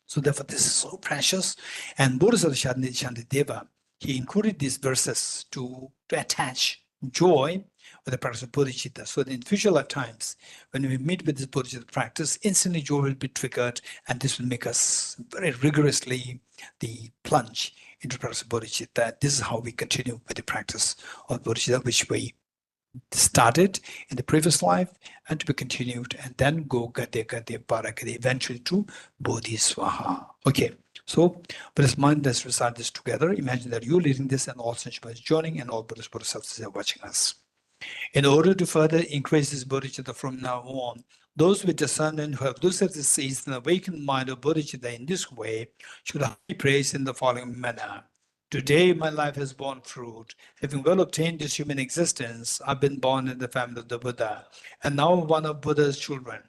So therefore, this is so precious. And Bodhisattva Shantideva, he included these verses to attach joy with the practice of bodhicitta. So in future lifetimes, when we meet with this bodhicitta practice, instantly joy will be triggered, and this will make us very rigorously the plunge into the practice of bodhicitta. This is how we continue with the practice of bodhicitta, which we started in the previous life and to be continued, and then go gade parakade, eventually to bodhiswaha. Okay, so with this mind, let's recite this together. Imagine that you're leading this and all sensual is joining, and all Buddhas Bodhisattvas are watching us. In order to further increase this bodhicitta from now on, those with discernment who have lucid seized an awakened mind of bodhicitta in this way should be praised in the following manner. Today, my life has borne fruit. Having well obtained this human existence, I've been born in the family of the Buddha, and now one of Buddha's children.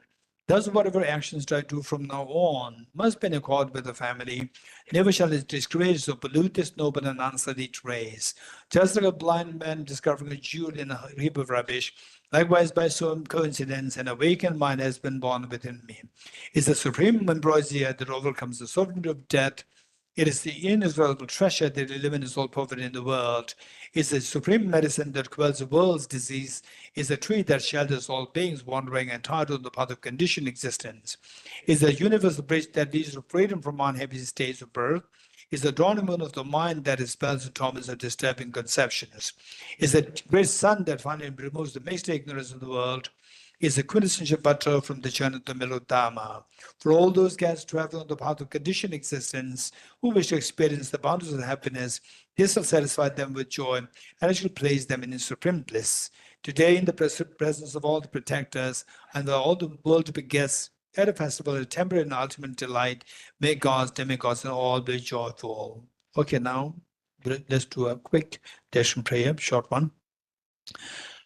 Thus, whatever actions I do from now on must be in accord with the family. Never shall it disgrace or pollute this noble and unsullied race. Just like a blind man discovering a jewel in a heap of rubbish Likewise, by some coincidence, an awakened mind has been born within me. It's the supreme ambrosia that overcomes the sovereignty of death. It is the inexhaustible treasure that eliminates all poverty in the world. It's the supreme medicine that quells the world's disease. It's the tree that shelters all beings wandering and tired on the path of conditioned existence. It's the universal bridge that leads to freedom from unhappy states of birth. Is the dawning moon of the mind that dispels the torments of disturbing conceptions. Is the great sun that finally removes the mixed ignorance of the world. Is the quintessential butter from the journey of the Melodharma. For all those guys traveling on the path of conditioned existence who wish to experience the bounties of happiness, this will satisfy them with joy and it shall place them in supreme bliss. Today, in the presence of all the protectors and all the world to be guests, at a festival, a temporary and ultimate delight, may gods, demigods, and all be joyful. Okay, now let's do a quick darshan prayer, short one.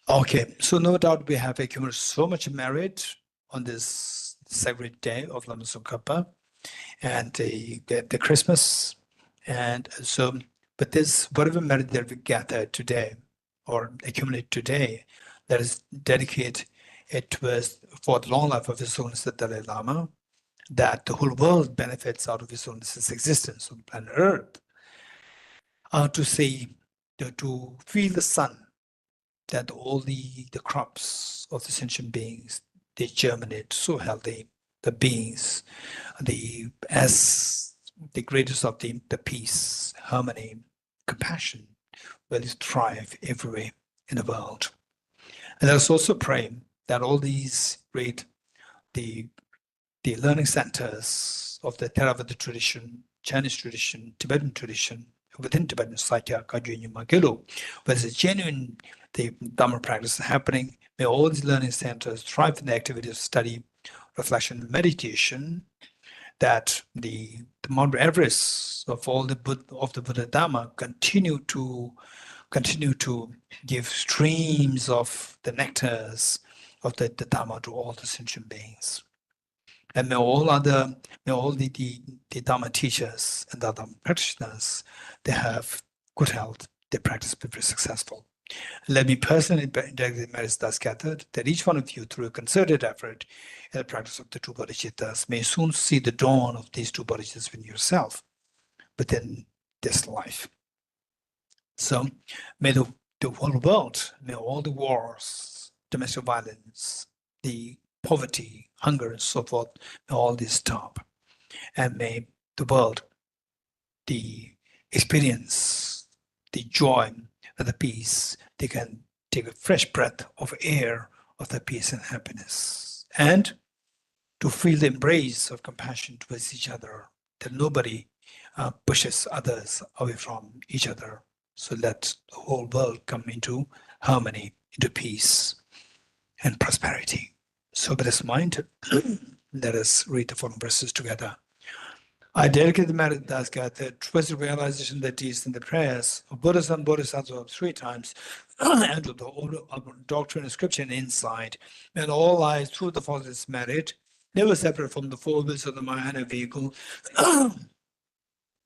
Okay, so no doubt we have accumulated so much merit on this sacred day of Lama Tsongkhapa and the Christmas. And so, but this, whatever merit that we gather today or accumulate today, that is dedicated it towards for the long life of His Holiness the Dalai Lama, that the whole world benefits out of His Holiness's existence on planet Earth. To say, to feel the sun, that all the crops of the sentient beings, they germinate so healthy, the beings, as the greatest of the peace, harmony, compassion, will thrive everywhere in the world. And let us also pray that all these great, the learning centers of the Theravada tradition, Chinese tradition, Tibetan tradition, within Tibetan society, where there's a genuine the Dharma practice happening, may all these learning centers thrive in the activity of study, reflection, and meditation, that the Mount Everest of all the Buddha Dharma continue to give streams of the nectars of the Dharma to all the sentient beings. And may all the Dharma teachers and the Dharma practitioners, they have good health, their practice be very successful. Let me personally beg the merits thus gathered, that each one of you, through a concerted effort in the practice of the two bodhicittas, may soon see the dawn of these two bodhicittas within yourself, within this life. So may the whole world, may all the wars, domestic violence, the poverty, hunger, and so forth, may all this stop. And may the world, the experience, the joy, and the peace, they can take a fresh breath of air of the peace and happiness. And to feel the embrace of compassion towards each other, that nobody pushes others away from each other. So let the whole world come into harmony, into peace and prosperity. So with this mind, let us read the following verses together. I dedicate the merit thus gathered towards the realization that is in the prayers of Buddhas and Bodhisattvas 3 times, and to the whole doctrine and scripture and insight, and all lies through the false merit, never separate from the 4 wheels of the Mahayana vehicle,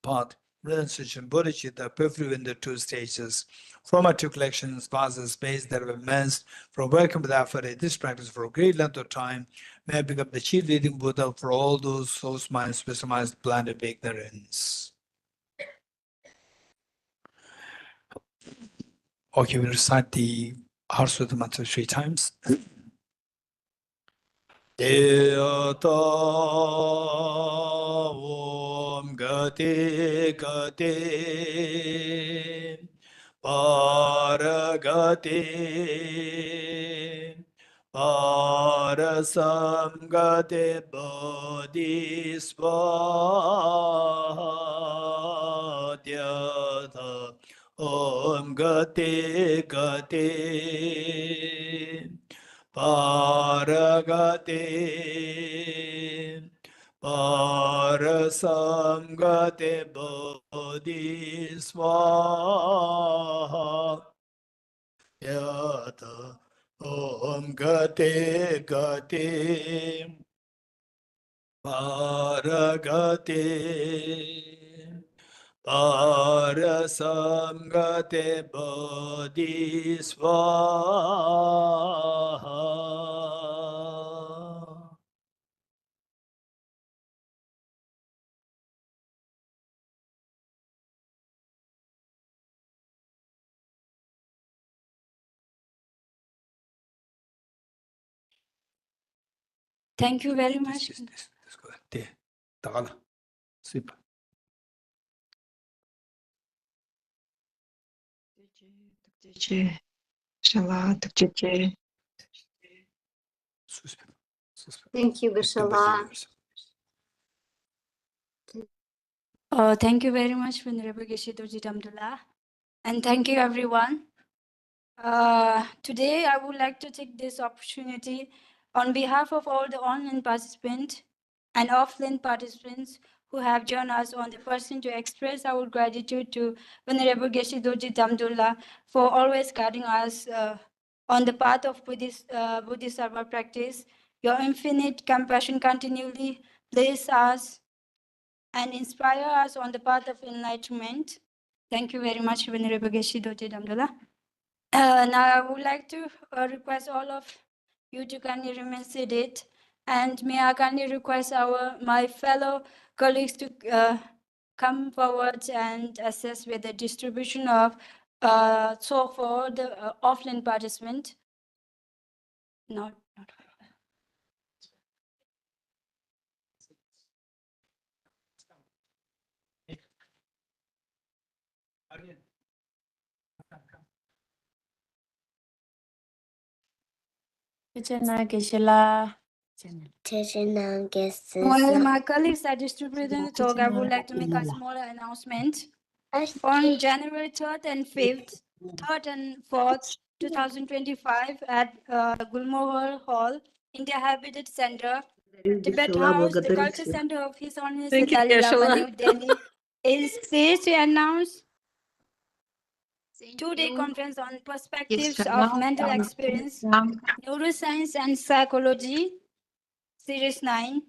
path, renunciation, bodhicitta, perfectly in the 2 stages. From our 2 collections, vases, space that have amassed from working with effort in this practice for a great length of time, may I become the chief leading Buddha for all those souls, minds, special minds, blind of ignorance. Okay, we recite the Harsuddha mantra 3 times. Deyata Om Gati Gati Paragati Parasamgati Bodhisvatyata Om Gati Gati Paragati Parasamgati Bodhisvatyata Om Gati Gati Paragati Parasamgate Bodhisvaha. Thank you very much. This good. There. Tagala. Super. Thank you, Geshe-la. Thank you very much, Venerable Geshe Dorji Damdula. And thank you, everyone. Today, I would like to take this opportunity on behalf of all the online participants and offline participants who have joined us on the person to express our gratitude to Venerable Geshe Dorji Damdula for always guiding us on the path of Bodhisattva practice. Your infinite compassion continually bless us and inspire us on the path of enlightenment. Thank you very much, Venerable Geshe Dorji Damdula. Now I would like to request all of you to kindly remain seated, and may I kindly request my fellow colleagues to come forward and assist with the distribution of so for the offline participant. Not. While my colleagues are distributing the talk, I would like to make a small announcement. On January 3rd and 5th, 3rd and 4th, 2025 at Gulmohar Hall, India Habitat Center, Tibet House, the Culture Center of His Holiness the Dalai Lama, New Delhi, is pleased to announce two-day conference on perspectives of mental experience, neuroscience and psychology, Series 9.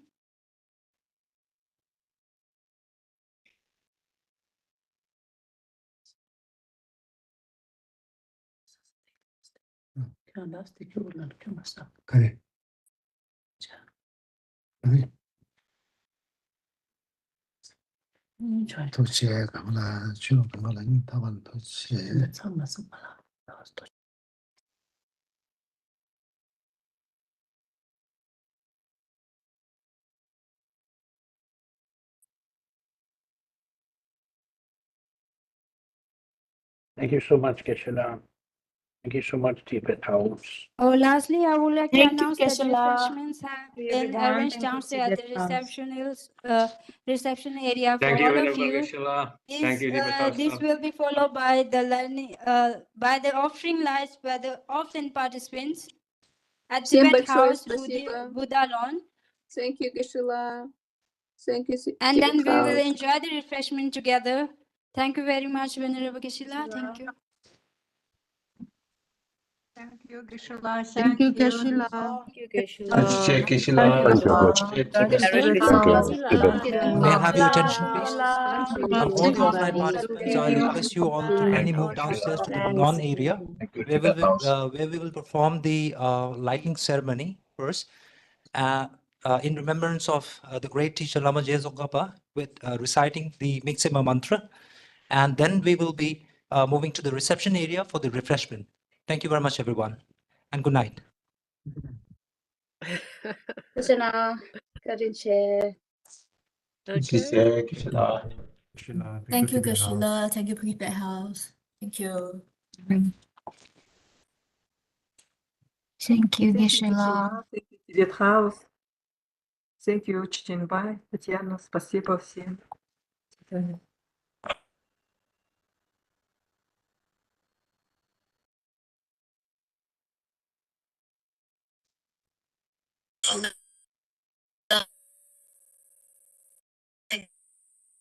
Thank you so much, Geshe-la. Thank you so much, Tibet House. Lastly, I would like to Thank you, announce that Geshe-la. refreshments have been arranged downstairs at the reception area for Thank you, all of Venerable you. Geshe-la. Thank you, Tibet House This staff. will be followed by the learning, by the offering lights by the offline participants at Всем Tibet большое House, спасибо. Buddha Lawn. Thank you, Geshe-la. Thank you, And Tibet then we will House. enjoy the refreshment together. Thank you very much, Venerable Geshe-la. Thank you. Thank you, Geshe-la. Thank you, Geshe-la. Thank you, Geshe-la. Ajit Geshe-la. Thank you, good. Ajit Thank Tibet. you. Thank you, Tibet. May I have your attention, please? Thank All the you. offline participants, I request you all to kindly move downstairs to the lawn area Thank you, where Tibet House. we will perform the lighting ceremony first, in remembrance of the great teacher Lama Tsongkhapa with reciting the Miksema mantra, and then we will be moving to the reception area for the refreshment. Thank you very much, everyone, and good night. Geshe-la. Karinche. Ajit Geshe-la. Thank you, Geshe-la. Thank you, Tibet House. Thank you. Thank you, Geshe-la. Thank you, Tibet House. Thank you, Чиченбай, Татьяна. Спасибо всем. До свидания.